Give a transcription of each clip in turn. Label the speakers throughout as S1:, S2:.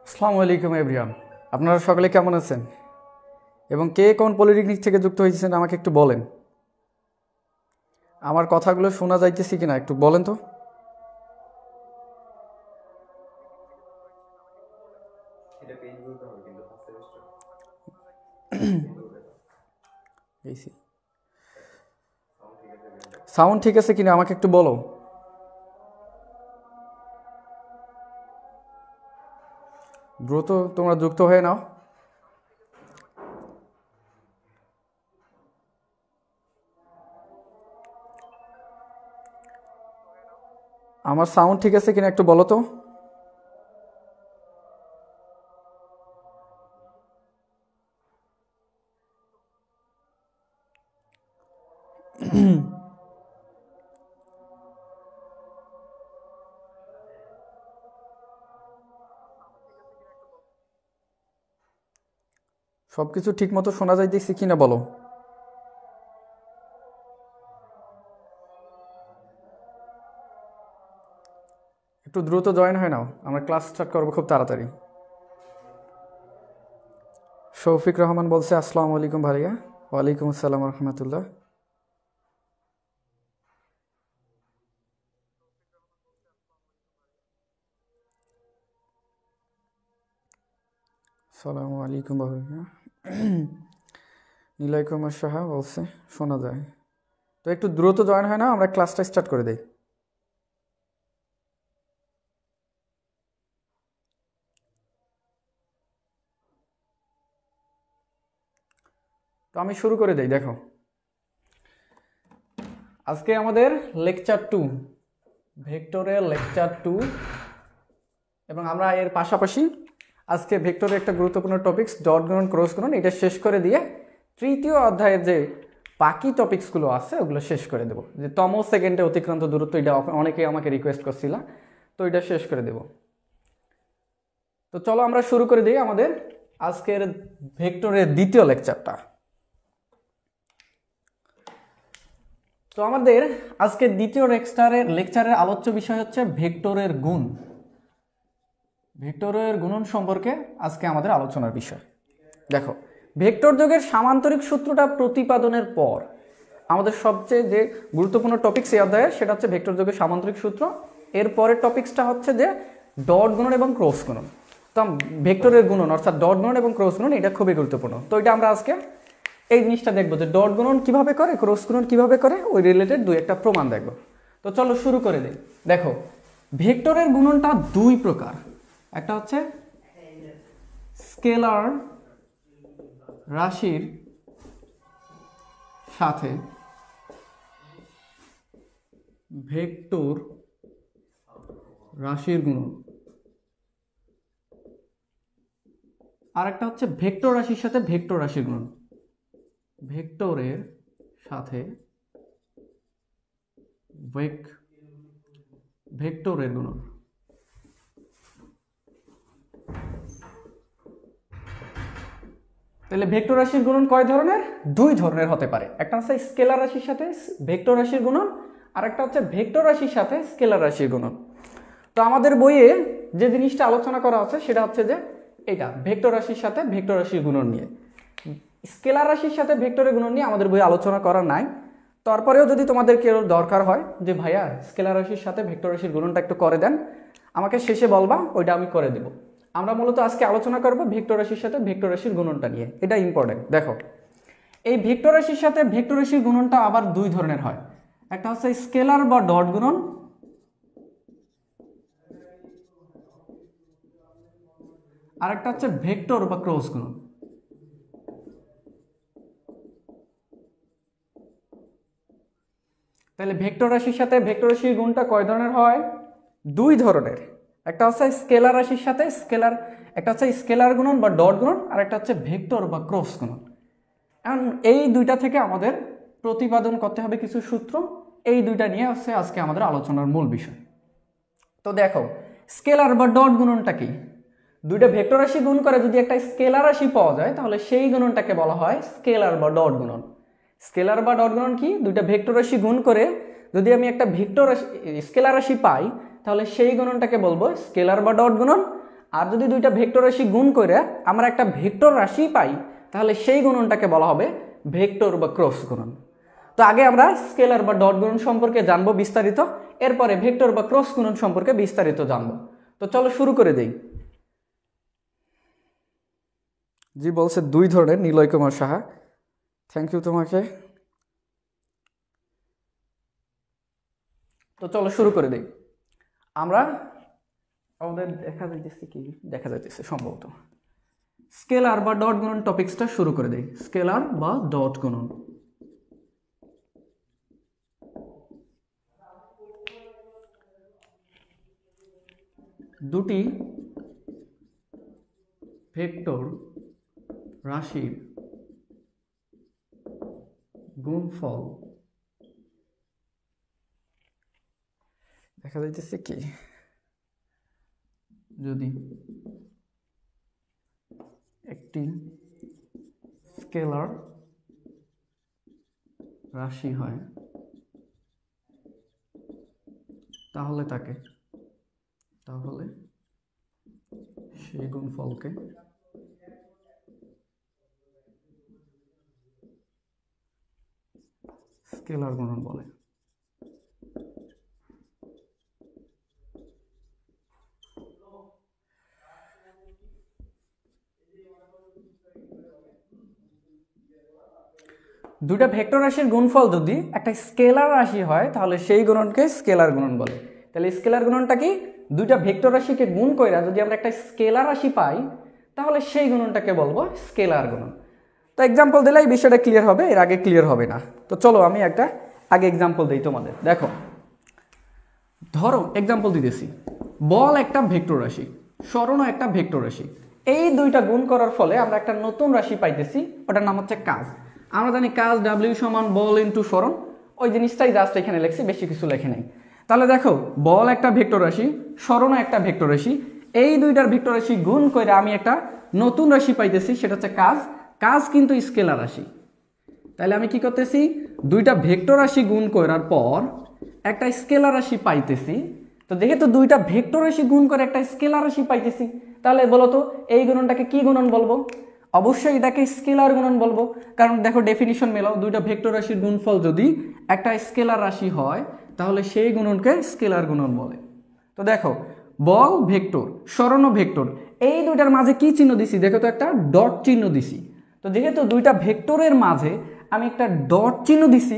S1: আসসালামু আলাইকুম এভরিওয়ান, আপনারা সকলে কেমন আছেন এবং কে কোন পলিটেকনিক থেকে যুক্ত হয়েছেন আমাকে একটু বলেন। আমার কথাগুলো শোনা যাইতেছে কিনা একটু বলেন তো। সাউন্ড ঠিক আছে কিনা আমাকে একটু বলো। দ্রুত তোমরা যুক্ত হয়ে নাও। আমার সাউন্ড ঠিক আছে কিনা একটু বলো তো। সব কিছু ঠিক মতো শোনা যাইতেছে কিনা বলো। একটু দ্রুত জয়েন হয়ে নাও, আমরা ক্লাস স্টার্ট করবো খুব তাড়াতাড়ি। শৌফিক রহমান বলছে আসসালামু আলাইকুম ভাইয়া। ওয়ালাইকুম আসসালাম রহমতুল্লাহ। আসসালামু আলাইকুম ভাইয়া। নিলয় কুমার সাহা বলছে শোনা যায়। তো একটু দ্রুত জয়েন হয় না, আমরা ক্লাসটা স্টার্ট করে দেই। তো আমি শুরু করে দেই। দেখো, আজকে আমাদের লেকচার 2, ভেক্টরের লেকচার 2, এবং আমরা এর পাশাপাশি আজকে ভেক্টরের একটা গুরুত্বপূর্ণ টপিকস ডট গুণন ক্রস গুণন এটা শেষ করে দিয়ে তৃতীয় অধ্যায়ের যে বাকি টপিকসগুলো আছে ওগুলো শেষ করে দেবো। যে তম সেকেন্ডে অতিক্রান্ত দূরত্ব, এটা অনেকেই আমাকে রিকোয়েস্ট করছিল, তো এটা শেষ করে দেব। তো চলো আমরা শুরু করে দিই আমাদের আজকের ভেক্টরের দ্বিতীয় লেকচারটা। তো আমাদের আজকের দ্বিতীয় লেকচারের আলোচ্য বিষয় হচ্ছে ভেক্টরের গুণ। ভেক্টরের গুণন সম্পর্কে আজকে আমাদের আলোচনার বিষয়। দেখো, ভেক্টর যোগের সামান্তরিক সূত্রটা প্রতিপাদনের পর আমাদের সবচেয়ে যে গুরুত্বপূর্ণ টপিকস এই অধ্যায়ে সেটা হচ্ছে ভেক্টর যোগের সামান্তরিক সূত্র। এর পরের টপিকসটা হচ্ছে যে ডট গুণন এবং ক্রস গুণন। তো ভেক্টরের গুণন অর্থাৎ ডট গুণন এবং ক্রস গুণন এটা খুবই গুরুত্বপূর্ণ। তো এটা আমরা আজকে এই জিনিসটা দেখবো যে ডট গুণন কিভাবে করে, ক্রস গুণন কিভাবে করে, ওই রিলেটেড দুই একটা প্রমাণ দেখবো। তো চলো শুরু করে দিই। দেখো, ভেক্টরের গুণনটা দুই প্রকার। একটা হচ্ছে স্কেলার রাশির সাথে ভেক্টর রাশির গুণন, আর একটা হচ্ছে ভেক্টর রাশির সাথে ভেক্টর রাশির গুণন। ভেক্টরের সাথে ভেক্টরের গুণন। তাহলে ভেক্টর রাশির গুণন কয় ধরনের? দুই ধরনের হতে পারে। একটা হচ্ছে স্কেলার রাশির সাথে ভেক্টর রাশির গুণন, আর একটা হচ্ছে ভেক্টর রাশির সাথে স্কেলার রাশির গুণন। তো আমাদের বইয়ে যে জিনিসটা আলোচনা করা আছে সেটা হচ্ছে যে এটা ভেক্টর রাশির সাথে ভেক্টর রাশির গুণন নিয়ে। স্কেলার রাশির সাথে ভেক্টরের গুণন নিয়ে আমাদের বইয়ে আলোচনা করা নাই। তারপরেও যদি তোমাদের কেউ দরকার হয় যে ভাইয়া স্কেলার রাশির সাথে ভেক্টর রাশির গুণনটা একটু করে দেন, আমাকে শেষে বলবা, ওইটা আমি করে দেব। আমরা মূলত আজকে আলোচনা করব ভেক্টর রাশির সাথে ভেক্টর রাশির গুণনটা নিয়ে। এটা ইম্পর্টেন্ট। দেখো, এই ভেক্টর রাশির সাথে ভেক্টর রাশির গুণনটা আবার দুই ধরনের হয়। একটা হচ্ছে স্কেলার বা ডট গুণন, আর একটা হচ্ছে ভেক্টর বা ক্রস গুণন। তাহলে ভেক্টর রাশির সাথে ভেক্টর রাশির গুণটা কয় ধরনের হয়? দুই ধরনের। একটা হচ্ছে স্কেলার রাশির সাথে একটা হচ্ছে স্কেলার গুণন বা ডট গুণন, আর একটা হচ্ছে ভেক্টর বা ক্রস গুণন। এখন এই দুইটা থেকে আমাদের প্রতিপাদন করতে হবে কিছু সূত্র। এই দুইটা নিয়ে হচ্ছে আজকে আমাদের আলোচনার মূল বিষয়। তো দেখো, স্কেলার বা ডট গুণনটা কি? দুইটা ভেক্টর রাশি গুণ করে যদি একটা স্কেলার রাশি পাওয়া যায় তাহলে সেই গুণনটাকে বলা হয় স্কেলার বা ডট গুণন। স্কেলার বা ডট গুণন কি? দুইটা ভেক্টর রাশি গুণ করে যদি আমি একটা ভেক্টর রাশি স্কেলার রাশি পাই তাহলে সেই গুণনটাকে বলবো স্কেলার বা ডট গুণন। আর যদি দুইটা ভেক্টর রাশি গুণ করে আমরা একটা ভেক্টর রাশি পাই তাহলে সেই গুণনটাকে বলা হবে ভেক্টর বা ক্রস গুণন। তো আগে আমরা স্কেলার বা ডট গুণন সম্পর্কে জানবো বিস্তারিত, এরপরে ভেক্টর বা ক্রস গুণন সম্পর্কে বিস্তারিত জানবো। তো চলো শুরু করে দেই। জি বলছে 2 ধরনের, নিলয় কুমার সাহা, থ্যাংক ইউ তোমাকে। তো চলো শুরু করে দেই। আমরা আমাদের দেখা যাইতেছে সম্ভবত স্কেলার বা ডট গুণন টপিকসটা শুরু করে দেই। স্কেলার বা ডট গুণন। দুটি ভেক্টর রাশির গুণফল দেখা যাইতেছে কি, যদি একটি স্কেলার রাশি হয় তাহলে সেই গুণফলকে স্কেলার গুণন বলে। দুইটা ভেক্টর রাশির গুণফল যদি একটা স্কেলার রাশি হয় তাহলে সেই গুণনকে স্কেলার গুণন বলে। তাহলে স্কেলার গুণনটা কি, দুইটা ভেক্টর রাশিকে গুণ কইরা যদি আমরা একটা স্কেলার রাশি পাই তাহলে সেই গুণনটাকে বলবো স্কেলার গুণন। তো এক্সাম্পল দিলে এই বিষয়টা ক্লিয়ার হবে, এর আগে ক্লিয়ার হবে না। তো চলো আমি একটা আগে এক্সাম্পল দিই তোমাদের। দেখো, ধরো এক্সাম্পল দিতেছি, বল একটা ভেক্টর রাশি, স্মরণও একটা ভেক্টর রাশি। এই দুইটা গুণ করার ফলে আমরা একটা নতুন রাশি পাইতেছি, ওটার নাম হচ্ছে কাজ। আমরা জানি কাজ ডাব্লিউ সমান বল ইন্টু স্মরণ, ওই জিনিসটাই জাস্ট এখানে লিখছি, বেশি কিছু লেখে নাই। তাহলে দেখো, বল একটা ভেক্টর রাশি, স্মরণও একটা ভেক্টর রাশি, এই দুইটার ভেক্টর রাশি গুণ করে আমি একটা নতুন রাশি পাইতেছি, সেটা হচ্ছে কাজ। কাজ কিন্তু স্কেলার রাশি। তাহলে আমি কি করতেছি, দুইটা ভেক্টর রাশি গুণ করার পর একটা স্কেলার রাশি পাইতেছি। তো যেহেতু দুইটা ভেক্টর রাশি গুণ করে একটা স্কেলার রাশি পাইতেছি, তাহলে বলো তো এই গুণনটাকে কি গুণন বলবো? অবশ্যই এটাকে স্কেলার গুণন বলবো, কারণ দেখো ডেফিনিশন মেলাও, দুইটা ভেক্টর রাশির গুণফল যদি একটা স্কেলার রাশি হয় তাহলে সেই গুণনকে স্কেলার গুণন বলে। তো দেখো, বল ভেক্টর, স্মরণও ভেক্টর, এই দুইটার মাঝে কি চিহ্ন দিছি? দেখো তো, একটা ডট চিহ্ন দিছি। তো যেহেতু দুইটা ভেক্টরের মাঝে আমি একটা ডট চিহ্ন দিছি,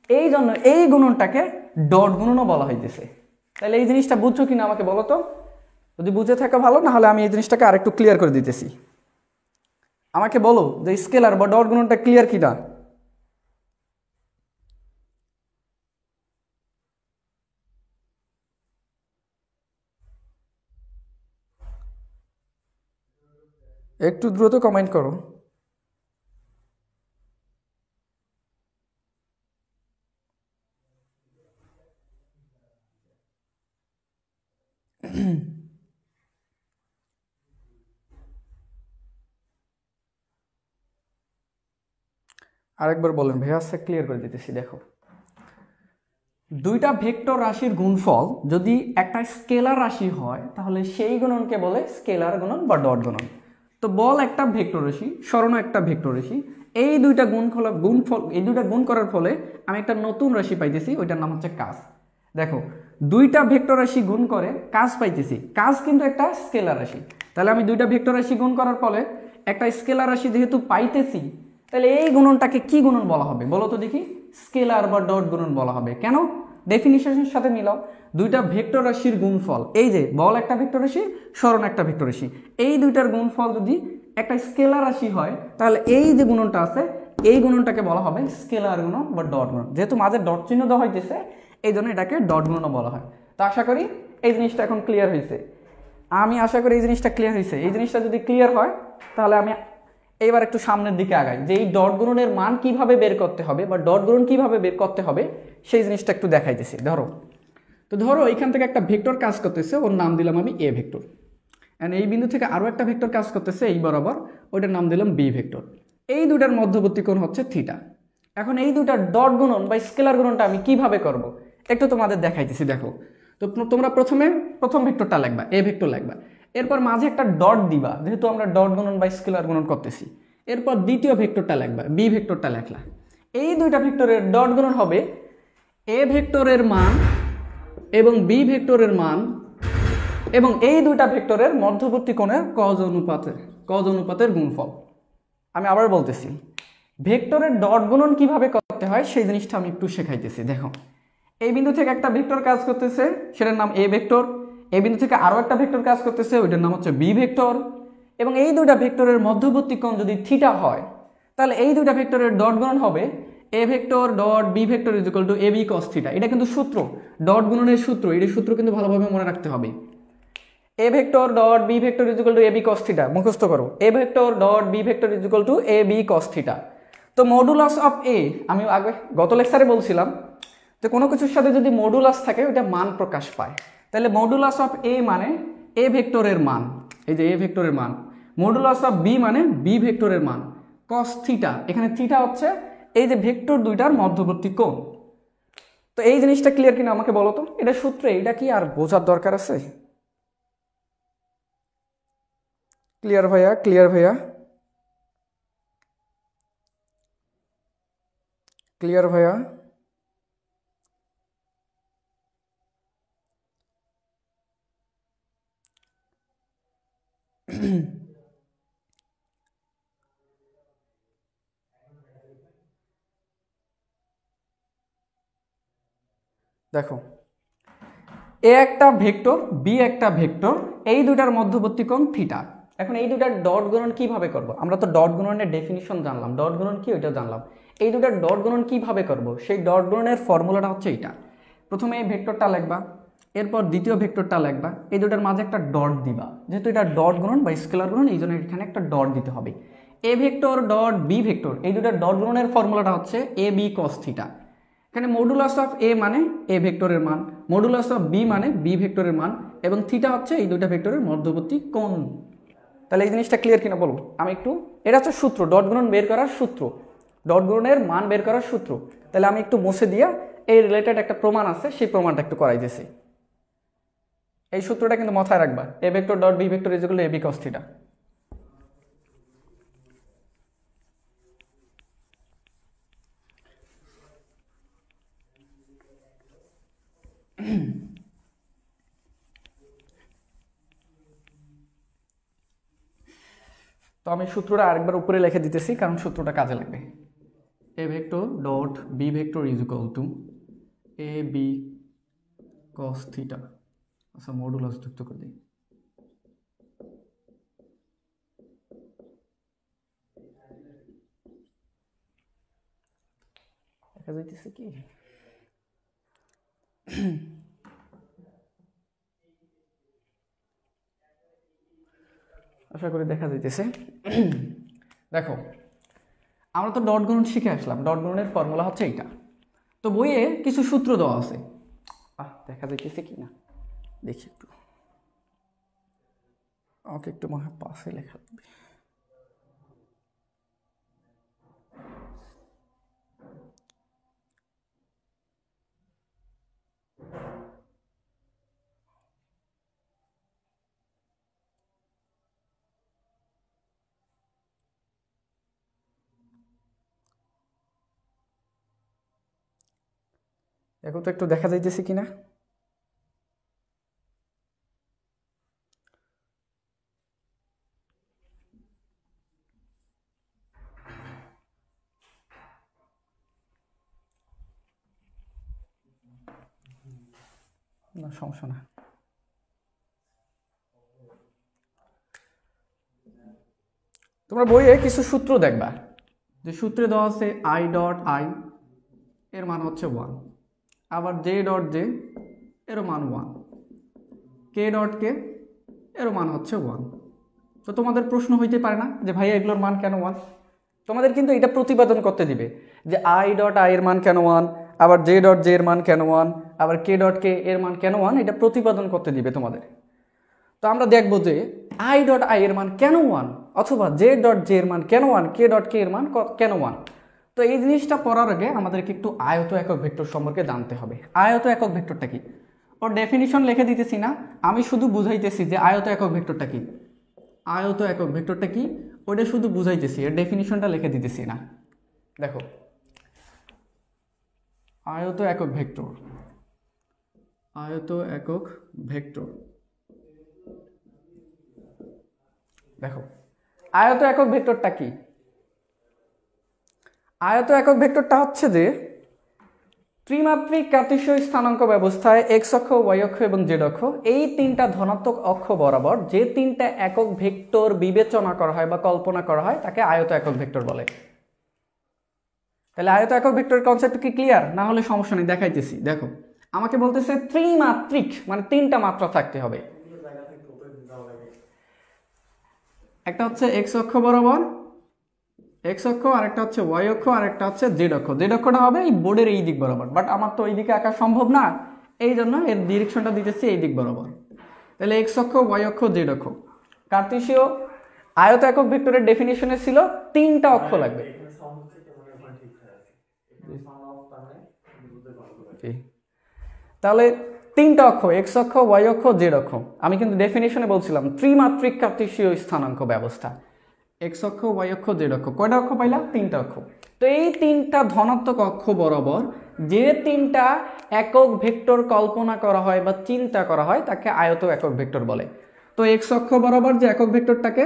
S1: এই জন্য এই গুণনটাকে ডট গুণনও বলা হইতেছে। তাহলে এই জিনিসটা বুঝছো কিনা আমাকে বলো তো? যদি বুঝে থাকা ভালো, না হলে আমি এই জিনিসটাকে আরেকটু ক্লিয়ার করে দিতেছি। আমাকে বলো যে স্কেলার বা ডট গুণনটা ক্লিয়ার কিনা। একটু দ্রুত কমেন্ট করো। আরেকবার বলেন ভাইয়া, আচ্ছা ক্লিয়ার করে দিতেছি। দেখো, দুইটা ভেক্টর রাশির গুণফল যদি একটা স্কেলার রাশি হয় তাহলে সেই গুণনকে বলে স্কেলার গুণন বা ডট গুণন। তো বল একটা ভেক্টর রাশি, স্মরণও একটা ভেক্টর রাশি, এই দুইটা গুণফল এই দুইটা গুণ করার ফলে আমি একটা নতুন রাশি পাইতেছি, ওইটার নাম হচ্ছে কাজ। দেখো, দুইটা ভেক্টর রাশি গুণ করে কাজ পাইতেছি, কাজ কিন্তু একটা স্কেলার রাশি। তাহলে আমি দুইটা ভেক্টর রাশি গুণ করার ফলে একটা স্কেলার রাশি যেহেতু পাইতেছি, তাহলে এই গুণনটাকে কি গুণন বলা হবে বলো তো দেখি? স্কেলার বা ডট গুণন বলা হবে। কেন? ডেফিনিশনের সাথে মিলাও, দুইটা ভেক্টর রাশির গুণফল, এই যে বল একটা ভেক্টর রাশি, স্মরণ একটা ভেক্টর রাশি, এই দুইটার গুণফল যদি একটা স্কেলার রাশি হয় তাহলে এই যে গুণনটা আছে এই গুণনটাকে বলা হবে স্কেলার গুণন বা ডট গুণন। যেহেতু মাঝে ডট চিহ্ন দেওয়া হইতেছে এই জন্য এটাকে ডট গুণনও বলা হয়। তো আশা করি এই জিনিসটা এখন ক্লিয়ার হয়েছে। আমি আশা করি এই জিনিসটা ক্লিয়ার হয়েছে। এই জিনিসটা যদি ক্লিয়ার হয় তাহলে আমি এবার একটু সামনের দিকে আগাই, যে এই ডট গুণনের মান কিভাবে বের করতে হবে বা ডট গুণন কিভাবে বের করতে হবে সেই জিনিসটা একটু দেখাইতেছি। ধরো এখান থেকে একটা ভেক্টর কাজ করতেছে, ওর নাম দিলাম আমি এ ভেক্টর। এন্ড এই বিন্দু থেকে আরও একটা ভেক্টর কাজ করতেছে এই বরাবর, ওইটার নাম দিলাম বি ভেক্টর। এই দুটার মধ্যবর্তী কোণ হচ্ছে থিটা। এখন এই দুটার ডট গুণন বা স্কেলার গুণনটা আমি কিভাবে করব একটু তোমাদের দেখাইতেছি। দেখো, তো তোমরা প্রথম ভেক্টরটা লিখবা, এ ভেক্টর লিখবা। এরপর মাঝে একটা ডট দিবা, যেহেতু আমরা ডট গুণন বা স্কেলার গুণন করতেছি। এরপর দ্বিতীয় ভেক্টরটা লিখবা, বি ভেক্টরটা লেখলা। এই দুইটা ভেক্টরের ডট গুণন হবে এ ভেক্টরের মান এবং বি ভেক্টরের মান এবং এই দুইটা ভেক্টরের মধ্যবর্তী কোণের কজ অনুপাতের গুণফল। আমি আবার বলতেছি, ভেক্টরের ডট গুণন কিভাবে করতে হয় সেই জিনিসটা আমি একটু শেখাইতেছি। দেখো, এই বিন্দু থেকে একটা ভেক্টর কাজ করতেছে, সেটার নাম এ ভেক্টর। এই বিন্দু থেকে আরো একটা ভেক্টর কাজ করতেছে, ওইটার নাম হচ্ছে বি ভেক্টর। এবং এই দুইটা ভেক্টরের মধ্যবর্তী কোণ যদি থিটা হয়, তাহলে এই দুইটা ভেক্টরের ডট গুণন হবে A vector dot B vector is equal to A B cos theta. এটা কিন্তু সূত্র, ডট গুণনের সূত্র। এই সূত্র কিন্তু ভালোভাবে মনে রাখতে হবে। A vector dot B vector is equal to A B cos theta, মুখস্থ করো। A vector dot B vector is equal to A B cos theta. তো মডুলাস অফ এ, আমি আগে গত লেকচারে বলছিলাম যে কোনো কিছুর সাথে যদি মডুলাস থাকে ওটা মান প্রকাশ পায়। তাহলে মডুলাস অফ এ মানে এ ভেক্টরের মান, এই যে এ ভেক্টরের মান। মডুলাস অফ বি মানে বি ভেক্টরের মান কস থিটা। এখানে থিটা হচ্ছে এই যে ভেক্টর দুইটার মধ্যবর্তী কোণ। তো এই জিনিসটা ক্লিয়ার কিনা আমাকে বলো তো, এটা সূত্রে, এটা কি আর বোঝার দরকার আছে? ক্লিয়ার ভাইয়া? ক্লিয়ার ভাইয়া? ক্লিয়ার ভাইয়া? দেখো, এ একটা ভেক্টর, বি একটা ভেক্টর, এই দুটার মধ্যবর্তী কোণ থিটা। এখন এই দুটার ডট গুণন কিভাবে করব? আমরা তো ডট গুণনের ডেফিনিশন জানলাম, ডট গুণন কি ওইটা জানলাম। এই দুটার ডট গুণন কিভাবে করব, সেই ডট গুণনের ফর্মুলাটা হচ্ছে এইটা। প্রথমে এই ভেক্টরটা লিখবা, এরপর দ্বিতীয় ভেক্টরটা লিখবা, এই দুটার মাঝে একটা ডট দিবা। যেহেতু এটা ডট গুণন বা স্কেলার গুণন, এই জন্য এখানে একটা ডট দিতে হবে। A vector dot B vector, এই দুটার ডট গুণনের ফর্মুলাটা হচ্ছে এ বি কস থিটা। এখানে মডুলাস অফ এ মানে এ ভেক্টরের মান, মডুলাস অফ বি মানে বি ভেক্টরের মান, এবং থিটা হচ্ছে এই দুইটা ভেক্টরের মধ্যবর্তী কোণ। তাহলে এই জিনিসটা ক্লিয়ার কিনা বলবো আমি একটু। এটা হচ্ছে সূত্র, ডট গুণন বের করার সূত্র, ডট গুণনের মান বের করার সূত্র। তাহলে আমি একটু মুছে দিয়া এই রিলেটেড একটা প্রমাণ আছে, সেই প্রমাণটা একটু করাই দিয়েছি। এই সূত্রটা কিন্তু মাথায় রাখবা, A vector dot B vector is equal to A B cos theta. তো আমি সূত্রটা আরেকবার উপরে লিখে দিতেছি, কারণ সূত্রটা কাজে লাগবে। A vector dot B vector is equal to A B cos theta. আচ্ছা, মডুলাস যুক্ত করে দিই। দেখা যাইতেছে কি? আশা করি দেখা যাইতেছে। দেখো, আমরা তো ডট গুণন শিখে আসলাম, ডট গুণনের ফর্মুলা হচ্ছে এইটা। তো বইয়ে কিছু সূত্র দেওয়া আছে, দেখা যাইতেছে কি না দেখি একটু, আমাকে একটু মনে হয় পাশে লেখা লাগবে। এখন তো একটু দেখা যাইতেছে কিনা। না, সমস্যা না। তোমরা বইয়ে কিছু সূত্র দেখবা, যে সূত্রে দেওয়া আছে আই ডট আই এর মান হচ্ছে 1, আবার জে ডট জে এর মান 1, কে ডট কে এর মান হচ্ছে 1। তো তোমাদের প্রশ্ন হইতে পারে না যে ভাইয়া এগুলোর মান কেন 1? তোমাদের কিন্তু এটা প্রতিপাদন করতে দিবে যে আই ডট আই এর মান কেন 1, আবার জে ডট জে এর মান কেন 1, আবার কে ডট কে এর মান কেন 1, এটা প্রতিপাদন করতে দিবে তোমাদের। তো আমরা দেখবো যে আই ডট আই এর মান কেন 1, অথবা জে ডট জে এর মান কেন 1, কে ডট কে এর মান কেন 1। তো এই জিনিসটা পড়ার আগে আমাদেরকে একটু আয়ত একক ভেক্টর সম্পর্কে জানতে হবে। আয়ত একক ভেক্টরটা কি? ওর ডেফিনিশন লিখে দিতেছি না, আমি শুধু বুঝাইতেছি যে আয়ত একক ভেক্টরটা কি, আয়ত একক ভেক্টরটা কি ওইটা শুধু বুঝাইতেছি, এর ডেফিনিশনটা লিখে দিতেছি না। দেখো আয়ত একক ভেক্টর, আয়ত একক ভেক্টর, দেখো আয়ত একক ভেক্টরটা কি? আয়ত একক ভেক্টরটা হচ্ছে যে ত্রিমাত্রিক কার্টেসীয় স্থানাঙ্ক ব্যবস্থায় এক্স অক্ষ, ওয়াই অক্ষ এবং জেড অক্ষ এই তিনটা ধনাত্মক অক্ষ বরাবর যে তিনটা একক ভেক্টর বিবেচনা করা হয় বা কল্পনা করা হয় তাকে আয়ত একক ভেক্টর বলে। তাহলে আয়ত একক ভেক্টর কনসেপ্ট কি ক্লিয়ার? না হলে সমস্যা নেই, দেখাইতেছি। দেখো আমাকে বলতেছে ত্রিমাত্রিক মানে তিনটা মাত্রা থাকতে হবে, একটা হচ্ছে এক্স অক্ষ বরাবর এক্স অক্ষ, আরেকটা হচ্ছে ওয়াই অক্ষ, আরেকটা হচ্ছে জেড অক্ষ। জেড অক্ষটা হবে এই বোর্ডের এই দিক বরাবর, বাট আমার তো ওই দিকে আঁকা সম্ভব না, এই জন্য এর ডিরেকশনটা দিতেছি এই দিক বরাবর। তাহলে এক্স অক্ষ, ওয়াই অক্ষ, জেড অক্ষ। কার্টেসীয় আয়ত একক ভেক্টরের ডেফিনিশনে ছিল তিনটা অক্ষ লাগবে। তাহলে তিনটা অক্ষ, এক্স অক্ষ, ওয়াই অক্ষ, জেড অক্ষ। আমি কিন্তু ডেফিনিশনে বলছিলাম ত্রিমাত্রিক কার্টেসীয় স্থানাঙ্ক ব্যবস্থা, এক্স অক্ষ, ওয়াই অক্ষ, জেড অক্ষ। কয়টা অক্ষ পাইলা? তিনটা অক্ষ। তো এই তিনটা ধনাত্মক অক্ষ বরাবর যে তিনটা একক ভেক্টর কল্পনা করা হয় বা চিন্তা করা হয় তাকে আয়ত একক ভেক্টর বলে। তো এক্স অক্ষ বরাবর যে একক ভেক্টরটাকে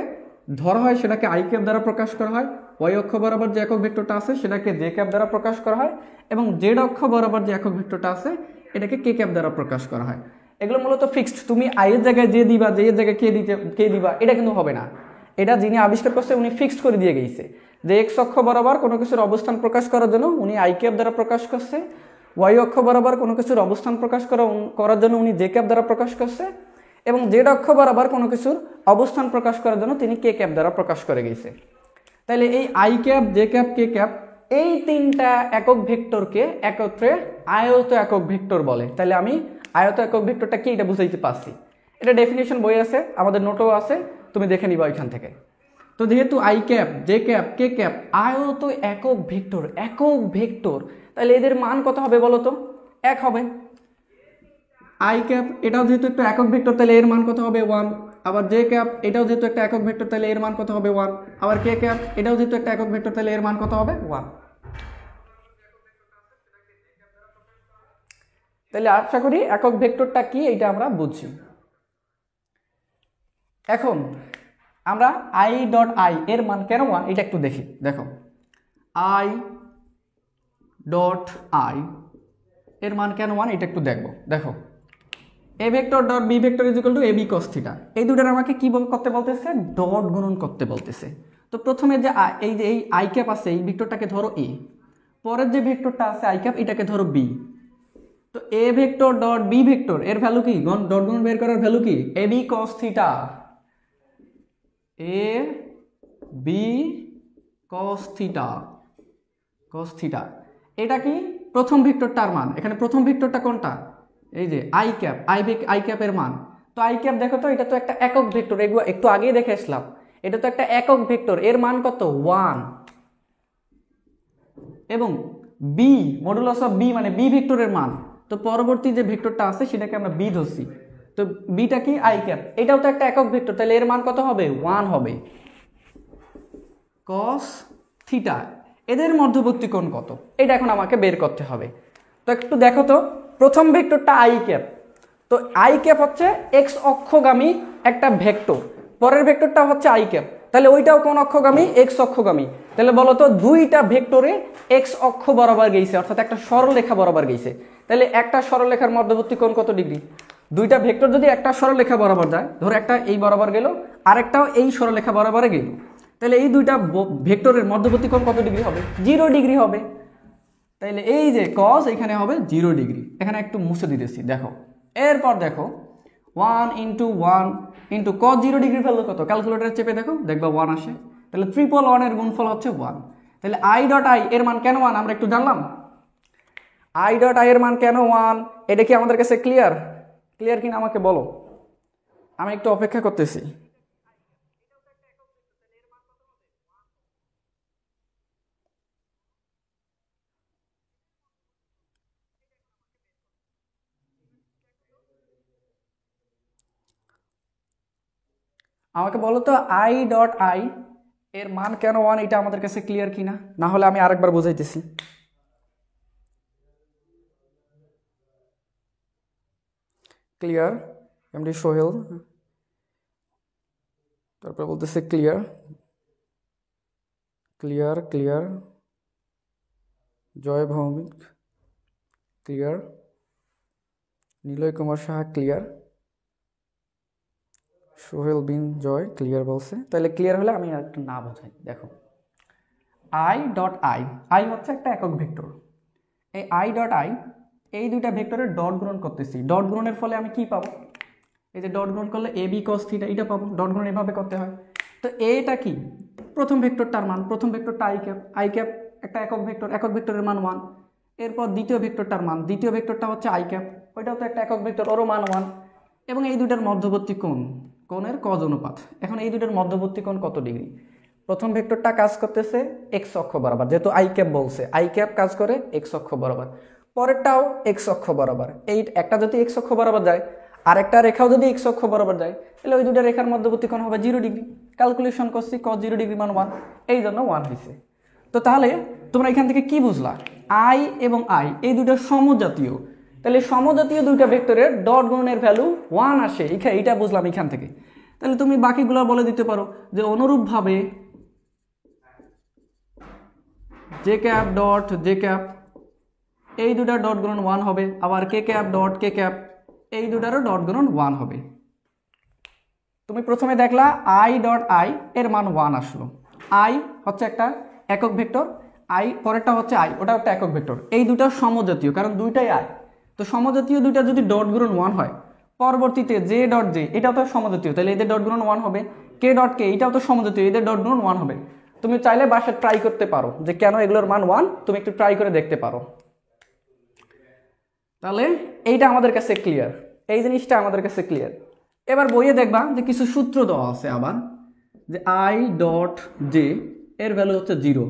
S1: ধরা হয় সেটাকে আই ক্যাপ দ্বারা প্রকাশ করা হয়, ওয়াই অক্ষ বরাবর যে একক ভেক্টরটা আছে সেটাকে জে ক্যাপ দ্বারা প্রকাশ করা হয়, এবং জেড অক্ষ বরাবর যে একক ভেক্টরটা আছে এটাকে কে ক্যাপ দ্বারা প্রকাশ করা হয়। এগুলো মূলত ফিক্সড, তুমি আইয়ের জায়গায় যে দিবা, জে এর জায়গায় কে দিবা এটা কিন্তু হবে না। এটা যিনি আবিষ্কার করছে উনি ফিক্সড করে দিয়ে গেছে যে এক্স অক্ষ বরাবর কোনো কিছুর অবস্থান প্রকাশ করার জন্য উনি আই ক্যাপ দ্বারা প্রকাশ করছে, ওয়াই অক্ষ বরাবর কোনো কিছুর অবস্থান প্রকাশ করার জন্য উনি জে ক্যাপ দ্বারা প্রকাশ করছে, এবং জেড অক্ষ বরাবর কোনো কিছুর অবস্থান প্রকাশ করার জন্য তিনি কে ক্যাপ দ্বারা প্রকাশ করে গেছে। তাহলে এই I cap, J cap, K cap এই তিনটা একক ভেক্টরকে একত্রে আয়ত একক ভেক্টর বলে। তাহলে আমি আয়ত একক ভেক্টরটা কি এটা বুঝাইতে পারছি। এটা ডেফিনিশন বই আছে, আমাদের নোটও আছে, তুমি দেখে নিবা ওইখান থেকে। তো যেহেতু I cap, J cap, K cap আয়ত একক ভেক্টর, একক ভেক্টর, তাহলে এদের মান কত হবে বলো তো? এক হবে। আই ক্যাপ এটাও যেহেতু একটা একক ভেক্টর তাহলে এর মান কত হবে? 1। আবার জে ক্যাপ এটাও যেহেতু একটা একক ভেক্টর তাহলে এর মান কত হবে? 1। আবার কে ক্যাপ এটাও যেহেতু একটা একক ভেক্টর তাহলে এর মান কত হবে? 1। তাহলে আশা করি একক ভেক্টরটা কি এটা আমরা বুঝছি। এখন আমরা আই ডট আই এর মান কেন 1 এটা একটু দেখি। দেখো আই ডট আই এর মান কেন 1 এটা একটু দেখবো। দেখো A vector dot B vector is equal to A B cos theta, এই দুটোর আমাকে কি করতে বলতেছে? ডট গুণন করতে বলতেছে। তো প্রথমে যে এই আই ক্যাপ আছে এই ভেক্টরটাকে ধরো এ, পরের যে ভেক্টরটা আছে আই ক্যাপ এটাকে ধরো বি। তো A vector dot B vector এর ভ্যালু কি? ডট গুণন বের করার ভ্যালু কি? A B cos theta, A B cos theta, cos theta. এটা কি? প্রথম ভেক্টরটার মান। এখানে প্রথম ভেক্টরটা কোনটা? এই যে আই ক্যাপ, আই ক্যাপের মান। তো আই ক্যাপ দেখো তো এটা তো একটা একক ভেক্টর, এগুলো একটু আগেই দেখে আসলাম, এটা তো একটা একক ভেক্টর, এর মান কত? 1। এবং বি মডুলাস অফ বি মানে বি ভেক্টরের মান, তো পরবর্তী যে ভেক্টরটা আছে সেটাকে আমরা বি ধরছি, তো বিটা কি? আই ক্যাপ, এটাও তো একটা একক ভেক্টর, তাহলে এর মান কত হবে? 1 হবে। কস থিটা এদের মধ্যবর্তী কোণ কত এটা এখন আমাকে বের করতে হবে। তো একটু দেখো তো, প্রথম ভেক্টরটা আই ক্যাপ, তো আই ক্যাপ হচ্ছে এক্স অক্ষগামী একটা ভেক্টর, পরের ভেক্টরটা হচ্ছে আই ক্যাপ, তাহলে ওইটাও কোন অক্ষগামী? এক্স অক্ষগামী। তাহলে বলো তো দুইটা ভেক্টরে এক্স অক্ষ বরাবর গেছে, অর্থাৎ একটা সরলরেখা বরাবর গেছে, তাহলে একটা সরলরেখার মধ্যবর্তী কোণ কত ডিগ্রি? দুইটা ভেক্টর যদি একটা সরলরেখা বরাবর যায়, ধরো একটা এই বরাবর গেল আরেকটাও এই সরলরেখা বরাবরে গেল, তাহলে এই দুইটা ভেক্টরের মধ্যবর্তী কোণ কত ডিগ্রি হবে? 0 ডিগ্রি হবে। তাইলে এই যে কস এখানে হবে 0 ডিগ্রি, এখানে একটু মুছে দিতেছি। দেখো এরপর দেখো 1 ইন্টু 1 ইন্টু কস 0 ডিগ্রির ভ্যালু কত? ক্যালকুলেটরে চেপে দেখো, দেখবা 1 আসে। তাহলে 1 এর গুণফল হচ্ছে 1। তাহলে আই ডট আই এর মান কেন 1 আমরা একটু জানলাম। আই ডট আই এর মান কেন 1 এটা কি আমাদের কাছে ক্লিয়ার? ক্লিয়ার কিনা আমাকে বলো, আমি একটু অপেক্ষা করতেছি। আমাকে বলো তো আই ডট আই এর মান কেন 1, এটা আমাদের কাছে ক্লিয়ার কিনা? না হলে আমি আরেকবার বুঝাইতেছি। ক্লিয়ার এমডি সোহেল, তারপর বলতেছে ক্লিয়ার ক্লিয়ার ক্লিয়ার, জয় ভৌমিক ক্লিয়ার, নিলয় কুমার সাহা ক্লিয়ার, সোহেল বিন জয় ক্লিয়ার বলছে। তাহলে ক্লিয়ার হলে আমি একটু না বোঝাই। দেখো আই ডট আই, আই হচ্ছে একটা একক ভেক্টর। এই আই ডট আই এই দুইটা ভেক্টরের ডট গুণন করতেছি। ডট গুণনের ফলে আমি কি পাবো? এই যে ডট গুণন করলে এ বি কস থিটা এটা পাবো। ডট গুণন এভাবে করতে হয়। তো এটা কি? প্রথম ভেক্টরটার মান, প্রথম ভেক্টরটা আই ক্যাপ, আই ক্যাপ একটা একক ভেক্টর, একক ভেক্টরের মান 1। এরপর দ্বিতীয় ভেক্টরটার মান, দ্বিতীয় ভেক্টরটা হচ্ছে আই ক্যাপ, ওইটাও তো একটা একক ভেক্টর, ওরও মান 1। এবং এই দুটার মধ্যবর্তী কোণ, কোণের কজ অনুপাত। এখন এই দুটার মধ্যবর্তী কোণ কত ডিগ্রি? প্রথম ভেক্টরটা কাজ করতেছে এক্স অক্ষ বরাবর, যেহেতু আই ক্যাপ বলছে, আই ক্যাপ কাজ করে এক্স অক্ষ বরাবর। পরেরটাও এক্স অক্ষ বরাবর। এই একটা যদি এক্স অক্ষ বরাবর যায়, আর একটা রেখাও যদি এক্স অক্ষ বরাবর যায়, তাহলে ওই দুটা রেখার মধ্যবর্তী কোণ হবে 0 ডিগ্রি। ক্যালকুলেশন করছি cos 0 ডিগ্রি মান 1, এই জন্য 1 হয়েছে। তো তাহলে তোমরা এখান থেকে কি বুঝলা? আই এবং আই এই দুটো সমজাতীয়, তাহলে সমজাতীয় দুইটা ভেক্টরের ডট গুণনের ভ্যালু 1 আসে, এইটা বুঝলাম এখান থেকে। তাহলে তুমি বাকিগুলো বলে দিতে পারো যে অনুরূপভাবে J cap dot J cap এই দুটার ডট গুণন 1 হবে, আবার কে ক্যাপ ডট কে ক্যাপ এই দুটারও ডট গুণন 1 হবে। তুমি প্রথমে দেখলা আই ডট আই এর মান 1 আসলো। আই হচ্ছে একটা একক ভেক্টর, আই পরেরটা হচ্ছে আই, ওটা একটা একক ভেক্টর। এই দুটো সমজাতীয়, কারণ দুইটাই আই। তো সমজাতীয় দুইটা যদি ডট গুণন 1 হয়, পরবর্তীতে জে ডট জে এটাও তো সমজাতীয়, তাহলে এদের ডট গুণন 1 হবে। কে ডট কে এটাও তো সমজাতীয়, এদের ডট গুণন 1 হবে। তুমি চাইলে বাসায় ট্রাই করতে পারো যে কেন এগুলোর মান 1, তুমি একটু ট্রাই করে দেখতে পারো। তাহলে এইটা আমাদের কাছে ক্লিয়ার, এই জিনিসটা আমাদের কাছে ক্লিয়ার। এবার বইয়ে দেখবা যে কিছু সূত্র দেওয়া আছে আবার, যে আই ডট জে এর ভ্যালু হচ্ছে 0,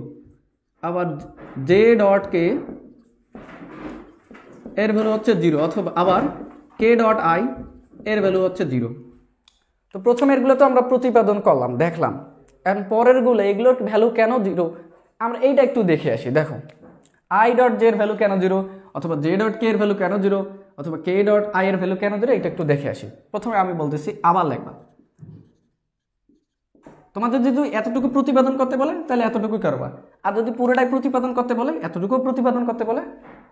S1: আবার জে ডট কে এর ভ্যালু হচ্ছে 0, অথবা আবার কে ডট আই এর ভ্যালু হচ্ছে 0। তো প্রথমের গুলো তো আমরা প্রতিপাদন করলাম, দেখলাম। এখন পরের গুলো এগুলোর ভ্যালু কেন 0 আমরা এইটা একটু দেখে আসি। দেখো আই ডট জে এর ভ্যালু কেন 0, অথবা জে ডট কে এর ভ্যালু কেন 0, অথবা কে ডট আই এর ভ্যালু কেন 0, এটা একটু দেখে আসি। প্রথমে আমি বলতেছি, আবার লিখবা। তোমাদের যদি এতটুকু প্রতিপাদন করতে বলে তাহলে এতটুকু করবা, আর যদি পুরোটাই প্রতিপাদন করতে বলে, এতটুকু প্রতিপাদন করতে বলে,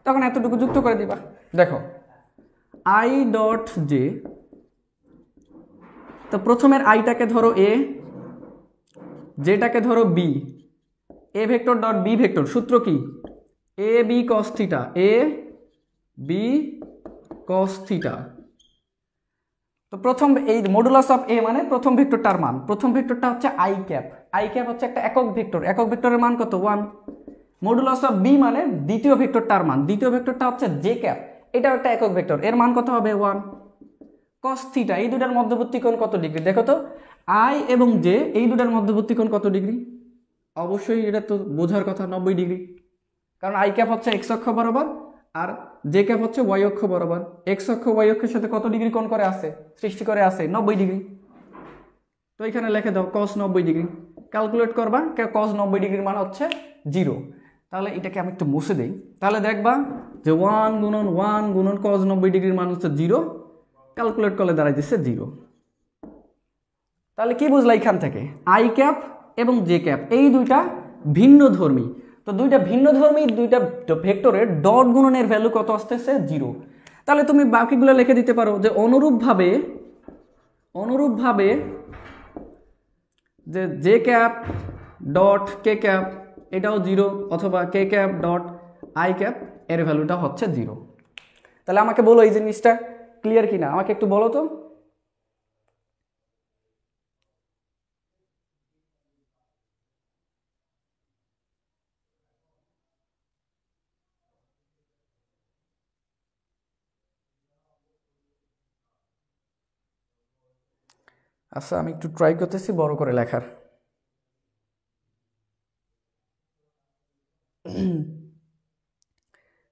S1: তখন এতটুকু যুক্ত করে দিবা। দেখো আই ডট জে, তো প্রথমের আইটাকে ধরো এ, জেটাকে ধরো B, A vector dot B vector, সূত্র কি? A B cos theta, A B cos theta. তো প্রথম এই মডুলাস অফ এ মানে প্রথম ভেক্টরটার মান, প্রথম ভেক্টরটা হচ্ছে আই ক্যাপ, আই ক্যাপ হচ্ছে একটা একক ভেক্টর, একক ভেক্টরের মান কত? 1। মডুলাস অফ বি মানে দ্বিতীয় ভেক্টরটার মান, দ্বিতীয় ভেক্টরটা হচ্ছে জে ক্যাপ, এটাও একটা একক ভেক্টর, এর মান কত হবে? 1। কস থিটা, এই দুটার মধ্যবর্তী কোণ কত ডিগ্রি? দেখো তো আই এবং জে এই দুটার মধ্যবর্তী কোণ কত ডিগ্রি? অবশ্যই এটা তো বোঝার কথা, 90 ডিগ্রি। কারণ আই ক্যাপ হচ্ছে এক্স অক্ষ বরাবর, আর জে ক্যাপ হচ্ছে ওয়াই অক্ষ বরাবর। এক্স অক্ষ ওয়াই অক্ষের সাথে কত ডিগ্রি কোণ করে আছে, সৃষ্টি করে আছে? 90 ডিগ্রি। তো এখানে লিখে দাও cos 90 ডিগ্রি, ক্যালকুলেট করবা, cos 90 ডিগ্রির মান হচ্ছে 0। তাহলে এটাকে আমি একটু মুছে দেই, তাহলে দেখবা যে 1 গুণন 1 গুণন cos 90 ডিগ্রির মান হচ্ছে 0, ক্যালকুলেট করলে দাঁড়াইতেছে 0। তাহলে কি বুঝলা এখান থেকে? আই ক্যাপ এবং জে ক্যাপ এই দুইটা ভিন্ন ধর্মী, তো দুইটা ভিন্ন ধর্মী দুইটা ভেক্টরের ডট গুণনের ভ্যালু কত আসতেছে? 0। তাহলে তুমি বাকিগুলো লিখে দিতে পারো যে অনুরূপভাবে যে J cap dot K cap এটাও 0, অথবা কে ক্যাপ ডট আই ক্যাপ এর ভ্যালুটা হচ্ছে 0। তাহলে আমাকে বলো এই জিনিসটা ক্লিয়ার কিনা, আমাকে একটু বলো তো। আচ্ছা আমি একটু ট্রাই করতেছি বড় করে লেখার।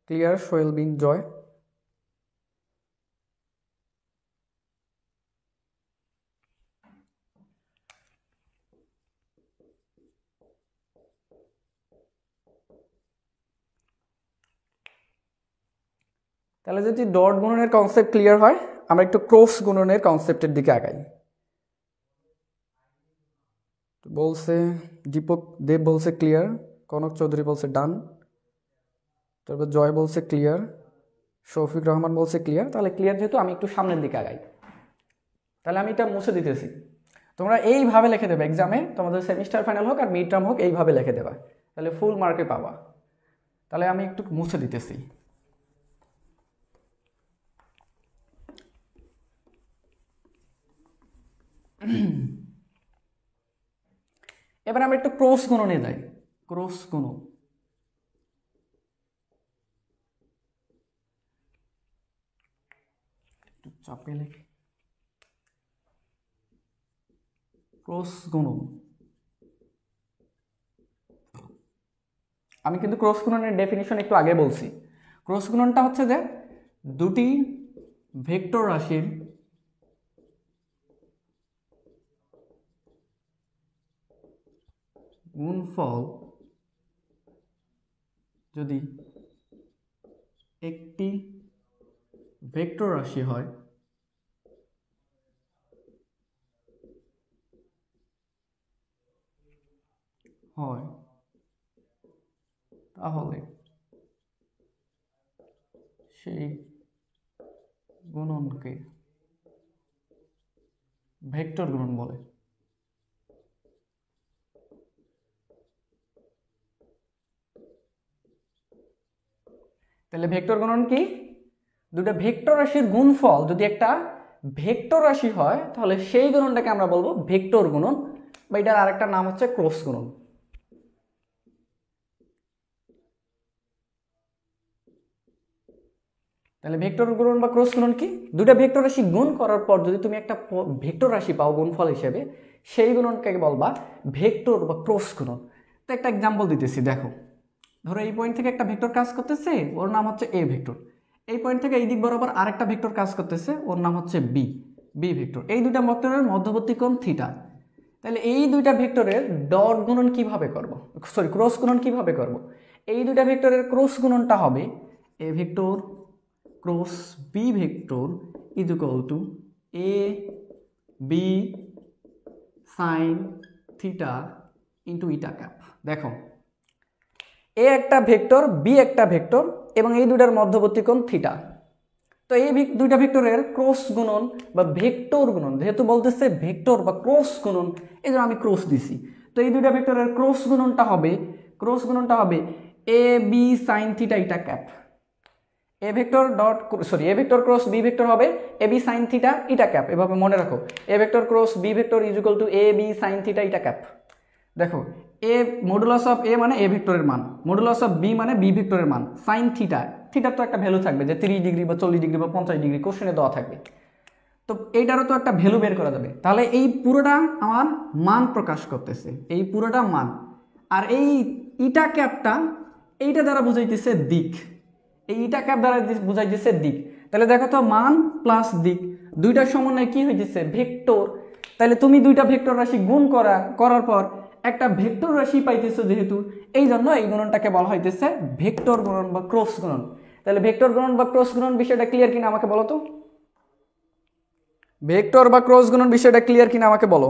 S1: ক্লিয়ার সোহেল বিন জয়। তাহলে যদি ডট গুণনের কনসেপ্ট ক্লিয়ার হয়, আমরা একটু ক্রস গুণনের কনসেপ্টের দিকে আগাই। বলছে দীপক দেব বলছে ক্লিয়ার, কনক চৌধুরী বলছে ডান, তারপর জয় বলছে ক্লিয়ার, শফিক রহমান বলছে ক্লিয়ার। তাহলে ক্লিয়ার যেহেতু, আমি একটু সামনের দিকে আগাই। তাহলে আমি এটা মুছে দিতেছি। তোমরা এইভাবে লিখে দেবে এক্সামে, তোমাদের সেমিস্টার ফাইনাল হোক আর মিড টার্ম হোক, এইভাবে লিখে দেবা, তাহলে ফুল মার্কে পাবা। তাহলে আমি একটু মুছে দিতেছি। এবার আমরা একটু ক্রস গুণনে যাই। ক্রস গুণন, চাপে লিখি ক্রস গুণন। আমি কিন্তু ক্রস গুণনের ডেফিনিশন একটু আগে বলছি। ক্রস গুণনটা হচ্ছে যে দুটি ভেক্টর রাশির গুণফল যদি একটি ভেক্টর রাশি হয়, তাহলে সেই গুণনকে ভেক্টর গুণন বলে। তাহলে ভেক্টর গুণন কি? দুটো ভেক্টর রাশির গুণফল যদি একটা ভেক্টর রাশি হয়, তাহলে সেই গুণনটাকে আমরা বলবো ভেক্টর গুণন, বা এটার আরেকটা নাম হচ্ছে ক্রস গুণন। তাহলে ভেক্টর গুণন বা ক্রস গুণন কি? দুটা ভেক্টর রাশি গুণ করার পর যদি তুমি একটা ভেক্টর রাশি পাও গুণফল হিসেবে, সেই গুণনকে বলবা ভেক্টর বা ক্রস গুণন। তো একটা এক্সাম্পল দিতেছি, দেখো। ধরো এই পয়েন্ট থেকে একটা ভেক্টর কাজ করতেছে, ওর নাম হচ্ছে এ ভেক্টর। এই পয়েন্ট থেকে এই দিক বরাবর আরেকটা ভেক্টর কাজ করতেছে, ওর নাম হচ্ছে বি ভেক্টর। এই দুইটা ভেক্টরের মধ্যবর্তী কোণ থিটা। তাহলে এই দুইটা ভেক্টরের ডট গুণন কিভাবে করব, সরি ক্রস গুণন কিভাবে করব? এই দুইটা ভেক্টরের ক্রস গুণনটা হবে A vector cross B vector is equal to A B sine theta into eta cap. দেখো, এ একটা ভেক্টর, বি একটা ভেক্টর, এবং এই দুটার মধ্যবর্তী কোণ থিটা। তো এই দুইটা ভেক্টরের ক্রস গুণন বা ভেক্টর গুণন, যেহেতু বলতেছে ভেক্টর বা ক্রস গুণন, এই জন্য আমি ক্রস দিছি। তো এই দুইটা ভেক্টরের ক্রস গুণনটা হবে A B sine theta eta cap. A vector cross B vector হবে A B sine theta eta cap. এভাবে মনে রাখো, A vector cross B vector is equal to A B sine theta eta cap. দেখো, A modulus of A মানে A ভেক্টরের মান, modulus of B মানে B ভেক্টরের মান, সাইন থিটার তো একটা ভ্যালু থাকবে, যে 30 ডিগ্রি বা 40 ডিগ্রি বা 50 ডিগ্রি কোশ্চেনে দেওয়া থাকবে। তো এইটারও তো একটা ভ্যালু বের করা যাবে। তাহলে এই পুরোটা আমার মান প্রকাশ করতেছে, এই পুরোটা মান। আর এই ইটা ক্যাপটা এইটা দ্বারা বুঝাইতেছে দিক, এই ইটা ক্যাপ দ্বারা বুঝাইতেছে দিক। তাহলে দেখো তো, মান প্লাস দিক দুইটার সমন্বয়ে কি হইতেছে? ভেক্টর। তাহলে তুমি দুইটা ভেক্টর রাশি গুণ করার পর একটা ভেক্টর রাশি পাইতেছো, যেহেতু এই জন্য এই গুণনটাকে বলা হইতেছে ভেক্টর গুণন বা ক্রস গুণন। তাহলে ভেক্টর গুণন বা ক্রস গুণন বিষয়টা ক্লিয়ার কিনা আমাকে বলো তো? ভেক্টর বা ক্রস গুণন বিষয়টা ক্লিয়ার কিনা আমাকে বলো।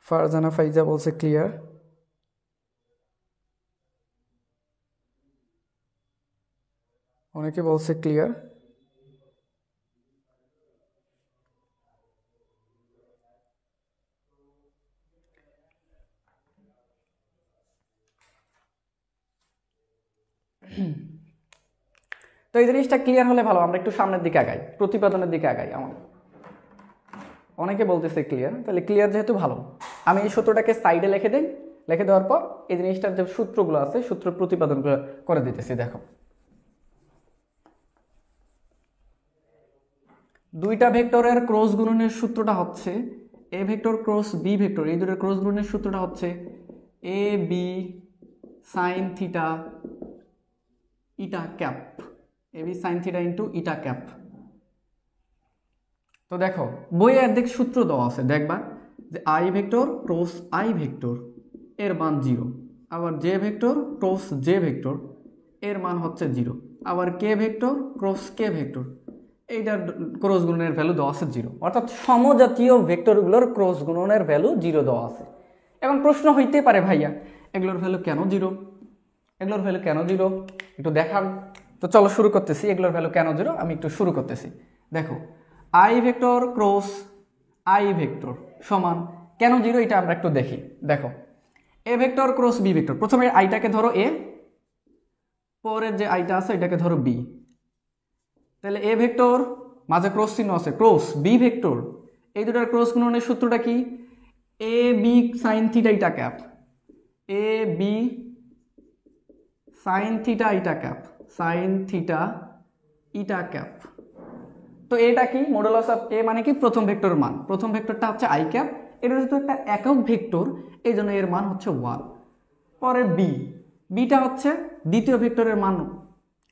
S1: ফারজানা ফাইজা বলছে ক্লিয়ার, অনেকে বলছে ক্লিয়ার। তো এই জিনিসটা ক্লিয়ার হলে ভালো, আমরা একটু সামনের দিকে আগাই, প্রতিপাদনের দিকে আগাই। আমার অনেকে বলতেছে ক্লিয়ার, তাহলে ক্লিয়ার যেহেতু ভালো, আমি এই সূত্রটাকে সাইডে লিখে দিই। লিখে দেওয়ার পর এই জিনিসটার যে সূত্রগুলো আছে, সূত্র প্রতিপাদনগুলো করে দিতেছি। দেখো, দুইটা ভেক্টরের ক্রস গুণনের সূত্রটা হচ্ছে A vector cross B vector, এই দুটোর ক্রস গুণনের সূত্রটা হচ্ছে A B sine theta eta cap, A B sine theta into eta cap. তো দেখো বইয়ে একদিক সূত্র দেওয়া আছে, দেখবা যে i vector cross I vector এর মান 0, আবার j vector cross j vector এর মান হচ্ছে 0, আবার k vector cross k vector এইটার ক্রস গুণনের ভ্যালু দেওয়া আছে 0, অর্থাৎ সমজাতীয় ভেক্টরগুলোর ক্রস গুণনের ভ্যালু 0 দেওয়া আছে। এখন প্রশ্ন হইতে পারে ভাইয়া এগুলোর ভ্যালু কেন 0, এগুলোর ভ্যালু কেন 0 একটু দেখান। তো চলো শুরু করতেছি, এগুলোর ভ্যালু কেন 0 আমি একটু শুরু করতেছি। দেখো I vector cross I vector সমান কেন 0 এটা আমরা একটু দেখি। দেখো A vector cross B vector, প্রথমে আইটাকে ধরো এ, পরের যে আইটা আছে এটাকে ধরো বি, তাহলে এ ভেক্টর মাঝে ক্রস চিহ্ন আছে ক্রস বি ভেক্টর, এই দুটার ক্রস গুণনের সূত্রটা কি, A B sine theta eta cap, A B sine theta eta cap, sign theta eta cap. তো এটা কি মডুলাস অফ এ মানে কি প্রথম ভেক্টরের মান, প্রথম ভেক্টরটা হচ্ছে আই ক্যাপ, এটা যেহেতু একটা একক ভেক্টর এই জন্য এর মান হচ্ছে 1। পরে বি, বিটা হচ্ছে দ্বিতীয় ভেক্টরের মান,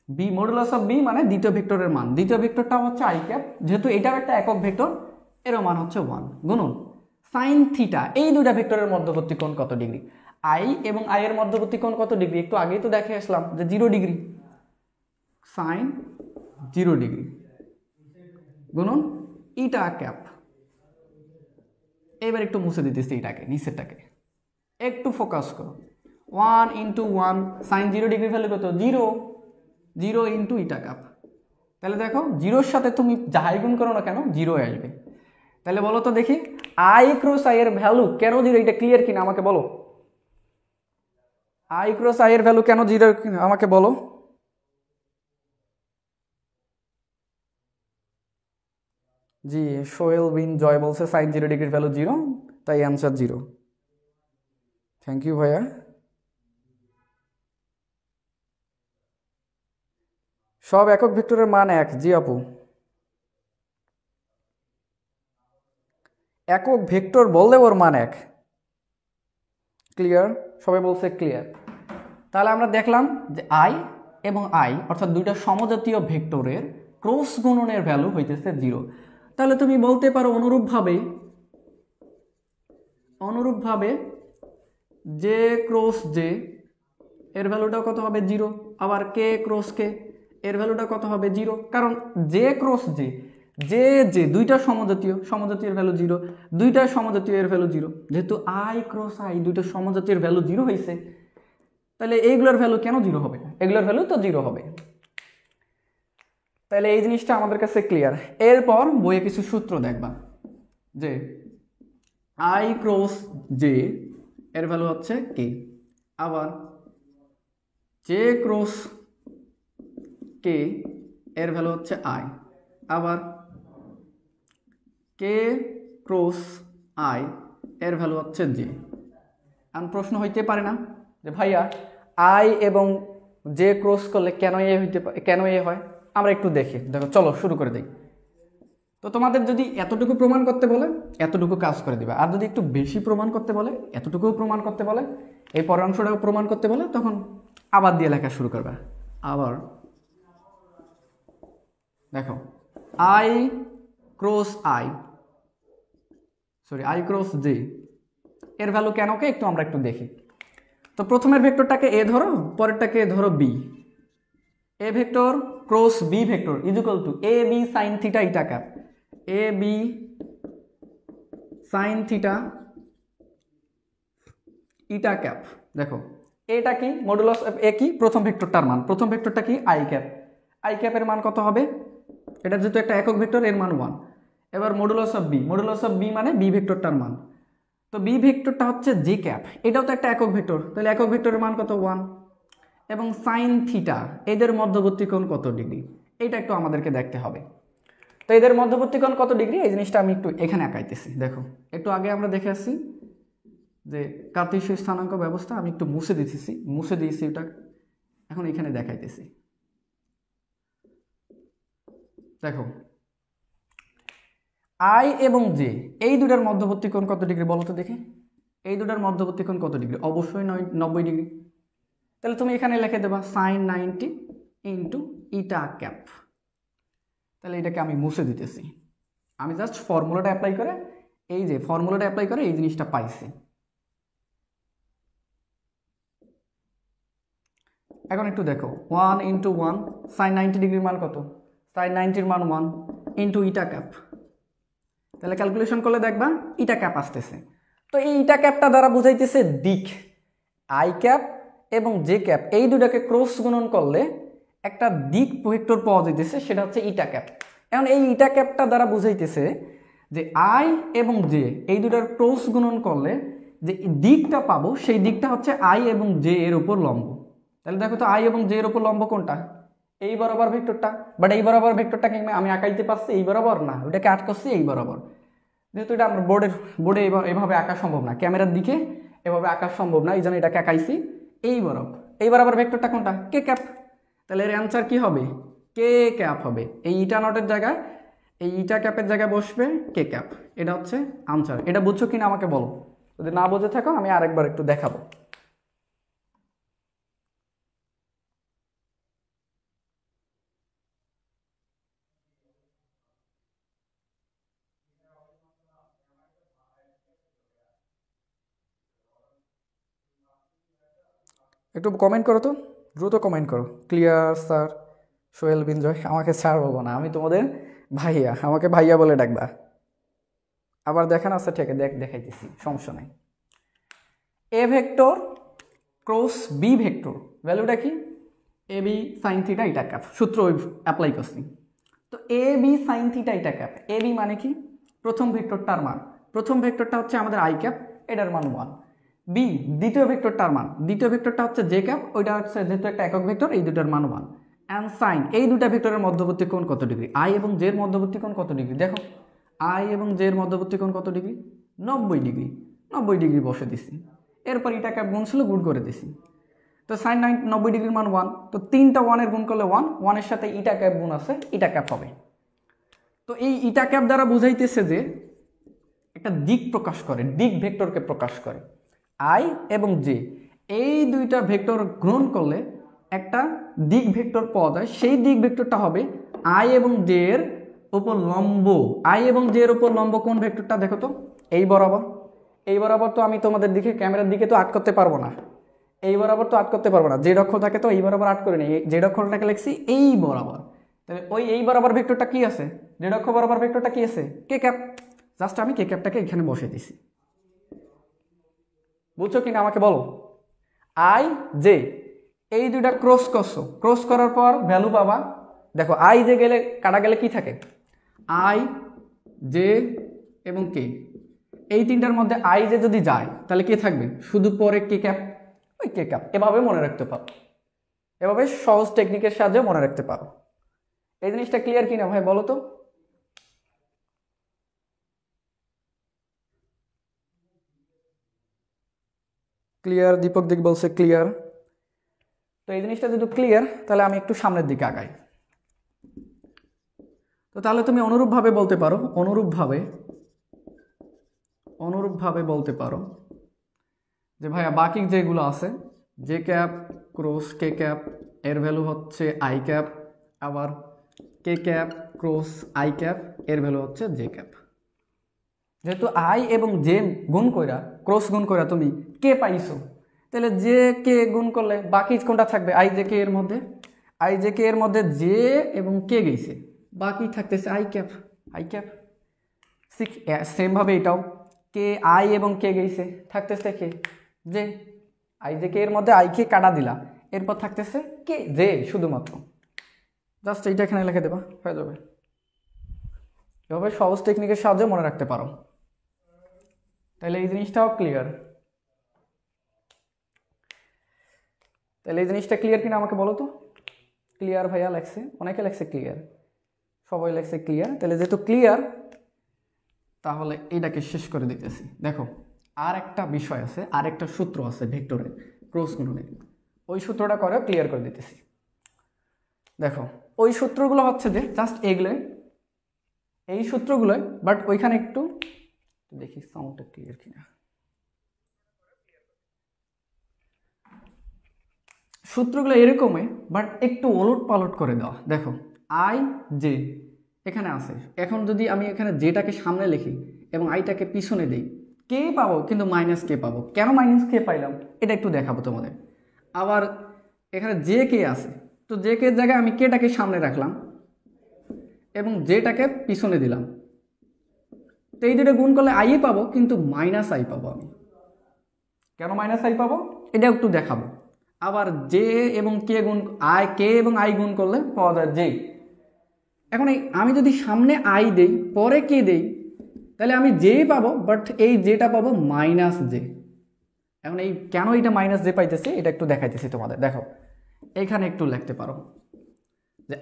S1: বি মডুলাস অফ বি মানে দ্বিতীয় ভেক্টরের মান, দ্বিতীয় ভেক্টরটা হচ্ছে আই ক্যাপ, যেহেতু এটাও একটা একক ভেক্টর এর মান হচ্ছে 1 গুণন সাইন থিটা, এই দুইটা ভেক্টরের মধ্যবর্তী কোণ কত ডিগ্রি, আই এবং আই এর মধ্যবর্তী কোণ কত ডিগ্রি, একটু আগেই তো দেখে আসলাম যে 0 ডিগ্রি, সাইন 0 ডিগ্রি গুণন ইটা ক্যাপ। এবার একটু মুছে দিতেছি এটাকে, নিচেরটাকে একটু ফোকাস করো, 1 ইন্টু 1 সাইন 0 ডিগ্রি ভ্যালু কত 0, 0 ইন্টু ইটা ক্যাপ। তাহলে দেখো 0-র সাথে তুমি যাই গুণ করো না কেন 0 আসবে। তাহলে বলো তো দেখি আই ক্রস আই এর ভ্যালু কেন 0, এটা ক্লিয়ার কিনা আমাকে বলো, আই ক্রস আই এর ভ্যালু কেন 0 আমাকে বলো। জি সোহেল বিন জয় বলছে সাইন 0 ডিগ্রির ভ্যালু 0, তাই অ্যান্সার 0। থ্যাংক ইউ ভাইয়া। সব একক ভেক্টরের মান 1, জি আপু। একক ভেক্টর বললে ওর মান 1, ক্লিয়ার, সবাই বলছে ক্লিয়ার। তাহলে আমরা দেখলাম যে আই এবং আই অর্থাৎ দুইটা সমজাতীয় ভেক্টরের ক্রস গুণনের ভ্যালু হইতেছে 0। তাহলে তুমি বলতে পারো অনুরূপভাবে জে ক্রস জে এর ভ্যালুটা কত হবে 0, আবার কে ক্রস কে এর ভ্যালুটা কত হবে 0, কারণ জে ক্রস জে যে যে দুইটা সমজাতীয়ের ভ্যালু 0, দুইটা সমজাতীয় এর ভ্যালু 0, যেহেতু আই ক্রস আই দুইটা সমজাতীয়ের ভ্যালু 0 হয়েছে, তাহলে এইগুলোর ভ্যালু কেন 0 হবে, এগুলোর ভ্যালু তো 0 হবে। তাহলে এই জিনিসটা আমাদের কাছে ক্লিয়ার। এরপর বইয়ে কিছু সূত্র দেখবা যে আই ক্রস জে এর ভ্যালু হচ্ছে কে, আবার জে ক্রস কে এর ভ্যালু হচ্ছে আই, আবার কে ক্রস আই এর ভ্যালু হচ্ছে জে। আর প্রশ্ন হইতে পারে না যে ভাইয়া আই এবং জে ক্রস করলে কেন এ হয়, আমরা একটু দেখি। দেখো চলো শুরু করে দিই। তো তোমাদের যদি এতটুকু প্রমাণ করতে বলে এতটুকু কাজ করে দিবা, আর যদি একটু বেশি প্রমাণ করতে বলে এতটুকুও প্রমাণ করতে বলে, এই পরের অংশটাও প্রমাণ করতে বলে, তখন আবার দিয়ে লেখা শুরু করবা। আবার দেখো আই ক্রস জে এর ভ্যালু কেন কে একটু আমরা একটু দেখি। তো প্রথমের ভেক্টরটাকে এ ধরো, পরেরটাকে ধরো B, A vector cross B vector is equal to A B sine theta eta cap, A B sine theta eta cap. দেখো এটা কি মডুলাস এ কি প্রথম ভেক্টরটার মান, প্রথম ভেক্টরটা কি আই ক্যাপের মান কত হবে, এটা যেহেতু একটা একক ভেক্টর এর মান 1। এবার মডুলাস অফ বি মানে বি ভেক্টরটার মান, তো বি ভেক্টরটা হচ্ছে জে ক্যাপ, এটাও তো একটা একক ভেক্টর, তাহলে একক ভেক্টরের মান কত 1, এবং সাইন থিটা এদের মধ্যবর্তী কোণ কত ডিগ্রি, এটা একটু আমাদেরকে দেখতে হবে। তো এদের মধ্যবর্তী কোণ কত ডিগ্রি এই জিনিসটা আমি একটু এখানে আঁকাইতেছি। দেখো একটু আগে আমরা দেখে আসছি যে কার্তেশীয় স্থানাঙ্ক ব্যবস্থা, আমি একটু মুছে দিয়েছি এটা, এখন এখানে দেখাইতেছি। দেখো আই এবং জে এই দুটার মধ্যবর্তী কোণ কত ডিগ্রি বলো তো দেখি, এই দুটার মধ্যবর্তী কোণ কত ডিগ্রি, অবশ্যই 90 ডিগ্রি। তাহলে তুমি এখানে লিখে দেবা sin 90 ইন্টু ইটা ক্যাপ। তাহলে এটাকে আমি মুছে দিতেছি, আমি জাস্ট ফর্মুলাটা অ্যাপ্লাই করে এই যে ফর্মুলাটা অ্যাপ্লাই করে এই জিনিসটা পাইছি। এখন একটু দেখো 1 ইন্টু 1 sin 90 ডিগ্রির মান কত? sin 90 মান 1 ইন্টু ইটা ক্যাপ। তাহলে ক্যালকুলেশন করলে দেখবা ইটা ক্যাপ আসতেছে। তো এই ইটা ক্যাপটা দ্বারা বুঝাইতেছে দিক। আই ক্যাপ এবং জে ক্যাপ এই দুটাকে ক্রস গুণন করলে একটা দিক ভেক্টর পাওয়া যাইতেছে, সেটা হচ্ছে ইটা ক্যাপ। এখন এই ইটা ক্যাপটা দ্বারা বুঝাইতেছে যে আই এবং জে এই দুটার ক্রস গুণন করলে যে দিকটা পাবো সেই দিকটা হচ্ছে আই এবং জে এর উপর লম্ব। তাহলে দেখো তো আই এবং জে এর উপর লম্ব কোনটা? এই বরাবর ভেক্টরটা। বাট এই বরাবর ভেক্টরটাকে আমি আঁকাইতে পারছি এই বরাবর না, ওটাকে আট করছি এই বরাবর। যেহেতু এটা আমরা বোর্ডে এভাবে আঁকা সম্ভব না, ক্যামেরার দিকে এভাবে আঁকা সম্ভব না, এই জন্য এটাকে আঁকাইছি এই বরাবর। এই বরাবর ভেক্টরটা কোনটা? কে ক্যাপ। তাহলে এর অ্যান্সার কি হবে? কে ক্যাপ হবে। এই ইটা নটের জায়গায় এই ইটা ক্যাপের জায়গায় বসবে কে ক্যাপ। এটা হচ্ছে আনসার। এটা বুঝছো কিনা আমাকে বলো, যদি না বুঝে থাকো আমি আরেকবার একটু দেখাবো। একটু কমেন্ট করো তো, দ্রুত কমেন্ট করো। Clear sir, Sohel Binjoy. আমাকে স্যার বলবো না, আমি তোমাদের ভাইয়া, আমাকে ভাইয়া বলে ডাকবা। আবার দেখান? আচ্ছা ঠিক আছে, দেখাইতেছি, সমস্যা নাই। A vector cross B vector ভ্যালুটা কি? A B sine theta eta cap. সূত্র অ্যাপ্লাই করছি। তো A B sine theta eta cap, A B মানে কি? প্রথম ভেক্টরটার মান। প্রথম ভেক্টরটা হচ্ছে আমাদের আই ক্যাপ, এটার মান 1। বি দ্বিতীয় ভেক্টরটার মান, দ্বিতীয় ভেক্টরটা হচ্ছে জে ক্যাপ, ওইটা হচ্ছে যেহেতু একটা একক ভেক্টর, এই দুটার মান 1। অ্যান্ড সাইন এই দুটা ভেক্টরের মধ্যবর্তী কোণ কত ডিগ্রি? আই এবং জে এর মধ্যবর্তী কোণ কত ডিগ্রি? দেখো আই এবং জে এর মধ্যবর্তী কোণ কত ডিগ্রি? 90 ডিগ্রি। 90 ডিগ্রি বসে দিছি, এরপর ইটা ক্যাপ গুণ ছিল, গুণ করে দিছি। তো সাইন 90 ডিগ্রির মান 1, তো তিনটা 1 এর গুণ করলে 1, 1 এর সাথে ইটা ক্যাপ গুণ আছে, ইটা ক্যাপ হবে। তো এই ইটা ক্যাপ দ্বারা বুঝাইতেছে যে একটা দিক প্রকাশ করে, দিক ভেক্টরকে প্রকাশ করে। আই এবং জে এই দুইটা ভেক্টর গ্রহণ করলে একটা দিক ভেক্টর পাওয়া যায়, সেই দিক ভেক্টরটা হবে আই এবং জে এর উপর লম্ব। আই এবং জে এর উপর লম্ব কোন ভেক্টরটা? দেখো তো এই বরাবর। এই বরাবর তো আমি তোমাদের দিকে ক্যামেরার দিকে তো আট করতে পারবো না, এই বরাবর তো আট করতে পারবো না। যে অক্ষর থাকে তো এই বরাবর আট করে নেই, যে অক্ষরটাকে লিখছি এই বরাবর। তাহলে ওই এই বরাবর ভেক্টরটা কি আছে? যে অক্ষর বরাবর ভেক্টরটা কি আছে? কে ক্যাপ। জাস্ট আমি কে ক্যাপটাকে এখানে বসে দিছি। বুঝছো কিনা আমাকে বলো। আই জে এই দুইটা ক্রস করছো, ক্রস করার পর ভ্যালু পাবা। দেখো আই জে গেলে কাটা গেলে কি থাকে? আই জে এবং কে, এই তিনটার মধ্যে আই জে যদি যায় তাহলে কে থাকবে? শুধু পরে কে ক্যাপ, ওই কে ক্যাপ। এভাবে মনে রাখতে পারো, এভাবে সহজ টেকনিকের সাহায্যে মনে রাখতে পারো। এই জিনিসটা ক্লিয়ার কিনা ভাই বলো তো? ক্লিয়ার? দীপক দিক বলছে ক্লিয়ার। তো এই জিনিসটা যদি ক্লিয়ার, তাহলে আমি একটু সামনের দিকে আগাই। তো তাহলে তুমি অনুরূপভাবে বলতে পারো, অনুরূপভাবে বলতে পারো যে ভাইয়া বাকি যেগুলো আছে, জে ক্যাপ ক্রস কে ক্যাপ এর ভ্যালু হচ্ছে আই ক্যাপ, আবার কে ক্যাপ ক্রস আই ক্যাপ এর ভ্যালু হচ্ছে জে ক্যাপ। যেহেতু আই এবং জে গুণ কইরা, ক্রস গুণ কইরা তুমি কে পাইছো, তাহলে জে কে গুণ করলে বাকি কোনটা থাকবে? আই জে কে এর মধ্যে, আই জে কে এর মধ্যে জে এবং কে গেছে, বাকি থাকতেছে I cap. I cap same ভাবে এটাও কে আই এবং কে গেছে, থাকতেছে K J. I J K এর মধ্যে আই কে কাটা দিলা, এরপর থাকতেছে কে জে শুধুমাত্র। জাস্ট এইটা এখানে লিখে দেবা, হয়ে যাবে। এভাবে সহজ টেকনিকের সাহায্যে মনে রাখতে পারো। তাহলে এই জিনিসটাও ক্লিয়ার। তাহলে এই জিনিসটা ক্লিয়ার কিনা আমাকে বলো তো। ক্লিয়ার ভাইয়া লেখছে, অনেকে লেখছে ক্লিয়ার, সবাই লেখছে ক্লিয়ার। তাহলে যেহেতু ক্লিয়ার, তাহলে এইটাকে শেষ করে দিতেছি। দেখো আর একটা বিষয় আছে, আর একটা সূত্র আছে ভেক্টরের ক্রস গুণনের, ওই সূত্রটা করে ক্লিয়ার করে দিতেছি। দেখো ওই সূত্রগুলো হচ্ছে যে জাস্ট এগুলো, এই সূত্রগুলো, বাট ওইখানে একটু দেখি সাউন্ডটা ক্লিয়ার কিনা। সূত্রগুলো এরকমই, বাট একটু ওলট পালট করে দেওয়া। দেখো আই জে এখানে আছে, এখন যদি আমি এখানে জেটাকে সামনে লিখি এবং আইটাকে পিছনে দিই, কে পাবো কিন্তু মাইনাস কে পাবো। কেন মাইনাস কে পাইলাম এটা একটু দেখাবো তোমাদের। আবার এখানে জে কে আছে, তো জে কে জায়গায় আমি কেটাকে সামনে রাখলাম এবং জেটাকে পিছনে দিলাম, তো এই দুটো গুণ করলে আই পাবো কিন্তু মাইনাস আই পাবো আমি। কেন মাইনাস আই পাবো এটা একটু দেখাবো। আবার জে এবং কে গুণ আই, কে এবং আই গুণ করলে পাওয়া যায় জে। এখন এই আমি যদি সামনে আই দেই পরে কে দেই তাহলে আমি জে পাবো, বাট এই জেটা পাবো মাইনাস জে। এখন এই কেন এটা মাইনাস জে পাইতেছি এটা একটু দেখাইতেছি তোমাদের। দেখো এখানে একটু লিখতে পারো যে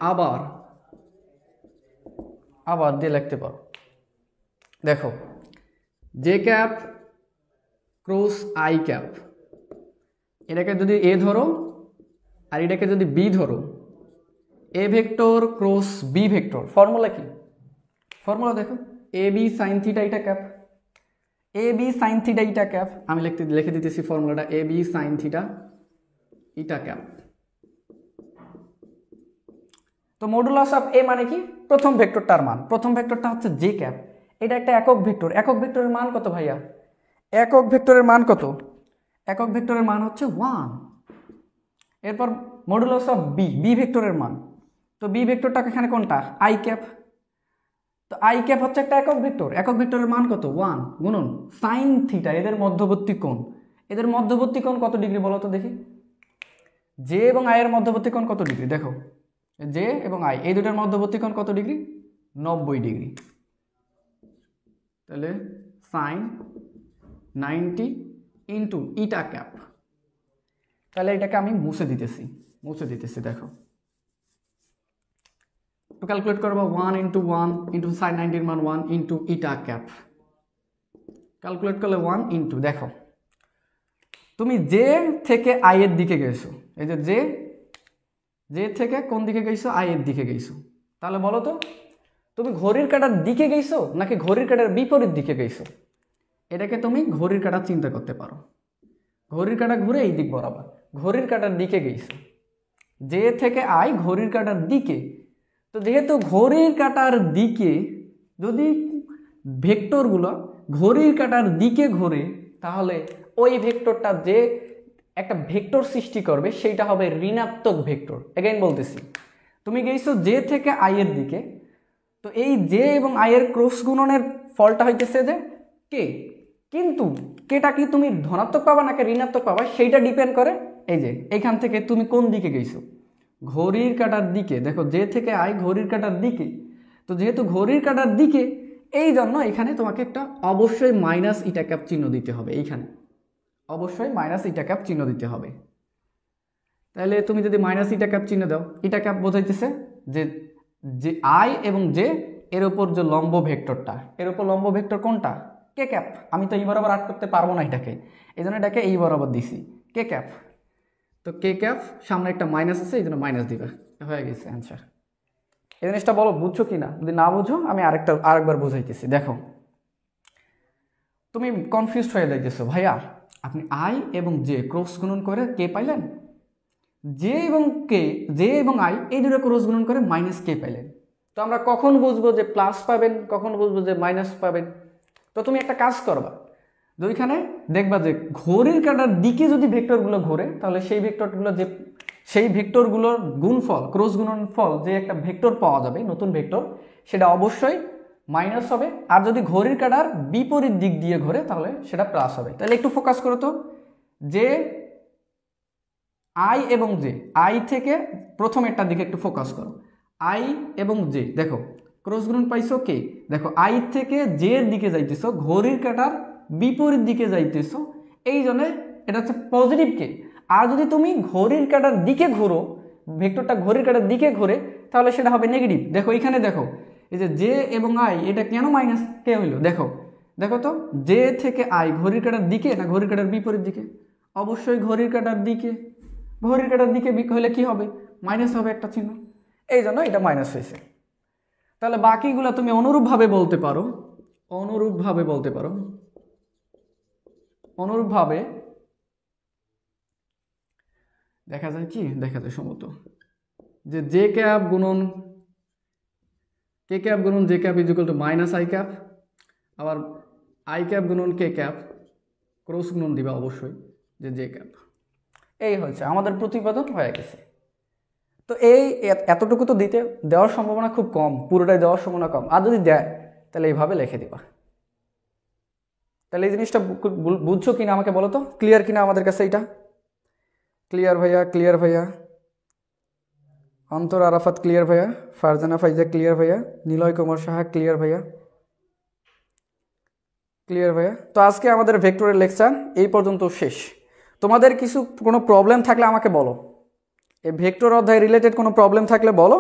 S1: আবার দিয়ে লিখতে পারো। দেখো J cap cross I cap, এটাকে যদি এ ধরো আর এটাকে যদি বি ধরো, A vector cross B vector, formula কি? ফর্মুলা দেখো A B sine theta eta cap, A B sine theta eta cap. আমি লিখে দিতেছি ফর্মুলাটা, A B sine theta eta cap. তো মডুলাস অফ এ মানে কি? প্রথম ভেক্টরটার মান। প্রথম ভেক্টরটা হচ্ছে জে ক্যাপ, এটা একটা একক ভেক্টর। একক ভেক্টরের মান কত ভাইয়া? একক ভেক্টরের মান কত? একক ভেক্টরের মান হচ্ছে 1। এরপর মডুলাস অফ বি, বি ভেক্টরের মান। তো বি ভেক্টরটা এখানে কোনটা? I cap. তো আই ক্যাপ হচ্ছে একটা একক ভেক্টর, একক ভেক্টরের মান কত? 1 গুণন সাইন থিটা, এদের মধ্যবর্তী কোণ। এদের মধ্যবর্তী কোণ কত ডিগ্রি বলো তো দেখি? জে এবং আই এর মধ্যবর্তী কোণ কত ডিগ্রি? দেখো জে এবং আই এই দুটার মধ্যবর্তী কোণ কত ডিগ্রি? 90 ডিগ্রি। তাহলে সাইন 90 ইন্টু ইটা ক্যাপ। তাহলে এটাকে আমি মুছে দিতেছি। দেখো তো ক্যালকুলেট করবো 1 ইন্টু 1 ইন্টু সাইন 90 মান 1 ইন্টু ইটা ক্যাপ। ক্যালকুলেট করলে 1 ইন্টু, দেখো তুমি জে থেকে আই এর দিকে গেছো, এই যে জে থেকে কোন দিকে গেছো? আই এর দিকে গেছো। তাহলে বলো তো তুমি ঘড়ির কাঁটার দিকে গেছো নাকি ঘড়ির কাঁটার বিপরীত দিকে গেছো? এটাকে তুমি ঘড়ির কাঁটা চিন্তা করতে পারো। ঘড়ির কাঁটা ঘুরে এই দিক বরাবর, ঘড়ির কাঁটার দিকে গেছো। জে থেকে আই ঘড়ির কাঁটার দিকে, তো যেহেতু ঘড়ির কাঁটার দিকে যদি ভেক্টরগুলো ঘড়ির কাঁটার দিকে ঘোরে তাহলে ওই ভেক্টরটা যে একটা ভেক্টর সৃষ্টি করবে সেইটা হবে ঋণাত্মক ভেক্টর। এগেইন বলতেছি, তুমি গেছো জে থেকে আই এর দিকে, তো এই জে এবং আই এর ক্রস গুণনের ফলটা হইতেছে যে কে, কিন্তু কেটা কি তুমি ধনাত্মক পাবা নাকি ঋণাত্মক পাবা সেইটা ডিপেন্ড করে এই যে এইখান থেকে তুমি কোন দিকে গেছো? ঘড়ির কাঁটার দিকে। দেখো জে থেকে আই ঘড়ির কাঁটার দিকে, তো যেহেতু ঘড়ির কাঁটার দিকে এই জন্য এখানে তোমাকে একটা অবশ্যই মাইনাস ইটা ক্যাপ চিহ্ন দিতে হবে। এইখানে অবশ্যই মাইনাস ইটা ক্যাপ চিহ্ন দিতে হবে। তাহলে তুমি যদি মাইনাস ইটা ক্যাপ চিহ্ন দাও, ইটা ক্যাপ বোঝাইতেছে যে আই এবং জে এর উপর যে লম্ব ভেক্টরটা, এর উপর লম্ব ভেক্টর কোনটা? কে ক্যাপ। আমি তো এই বরাবর আট করতে পারবো না এটাকে, এই জন্য এটাকে এই বরাবর দিছি কে ক্যাপ। তো কে ক্যাপ সামনে একটা মাইনাস আছে, এই জন্য মাইনাস দিবে, হয়ে গেছে অ্যান্সার। এই জিনিসটা বলো বুঝছো কি না? যদি না বুঝো আমি আরেকবার বুঝাইতেছি। দেখো তুমি কনফিউজড হয়ে যাইতেছো, ভাইয়া আপনি আই এবং জে ক্রস গুণন করে কে পাইলেন, জে এবং আই এই দুটো ক্রস গুণন করে মাইনাস কে পাইলেন। তো আমরা কখন বুঝবো যে প্লাস পাবেন, কখন বুঝবো যে মাইনাস পাবেন? তো তুমি একটা কাজ করবা, যে ওইখানে দেখবা যে ঘড়ির কাঁটার দিকে যদি ভেক্টরগুলো ঘোরে তাহলে সেই ভেক্টরগুলোর গুণফল, ক্রস গুণন ফল যে একটা ভেক্টর পাওয়া যাবে নতুন ভেক্টর, সেটা অবশ্যই মাইনাস হবে। আর যদি ঘড়ির কাঁটার বিপরীত দিক দিয়ে ঘোরে তাহলে সেটা প্লাস হবে। তাহলে একটু ফোকাস করো তো, যে আই এবং জে, আই থেকে প্রথমেরটার দিকে একটু ফোকাস করো, আই এবং জে। দেখো ক্রস গুণন পাইছো কে, দেখো আই থেকে জে এর দিকে যাইতেছো, ঘড়ির কাঁটার বিপরীত দিকে যাইতেছো, এই জন্য এটা হচ্ছে পজিটিভ কে। আর যদি তুমি ঘড়ির কাঁটার দিকে ঘোরো, ভেক্টরটা ঘড়ির কাঁটার দিকে ঘোরে তাহলে সেটা হবে নেগেটিভ। দেখো এখানে দেখো এই যে জে এবং আই এটা কেন মাইনাস কে হইলো? দেখো তো জে থেকে আই ঘড়ির কাঁটার দিকে না ঘড়ির কাঁটার বিপরীত দিকে? অবশ্যই ঘড়ির কাঁটার দিকে। ঘড়ির কাঁটার দিকে হলে কি হবে? মাইনাস হবে একটা চিহ্ন, এই জন্য এটা মাইনাস হয়েছে। তাহলে বাকিগুলো তুমি অনুরূপভাবে বলতে পারো, দেখা যায় কি, দেখা যায় সম্ভবত যে জে ক্যাপ গুণন কে ক্যাপ গুণন J cap is equal two minus I cap, আবার আই ক্যাপ গুণন কে ক্যাপ ক্রস গুণন দিবা অবশ্যই যে জে ক্যাপ। এই হচ্ছে আমাদের প্রতিপাদন হয়ে গেছে। তো এই এতটুকু তো দেওয়ার সম্ভাবনা খুব কম, পুরোটাই দেওয়ার সম্ভাবনা কম, আর যদি দেয় তাহলে এইভাবে লিখে দিবা। তাহলে এই জিনিসটা বুঝছো কিনা আমাকে বলো তো, ক্লিয়ার কিনা আমাদের কাছে? এইটা ক্লিয়ার ভাইয়া? ক্লিয়ার ভাইয়া? অন্তর আরাফাত ক্লিয়ার ভাইয়া? ফারজানা ফাইজা ক্লিয়ার ভাইয়া? নিলয় কুমার সাহা ক্লিয়ার ভাইয়া? ক্লিয়ার ভাইয়া? তো আজকে আমাদের ভেক্টরের লেকচার এই পর্যন্ত শেষ। তোমাদের কোনো প্রবলেম থাকলে আমাকে বলো, এই ভেক্টর অধ্যায় রিলেটেড কোনো প্রবলেম থাকলে বলো,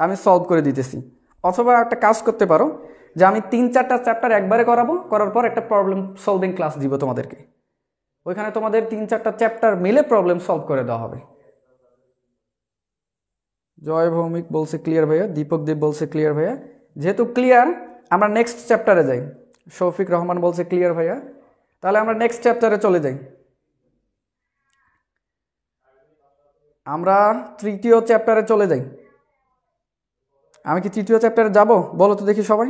S1: আমি সলভ করে দিতেছি। অথবা একটা কাজ করতে পারো যে আমি 3-4টা চ্যাপ্টার একবারে করার পর একটা প্রবলেম সলভিং ক্লাস দিব তোমাদেরকে, ওইখানে তোমাদের 3-4টা চ্যাপ্টার মিলে প্রবলেম সলভ করে দেওয়া হবে। জয় ভৌমিক বলছে ক্লিয়ার ভাইয়া, দীপক দেব বলছে ক্লিয়ার ভাইয়া। যেহেতু ক্লিয়ার, আমরা নেক্সট চ্যাপ্টারে যাই। শৌফিক রহমান বলছে ক্লিয়ার ভাইয়া, তাহলে আমরা নেক্সট চ্যাপ্টারে চলে যাই। আমরা তৃতীয় চ্যাপ্টারে চলে যাই। আমি কি তৃতীয় চ্যাপ্টারে যাব? বলো তো দেখি সবাই।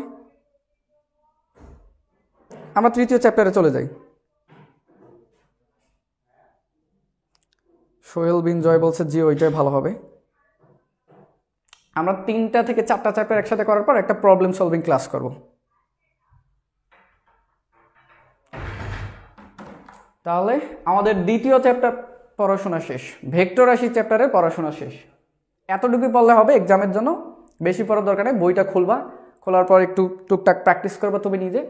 S1: আমরা তৃতীয় চ্যাপ্টারে চলে যাই। সোহেল বিন জয় বলছে জি ওইটাই ভালো হবে। আমরা 3টা থেকে 4টা চ্যাপ্টার একসাথে করার পর একটা প্রবলেম সলভিং ক্লাস করব। তাহলে আমাদের দ্বিতীয় চ্যাপ্টার পড়াশোনা শেষ, ভেক্টর রাশি চ্যাপ্টারের পড়াশোনা শেষ। এতটুকু পড়লে হবে এক্সামের জন্য, বেশি পড়ার দরকার নেই। বইটা খুলবা, খোলার পর একটু টুকটাক প্র্যাকটিস করবা তুমি নিজে।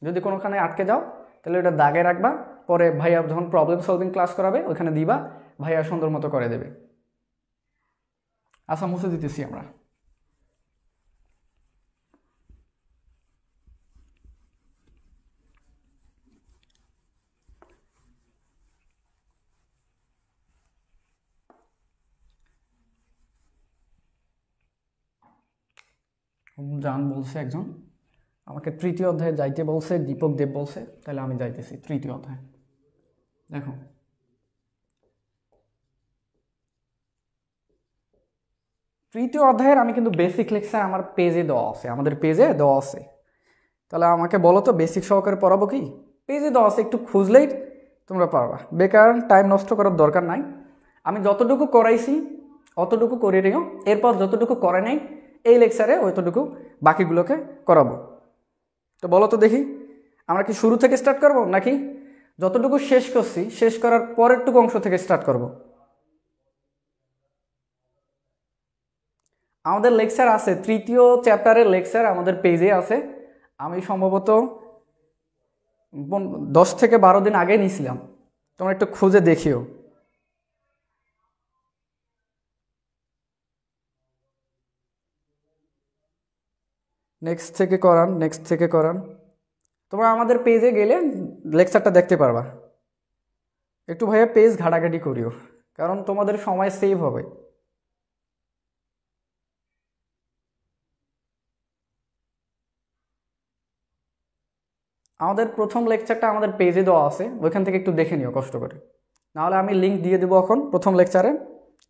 S1: যদি কোনোখানে আটকে যাও তাহলে ওটা দাগে রাখবা, পরে ভাইয়া যখন প্রবলেম সলভিং ক্লাস করাবে ওইখানে দিবা, ভাইয়া সুন্দর মতো করে দেবে। আচ্ছা, মুছে দিতেছি আমরা। জান বলছে একজন আমাকে তৃতীয় অধ্যায়ে যাইতে বলছে, দীপক দেব বলছে, তাহলে আমি যাইতেছি তৃতীয় অধ্যায়। দেখো তৃতীয় অধ্যায়ের আমি কিন্তু বেসিক লেকচার আমার পেজে দেওয়া আছে, আমাদের পেজে দেওয়া আছে। তাহলে আমাকে বলো তো বেসিক সহকারে পড়াবো কি? পেজে দেওয়া আছে, একটু খুঁজলেই তোমরা পারবা, বেকার টাইম নষ্ট করার দরকার নাই। আমি যতটুকু করাইছি অতটুকু করে নিও, এরপর যতটুকু করে নাই এই লেকচারে অতটুকু বাকিগুলোকে করাবো। তো বলো তো দেখি, আমরা কি শুরু থেকে স্টার্ট করব নাকি যতটুকু শেষ করছি শেষ করার পরেরটুকু অংশ থেকে স্টার্ট করব? আমাদের লেকচার আছে, তৃতীয় চ্যাপ্টারের লেকচার আমাদের পেজে আছে। আমি সম্ভবত 10 থেকে 12 দিন আগে নিয়েছিলাম, তোমরা একটু খুঁজে দেখিও। নেক্সট থেকে করান তোমরা আমাদের পেজে গেলে লেকচারটা দেখতে পারবা। একটু ভাইয়া পেজ ঘাটাঘাটি করিও, কারণ তোমাদের সময় সেভ হবে। আমাদের প্রথম লেকচারটা আমাদের পেজে দেওয়া আছে, ওইখান থেকে একটু দেখে নিও কষ্ট করে, নাহলে আমি লিঙ্ক দিয়ে দেবো এখন প্রথম লেকচারে।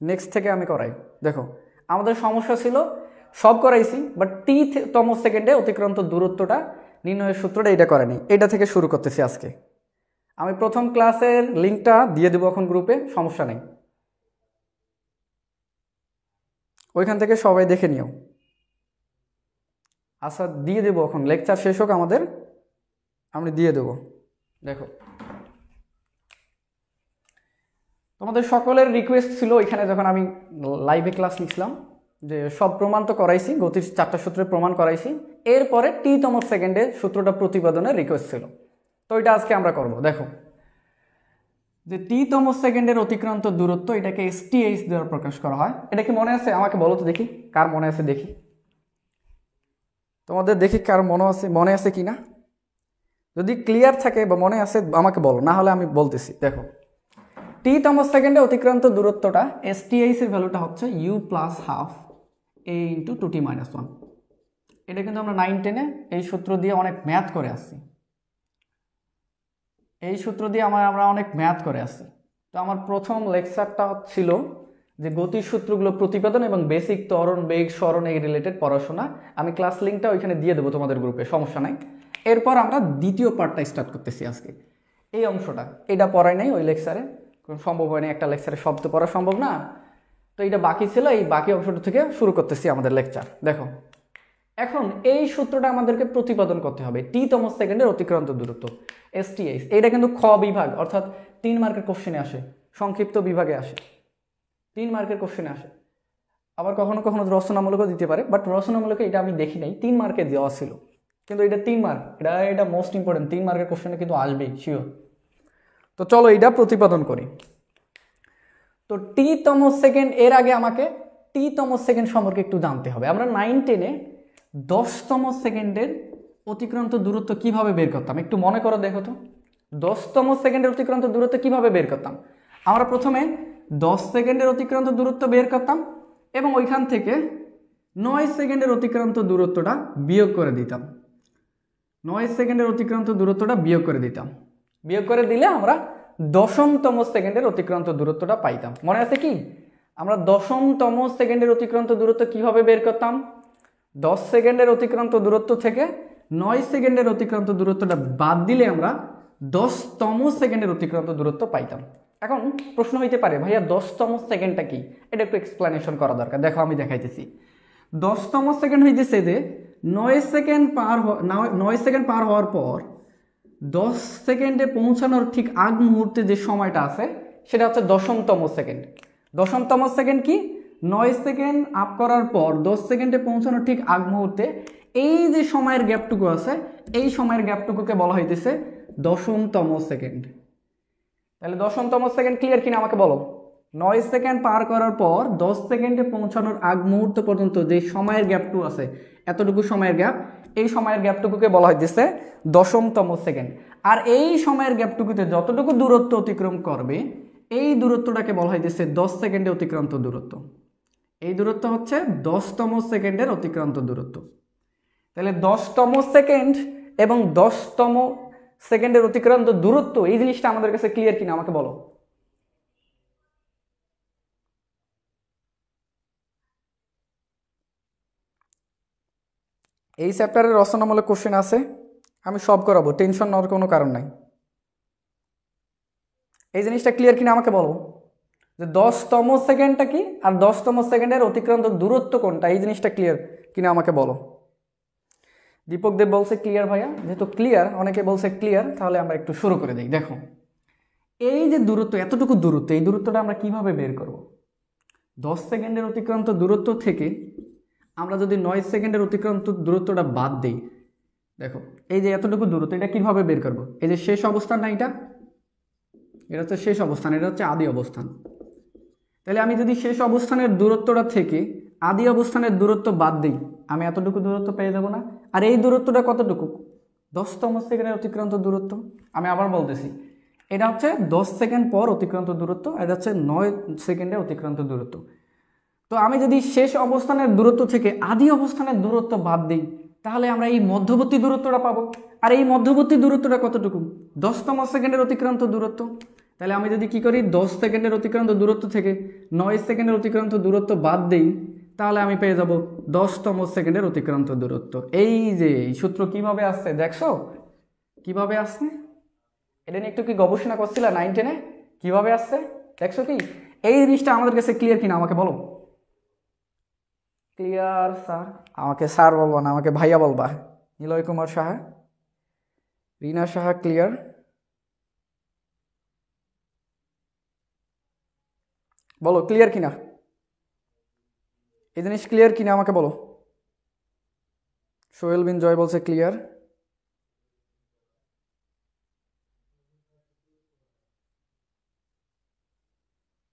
S1: নেক্সট থেকে আমি করাই। দেখো আমাদের সমস্যা ছিল সব করাইছি, বাট তম সেকেন্ডে অতিক্রান্ত দূরত্বটা নির্ণয়ের সূত্রটা এটা করেনি। এটা থেকে শুরু করতেছি আজকে। আমি প্রথম ক্লাসের লিঙ্কটা দিয়ে দেবো এখন গ্রুপে, সমস্যা নেই, ওইখান থেকে সবাই দেখে নিও। আচ্ছা দিয়ে দেবো এখন, লেকচার শেষ হোক আমাদের, আমি দিয়ে দেবো। দেখো তোমাদের সকলের রিকোয়েস্ট ছিল এখানে যখন আমি লাইভে ক্লাস নিচ্ছিলাম যে সব প্রমাণ তো করাইছি, গতির 4টা সূত্রের প্রমাণ করাইছি, এরপরে তম সেকেন্ডে সূত্রটা প্রতিপাদনের রিকোয়েস্ট ছিল, তো এটা আজকে আমরা করব। দেখো যে তম সেকেন্ডের অতিক্রান্ত দূরত্ব, এটাকে STH দ্বারা প্রকাশ করা হয়। এটা কি মনে আছে? আমাকে বলো তো দেখি, কার মনে আছে দেখি, তোমাদের দেখি কার মনে আছে কি না। যদি ক্লিয়ার থাকে বা মনে আছে আমাকে বলো, না হলে আমি বলতেছি। দেখো তম সেকেন্ডে অতিক্রান্ত দূরত্বটা STH এর ভ্যালুটা হচ্ছে u plus half a into 2t minus 1। এটা কিন্তু আমরা 9-10-এ এই সূত্র দিয়ে অনেক ম্যাথ করে আসছি, এই সূত্র দিয়ে আমরা অনেক ম্যাথ করে আসছি। তো তো আমার প্রথম লেকচারটা ছিল যে গতির সূত্রগুলো প্রতিপাদন এবং বেসিক ত্বরণ বেগ স্মরণ এই রিলেটেড পড়াশোনা। আমি ক্লাস লিঙ্কটা ওইখানে দিয়ে দেবো তোমাদের গ্রুপে, সমস্যা নাই। এরপর আমরা দ্বিতীয় পার্টটা স্টার্ট করতেছি আজকে। এই অংশটা এটা পড়াই নাই ওই লেকচারে, সম্ভব হয়নি, একটা লেকচারে শব্দ পড়া সম্ভব না, তো এটা বাকি ছিল। এই বাকি অংশটা থেকে শুরু করতেছি আমাদের লেকচার। দেখো এখন এই সূত্রটা আমাদেরকে প্রতিপাদন করতে হবে, টি-তম সেকেন্ডের অতিক্রান্ত দূরত্ব, STS। এটা কিন্তু খ বিভাগ অর্থাৎ 3 মার্কের কোশ্চেনে আসে, সংক্ষিপ্ত বিভাগে আসে, 3 মার্কের কোশ্চেনে আসে। আবার কখনো কখনো রচনামূলকও দিতে পারে, বাট রচনামূলকে এটা আমি দেখি নাই, 3 মার্কে দেওয়া ছিল, কিন্তু এটা 3 মার্ক, এটা মোস্ট ইম্পর্টেন্ট, 3 মার্কের কোশ্চেনে কিন্তু আসবেই শিওর। তো চলো এটা প্রতিপাদন করি। তো টি-তম সেকেন্ড, এর আগে আমাকে টি-তম সেকেন্ড সম্পর্কে একটু জানতে হবে। আমরা 9-10-এ 10তম সেকেন্ডের অতিক্রান্ত দূরত্ব কিভাবে বের করতাম একটু মনে করো দেখো তো। 10তম সেকেন্ডের অতিক্রান্ত দূরত্ব কিভাবে বের করতাম? আমরা প্রথমে 10 সেকেন্ডের অতিক্রান্ত দূরত্ব বের করতাম এবং ওইখান থেকে 9 সেকেন্ডের অতিক্রান্ত দূরত্বটা বিয়োগ করে দিতাম। 9 সেকেন্ডের অতিক্রান্ত দূরত্বটা বিয়োগ করে দিতাম। বিয়োগ করে দিলে আমরা 10তম সেকেন্ডের অতিক্রান্ত দূরত্বটা পাইতাম। মনে আছে কি? আমরা 10তম সেকেন্ডের অতিক্রান্ত দূরত্ব কিভাবে বের করতাম? 10 সেকেন্ডের অতিক্রান্ত দূরত্ব থেকে 9 সেকেন্ডের অতিক্রান্ত দূরত্বটা বাদ দিলে আমরা 10তম সেকেন্ডের অতিক্রান্ত দূরত্ব পাইতাম। এখন প্রশ্ন হইতে পারে ভাইয়া 10তম সেকেন্ডটা কি? এটা একটু এক্সপ্লেনেশন করা দরকার। দেখো আমি দেখাইতেছি। 10তম সেকেন্ড হইতেছে যে 9 সেকেন্ড পার হওয়ার পর 10 সেকেন্ডে পৌঁছানোর ঠিক আগ মুহূর্তে যে সময়টা আছে সেটা হচ্ছে 10তম সেকেন্ড। 10তম সেকেন্ড কি? 9 সেকেন্ড আপ করার পর 10 সেকেন্ডে পৌঁছানোর ঠিক আগ মুহূর্তে এই যে সময়ের গ্যাপটুকু আছে, এই সময়ের গ্যাপটুকুকে বলা হইতেছে 10তম সেকেন্ড। তাহলে 10তম সেকেন্ড ক্লিয়ার কিনা আমাকে বলো। 9 সেকেন্ড পার করার পর 10 সেকেন্ডে পৌঁছানোর আগ মুহূর্ত পর্যন্ত যে সময়ের গ্যাপটু আছে, এতটুকু সময়ের গ্যাপ, এই সময়ের গ্যাপটুকুকে বলা হইতেছে 10তম সেকেন্ড। আর এই সময়ের গ্যাপটুকুতে যতটুকু দূরত্ব অতিক্রম করবে এই দূরত্বটাকে বলা হইতেছে 10 সেকেন্ডে অতিক্রান্ত দূরত্ব। এই দূরত্ব হচ্ছে 10তম সেকেন্ডের অতিক্রান্ত দূরত্ব। তাহলে 10তম সেকেন্ড এবং 10তম সেকেন্ডের অতিক্রান্ত দূরত্ব, এই জিনিসটা আমাদের কাছে ক্লিয়ার কিনা আমাকে বলো। এই চ্যাপ্টারের রচনামূলক কোশ্চেন আছে, আমি সব করাবো, টেনশন নেওয়ার কোনো কারণ নাই। এই জিনিসটা ক্লিয়ার কিনা আমাকে বলো যে 10তম সেকেন্ডটা কি আর 10তম সেকেন্ডের অতিক্রান্ত দূরত্ব কোনটা, এই জিনিসটা ক্লিয়ার কিনা আমাকে বলো। দীপক দেব বলছে ক্লিয়ার ভাইয়া, যেহেতু ক্লিয়ার, অনেকে বলছে ক্লিয়ার, তাহলে আমরা একটু শুরু করে দিই। দেখো এই যে দূরত্ব, এতটুকু দূরত্ব, এই দূরত্বটা আমরা কিভাবে বের করব? 10 সেকেন্ডের অতিক্রান্ত দূরত্ব থেকে আমরা যদি 9 সেকেন্ডের অতিক্রান্ত দূরত্বটা বাদ দিই, দেখো এই যে এতটুকু দূরত্ব, এটা কিভাবে বের করব? এই যে শেষ অবস্থান না, এটা হচ্ছে শেষ অবস্থান, এটা হচ্ছে আদি অবস্থান। তাহলে আমি যদি শেষ অবস্থানের দূরত্বটা থেকে আদি অবস্থানের দূরত্ব বাদ দিই, আমি এতটুকু দূরত্ব পেয়ে যাব না? আর এই দূরত্বটা কতটুকু? 10তম সেকেন্ডের অতিক্রান্ত দূরত্ব। আমি আবার বলতেছি, এটা হচ্ছে 10 সেকেন্ড পর অতিক্রান্ত দূরত্ব, এটা হচ্ছে 9 সেকেন্ডে অতিক্রান্ত দূরত্ব। তো আমি যদি শেষ অবস্থানের দূরত্ব থেকে আদি অবস্থানের দূরত্ব বাদ দিই, তাহলে আমরা এই মধ্যবর্তী দূরত্বটা পাবো। আর এই মধ্যবর্তী দূরত্বটা কতটুকু? 10তম সেকেন্ডের অতিক্রান্ত দূরত্ব। তাহলে আমি যদি কি করি, 10 সেকেন্ডের অতিক্রান্ত দূরত্ব থেকে 9 সেকেন্ডের অতিক্রান্ত দূরত্ব বাদ দিই, তাহলে আমি পেয়ে যাব 10তম সেকেন্ডের অতিক্রান্ত দূরত্ব। এই যে এই সূত্র কিভাবে আসছে দেখছো, কিভাবে আসছে? এটা নিয়ে একটু কি গবেষণা করছিলা 9-10-এ? কিভাবে আসছে দেখছো কি? এই জিনিসটা আমাদের কাছে ক্লিয়ার কিনা আমাকে বলো। Clear sir? আমাকে স্যার বলবা না, আমাকে ভাইয়া বলবা। নিলয় কুমার সাহা, রিনা সাহা ক্লিয়ার? বলো ক্লিয়ার কিনা, এই জিনিস ক্লিয়ার কিনা আমাকে বলো। সোহেল বিন জয় বলছে ক্লিয়ার।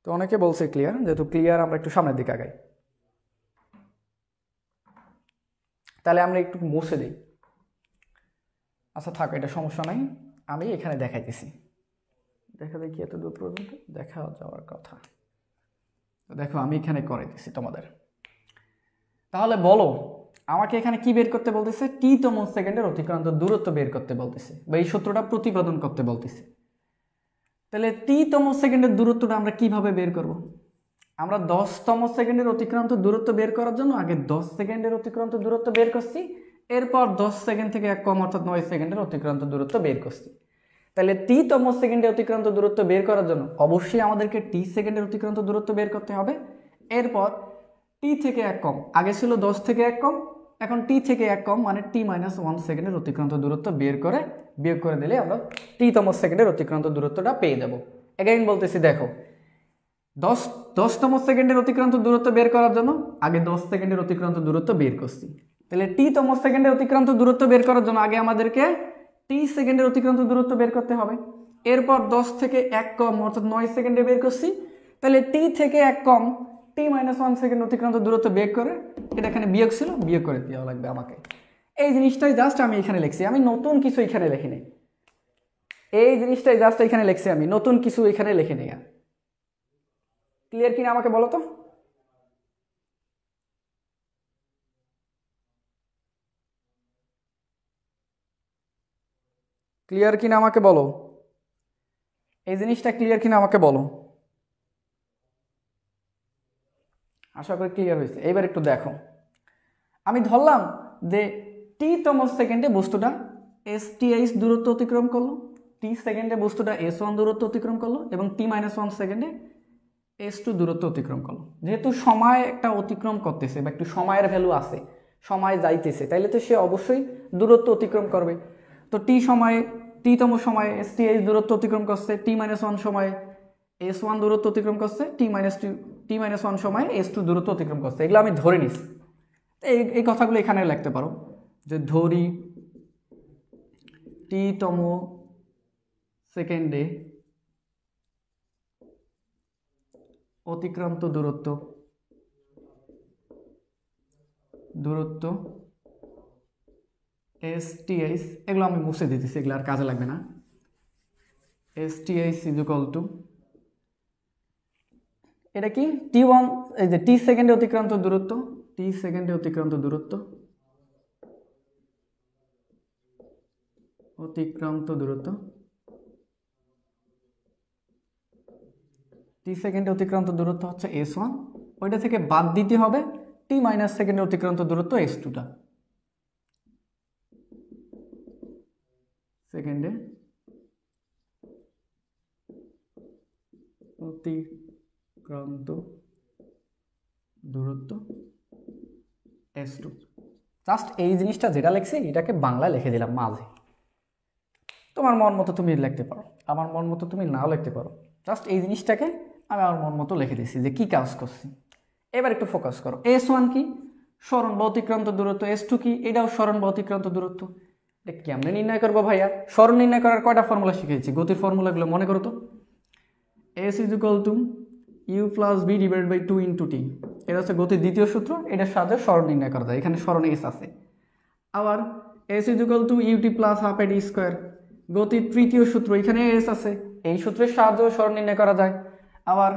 S1: তো অনেকে বলছে ক্লিয়ার, যেহেতু ক্লিয়ার আমরা একটু সামনের দিকে আগাই। তাহলে আমরা একটু মুছে দিই। আচ্ছা থাক, এটা সমস্যা নাই, আমি এখানে দেখাইতেছি। দেখা দেখি এত দূর পর্যন্ত দেখা যাওয়ার কথা। দেখো আমি এখানে করাইতেছি তোমাদের। তাহলে বলো আমাকে এখানে কি বের করতে বলতেছে? টি-তম সেকেন্ডের অতিক্রান্ত দূরত্ব বের করতে বলতেছে, বা এই সূত্রটা প্রতিপাদন করতে বলতেছে। তাহলে টি-তম সেকেন্ডের দূরত্বটা আমরা কিভাবে বের করব? আমরা 10তম সেকেন্ডের অতিক্রান্ত দূরত্ব বের করার জন্য আগে 10 সেকেন্ডের অতিক্রান্ত দূরত্ব বের করছি, এরপর 10 সেকেন্ড থেকে 1 কম অর্থাৎ 9 সেকেন্ডের অতিক্রান্ত দূরত্ব বের করছি। তাহলে টি-তম সেকেন্ডে অতিক্রান্ত দূরত্ব বের করার জন্য অবশ্যই আমাদেরকে টি সেকেন্ডের অতিক্রান্ত দূরত্ব বের করতে হবে। এরপর টি থেকে 1 কম, আগে ছিল 10 থেকে 1 কম, এখন টি থেকে 1 কম মানে t-1 সেকেন্ডের অতিক্রান্ত দূরত্ব বের করে বিয়োগ করে দিলে আমরা টি-তম সেকেন্ডের অতিক্রান্ত দূরত্বটা পেয়ে যাব। এগেইন বলতেছি, দেখো 10তম সেকেন্ডের অতিক্রান্ত দূরত্ব বের করার জন্য আগে 10 সেকেন্ডের অতিক্রান্ত দূরত্ব বের করছি। তাহলে টি-তম সেকেন্ডের অতিক্রান্ত দূরত্ব বের করার জন্য আগে আমাদেরকে টি সেকেন্ডের অতিক্রান্ত দূরত্ব বের করতে হবে। এরপর 10 থেকে 1 কম অর্থাৎ 9 সেকেন্ডে বের করছি। তাহলে টি থেকে 1 কম t-1 সেকেন্ড অতিক্রান্ত দূরত্ব বের করে, এটা এখানে বিয়োগ ছিল, বিয়োগ করে দেওয়া লাগবে আমাকে। এই জিনিসটাই জাস্ট আমি এখানে লিখছি, আমি নতুন কিছু এখানে লিখিনি। এই জিনিসটাই জাস্ট এখানে লিখছি, আমি নতুন কিছু এখানে লিখে নিই। ক্লিয়ার কিনা আমাকে বলো তো? ক্লিয়ার কিনা আমাকে বলো, এই জিনিসটা ক্লিয়ার কিনা আমাকে বলো। আশা করি ক্লিয়ার হয়েছে। এবার একটু দেখো, আমি ধরলাম যে টি-তম সেকেন্ডে বস্তুটা STS দূরত্ব অতিক্রম করলো, টি সেকেন্ডে বস্তুটা S1 দূরত্ব অতিক্রম করলো এবং t-1 সেকেন্ডে S2 দূরত্ব অতিক্রম করলো। যেহেতু সময় একটা অতিক্রম করতেছে বা একটু সময়ের ভ্যালু আছে, সময় যাইতেছে, তাইলে তো সে অবশ্যই দূরত্ব অতিক্রম করবে। তো টি-তম সময়ে STS দূরত্ব অতিক্রম করছে, t-1 সময়ে S1 দূরত্ব অতিক্রম করছে, t-1 সময়ে S2 দূরত্ব অতিক্রম করছে। এগুলো আমি ধরে নিচ্ছি। এই কথাগুলো এখানে লিখতে পারো যে ধরি টি-তম সেকেন্ডে অতিক্রান্ত দূরত্ব STS, এগুলো আমি মুছে দিতেছি, এগুলো আর কাজে লাগবে না। STS = এটা কি t1, এই যে টি সেকেন্ডে অতিক্রান্ত দূরত্ব, টি সেকেন্ডে অতিক্রান্ত দূরত্ব টি সেকেন্ডে অতিক্রান্ত দূরত্ব হচ্ছে S1, ওইটা থেকে বাদ দিতে হবে t- সেকেন্ডে অতিক্রান্ত দূরত্ব S2টা। সেকেন্ডে অতিক্রান্ত দূরত্ব S2। জাস্ট এই জিনিসটা যেটা লিখছি এটাকে বাংলা লিখে দিলাম মাঝে। তোমার মন মতো তুমি লিখতে পারো, আমার মন মতো তুমি নাও লিখতে পারো। জাস্ট এই জিনিসটাকে আমি আমার মন মতো লিখে দিচ্ছি যে কি কাজ করছি। এবার একটু ফোকাস করো। S1 কি? সরণ বা অতিক্রান্ত দূরত্ব। S2 কি? এটাও সরণ বা অতিক্রান্ত দূরত্ব। এটা কেমনে নির্ণয় করবো ভাইয়া? সরণ নির্ণয় করার কয়টা ফর্মুলা শিখেছি, গতির ফর্মুলাগুলো মনে করো তো। S = u + v / 2 × t, এটা হচ্ছে গতির দ্বিতীয় সূত্র, এটার সাহায্যে সরণ নির্ণয় করা যায়। এখানে সরণ S আছে। আবার S = ut + ½ AD², গতির তৃতীয় সূত্র, এখানে S আছে, এই সূত্রের সাহায্যে সরণ নির্ণয় করা যায়। আবার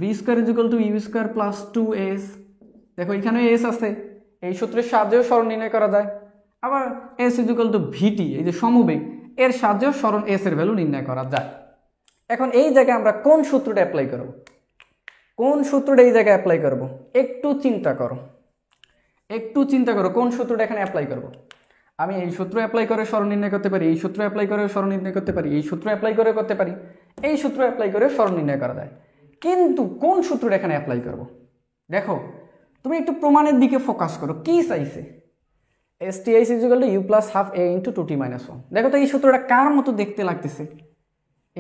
S1: v² = u² + 2s, দেখো এখানে S আছে, এই সূত্রের সাহায্যেও সরণ নির্ণয় করা যায়। আবার S = vt, এই যে সমবেগ, এর সাহায্যেও সরণ S এর ভ্যালু নির্ণয় করা যায়। এখন এই জায়গায় আমরা কোন সূত্রটা অ্যাপ্লাই করব? কোন সূত্রটা এই জায়গায় অ্যাপ্লাই করব? একটু চিন্তা করো, কোন সূত্রটা এখানে অ্যাপ্লাই করব। আমি এই সূত্র অ্যাপ্লাই করে সরণ নির্ণয় করতে পারি, এই সূত্র অ্যাপ্লাই করে সরণ নির্ণয় করতে পারি, এই সূত্র অ্যাপ্লাই করে করতে পারি, এই সূত্র অ্যাপ্লাই করে সরণ নির্ণয় করা যায়। কিন্তু কোন সূত্রটা এখানে অ্যাপ্লাই করব? দেখো তুমি একটু প্রমাণের দিকে ফোকাস করো, কি চাইছে? STS = u + ½ a × 2t-1। দেখো তো এই সূত্রটা কার মতো দেখতে লাগতেছে?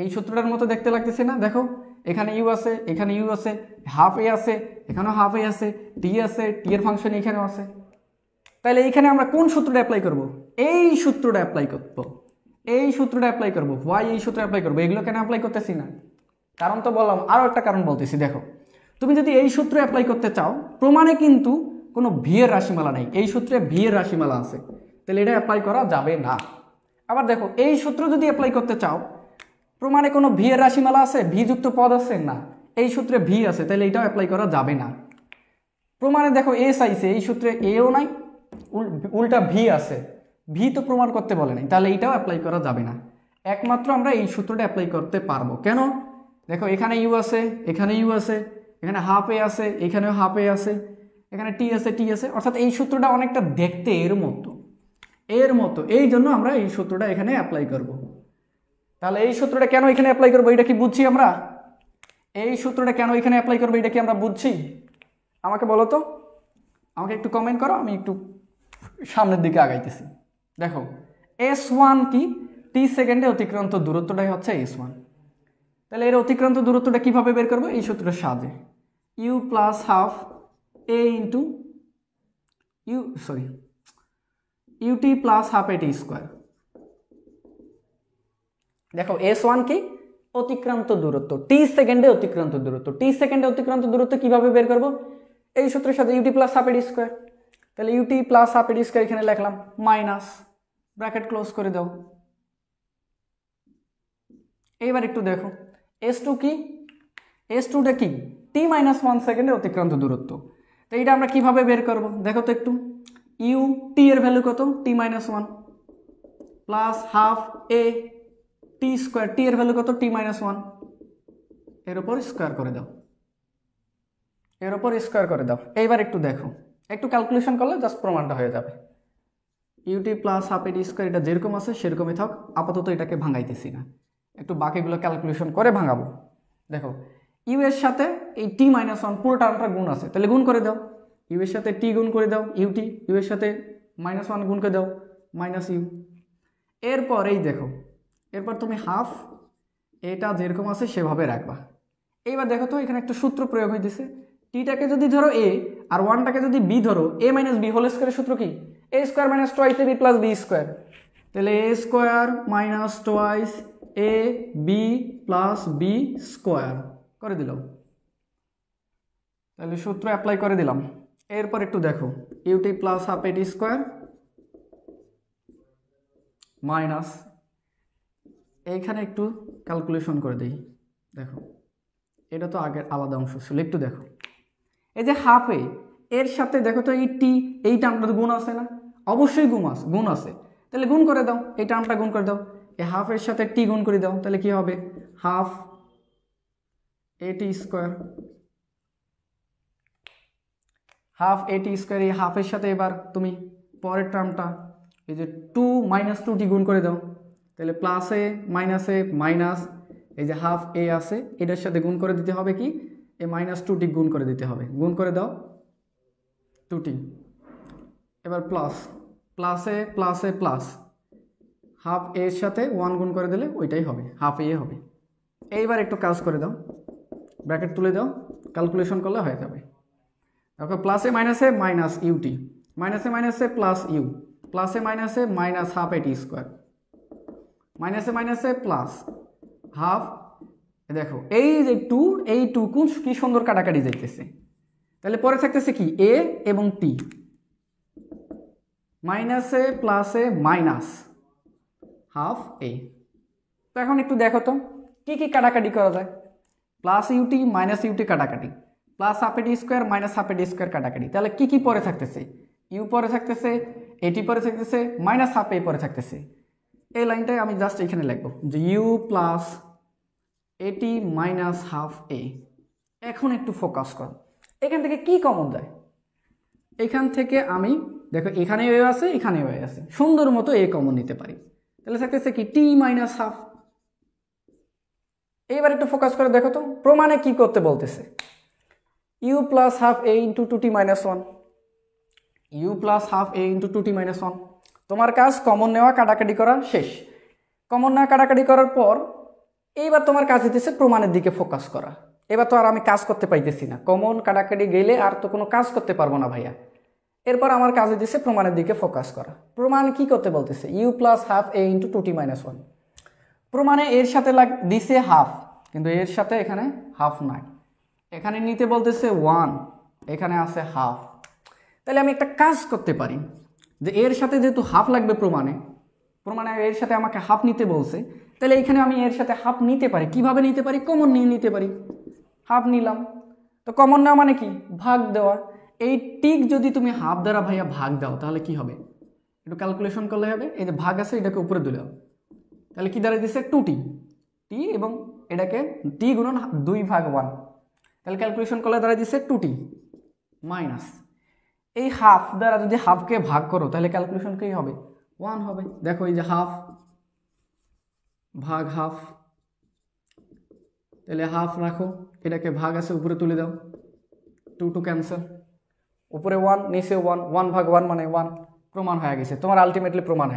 S1: এই সূত্রটার মতো দেখতে লাগতেছে না? দেখো এখানে u আছে, এখানে u আছে, ½ a আছে, এখানেও ½ a আছে, t আছে, t এর ফাংশন এখানেও আছে। তাহলে এইখানে আমরা কোন সূত্রটা অ্যাপ্লাই করব? এই সূত্রটা অ্যাপ্লাই করব, এই সূত্রটা অ্যাপ্লাই করব। ওয়াই এই সূত্র অ্যাপ্লাই করব। এগুলো কেন অ্যাপ্লাই করতেছি না? কারণ তো বললাম, আরও একটা কারণ বলতেছি। দেখো তুমি যদি এই সূত্র অ্যাপ্লাই করতে চাও, প্রমাণে কিন্তু কোনো ভি এর রাশিমালা নেই, এই সূত্রে ভি এর রাশিমালা আছে, তাহলে এটা অ্যাপ্লাই করা যাবে না। আবার দেখো এই সূত্র যদি অ্যাপ্লাই করতে চাও, প্রমাণে কোনো ভি এর রাশিমালা আছে, ভি যুক্ত পদ আছে না, এই সূত্রে ভি আছে, তাহলে এটাও অ্যাপ্লাই করা যাবে না। প্রমাণে দেখো এস আইছে, এই সূত্রে এও নাই, উল্টা ভি আছে, ভি তো প্রমাণ করতে বলে নাই, তাহলে এইটাও অ্যাপ্লাই করা যাবে না। একমাত্র আমরা এই সূত্রটা অ্যাপ্লাই করতে পারবো। কেন? দেখো এখানে ইউ আছে, এখানে ইউ আছে, এখানে হাফ এ আছে, এখানেও হাফ এ আছে, এখানে টি আছে, টি আছে, অর্থাৎ এই সূত্রটা অনেকটা দেখতে এর মতো, এই জন্য আমরা এই সূত্রটা এখানে অ্যাপ্লাই করব। তাহলে এই সূত্রটা কেন এখানে অ্যাপ্লাই করবো এটা কি বুঝছি আমরা? এই সূত্রটা কেন এখানে অ্যাপ্লাই করবো এটা কি আমরা বুঝছি? আমাকে বলো তো, আমাকে একটু কমেন্ট করো, আমি একটু সামনের দিকে আগাইতেছি। দেখো S1 কি? টি সেকেন্ডে অতিক্রান্ত দূরত্বটাই হচ্ছে S1। তাহলে এর অতিক্রান্ত দূরত্বটা কিভাবে বের করবো? এই সূত্রের সাহায্যে U plus half A into U T plus half A T square. দেখো S1 কি? অতিক্রান্ত দূরত্ব, টি সেকেন্ডে অতিক্রান্ত দূরত্ব। টি সেকেন্ডে অতিক্রান্ত দূরত্ব কিভাবে বের করবো? এই সূত্রের সাথে UT plus half A T square. তাহলে UT plus half A T square এখানে লিখলাম, মাইনাস, ব্র্যাকেট ক্লোজ করে দাও। এইবার একটু দেখো S2 কি? S2টা কি? টি মাইনাস 1 সেকেন্ডে অতিক্রান্ত দূরত্ব। তো এটা আমরা কিভাবে বের করব? দেখো তো একটু, ইউ টি এর ভ্যালু কত? টি মাইনাস 1 প্লাস হাফ এ টি স্কোয়ার, টি এর ভ্যালু কত? টি মাইনাস 1, এর উপর স্কোয়ার করে দাও, এর উপর স্কোয়ার করে দাও। এইবার একটু দেখো, একটু ক্যালকুলেশন করলে জাস্ট প্রমাণটা হয়ে যাবে। UT plus half A T square এটা যেরকম আছে সেরকমই থাক, আপাতত এটাকে ভাঙাইতেছি না, একটু বাকিগুলো ক্যালকুলেশন করে ভাঙাবো। দেখো ইউ এর সাথে এই টি মাইনাস 1 পুরো টার্মটা গুণ আছে, তাহলে গুণ করে দাও। ইউ এর সাথে টি গুণ করে দাও ইউটি, ইউ এর সাথে মাইনাস 1 গুণ করে দাও মাইনাস ইউ। এরপর এই দেখো, এরপর তুমি হাফ এটা যেরকম আছে সেভাবে রাখবা। এইবার দেখো তো এখানে একটা সূত্র প্রয়োগ হইতেছে, টিটাকে যদি ধরো এ আর 1টাকে যদি বি ধরো, এ মাইনাস বি হোল স্কোয়ারের সূত্র কি? এ square minus twice A B plus B square. তাহলে এ square minus twice A B plus B square করে দিলাম। তাহলে সূত্র অ্যাপ্লাই করে দিলাম। এরপর একটু দেখো, UT plus half A T square minus, এইখানে একটু ক্যালকুলেশন করে দিই। দেখো এটা তো আগের আলাদা অংশ ছিল, একটু দেখো এই যে হাফ এ এর সাথে দেখো তো এই টি, এই টার্মটা গুণ আছে না? অবশ্যই গুণ আছে, তাহলে গুণ করে দাও, এই টার্মটা গুণ করে দাও, এই হাফ এর সাথে টি গুণ করে দাও, তাহলে কি হবে? Half A T square, half A T square. এই হাফের সাথে এবার তুমি পরের টার্মটা এই যে 2 মাইনাস 2টি গুণ করে দাও, তাহলে প্লাস এ মাইনাস এই যে হাফ এ আছে এটার সাথে গুণ করে দিতে হবে কি? এই মাইনাস 2টি গুণ করে দিতে হবে, গুণ করে দাও 2টি। এবার প্লাস হাফ এর সাথে 1 গুণ করে দিলে ওইটাই হবে, হাফ এ হবে। এইবার একটু কাজ করে দাও, ব্র্যাকেট তুলে দাও, ক্যালকুলেশন করলে হয়ে যাবে। দেখো প্লাসে মাইনাসে মাইনাস ইউটি, মাইনাসে প্লাস ইউ, প্লাসে মাইনাসে মাইনাস হাফ এটি স্কোয়ার, মাইনাসে প্লাস হাফ। দেখো এই যে এই টু কি সুন্দর কাটাকাটি যাইতেছে। তাহলে পরে থাকতেছে কি? এ এবং টি, মাইনাসে প্লাসে মাইনাস হাফ এ। তো এখন একটু দেখো তো কি কি কাটাকাটি করা যায়। প্লাস ইউটি মাইনাস ইউটি কাটাকাটি, plus half A T square minus half A T square কাটাকাটি। তাহলে কি কি পরে থাকতেছে? ইউ পরে থাকতেছে, এটি পরে থাকতেছে, মাইনাস হাফ এ পরে থাকতেছে। এই লাইনটাই আমি জাস্ট এখানে লিখবো যে ইউ প্লাস এটি মাইনাস হাফ এ। এখন একটু ফোকাস কর, এখান থেকে কি কমন যায়? এখান থেকে আমি দেখো এখানে এ আছে, এখানে এ আছে, সুন্দর মতো এ কমন নিতে পারি। তাহলে থাকতেছে কি? টি মাইনাস হাফ। এইবার একটু ফোকাস করে দেখো তো প্রমাণে কি করতে বলতেছে। U plus half A into 2t minus 1, U plus half A into 2t minus 1। তোমার কাজ কমন নেওয়া কাটাকাটি করা শেষ। কমন নেওয়া কাটাকাটি করার পর এইবার তোমার কাজ হইতেছে প্রমাণের দিকে ফোকাস করা। এবার তো আর আমি কাজ করতে পাইতেছি না, কমন কাটাকাটি গেলে আর তো কোনো কাজ করতে পারবো না ভাইয়া। এরপর আমার কাজ হইতেছে প্রমাণের দিকে ফোকাস করা। প্রমাণ কি করতে বলতেছে? U plus half A into 2t minus 1। প্রমাণে এর সাথে দিছে হাফ, কিন্তু এর সাথে এখানে হাফ নাই, এখানে নিতে বলতেছে 1, এখানে আছে হাফ। তাহলে আমি একটা কাজ করতে পারি যে এর সাথে যেহেতু হাফ লাগবে প্রমাণে এর সাথে আমাকে হাফ নিতে বলছে, তাহলে এখানে আমি এর সাথে হাফ নিতে পারি। কিভাবে নিতে পারি? কমন নিয়ে নিতে পারি। হাফ নিলাম, তো কমন নেওয়া মানে কি? ভাগ দেওয়া। এই টিক যদি তুমি হাফ দ্বারা ভাইয়া ভাগ দাও তাহলে কি হবে? একটু ক্যালকুলেশন করলে হবে। এই যে ভাগ আছে এটাকে উপরে দিলাম, তাহলে কি দাঁড়ায় দিচ্ছে 2t, টি এবং এটাকে টি গুণন 2/1, তাহলে ক্যালকুলেশন করলে দাঁড়ায় দিচ্ছে 2t মাইনাস এই হাফ দ্বারা যদি হাফকে ভাগ করো তাহলে ক্যালকুলেশন কি হবে 1 হবে। দেখো এই যে হাফ ভাগ হাফ, তাহলে হাফ রাখো, এটাকে ভাগ আছে উপরে তুলে দাও, 2 ক্যান্সেল, উপরে 1 নিচে 1, 1/1 মানে 1, প্রমাণ হয়ে গেছে তোমার, আলটিমেটলি প্রমাণ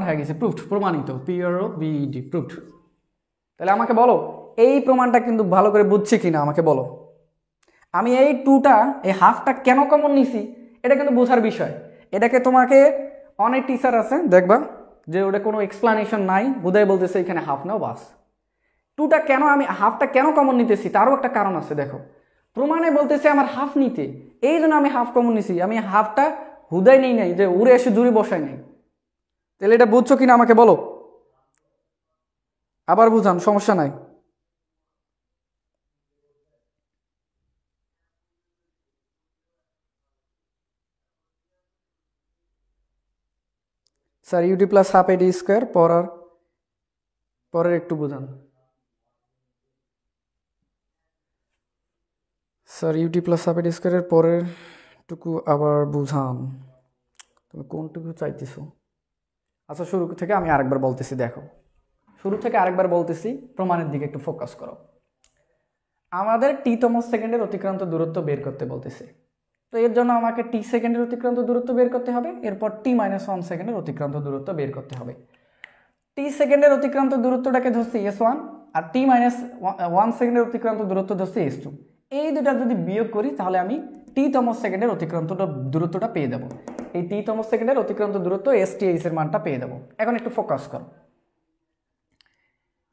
S1: হয়ে গেছে, প্রুফড, প্রমাণিত, PROVED, প্রুফড। তাহলে আমাকে বলো এই প্রমাণটা কিন্তু ভালো করে বুঝছি কিনা আমাকে বলো। আমি এই 2টা এই হাফটা কেন কমন নিছি এটা কিন্তু বোঝার বিষয়। এটাকে তোমাকে অনেক টিচার আছে দেখবা যে ওটা কোনো এক্সপ্লানেশন নাই, বোধহয় বলতেছে এখানে হাফ নাও বাস। 2টা কেন আমি হাফটা কেন কমন নিতেছি তারও একটা কারণ আছে। দেখো প্রমাণে বলতেছে আমার হাফ নিতে, এই জন্য আমি হাফ কমন নিছি, আমি হাফটা হুদাই নেই নাই যে উড়ে এসে জুড়ে বসাই নাই। তাহলে এটা বুঝছো কিনা আমাকে বলো, আবার বুঝান, সমস্যা নাই। Sir U T plus half A D square পরের একটু বুঝান sir, U T plus half A D স্কোয়ারের পরের টুকু আবার বুঝান, তুমি কোনটুকু চাইতেছো? আচ্ছা শুরু থেকে আমি আরেকবার বলতেছি, দেখো শুরু থেকে আরেকবার বলতেছি, প্রমাণের দিকে একটু ফোকাস করো। আমাদের টি-তম সেকেন্ডের অতিক্রান্ত দূরত্ব বের করতে বলতেছে, তো এর জন্য আমাকে টি সেকেন্ডের অতিক্রান্ত দূরত্ব বের করতে হবে, এরপর t-1 সেকেন্ডের অতিক্রান্ত দূরত্ব বের করতে হবে। টি সেকেন্ডের অতিক্রান্ত দূরত্বটাকে ধরছি s1 আর t-1 সেকেন্ডের অতিক্রান্ত দূরত্ব ধরছি s2। এই দুটা যদি বিয়োগ করি তাহলে আমি টি-তম সেকেন্ডের অতিক্রান্ত দূরত্বটা পেয়ে দেবো, এই টি-তম সেকেন্ডের অতিক্রান্ত দূরত্ব STH এর মানটা পেয়ে দেবো। এখন একটু ফোকাস করো,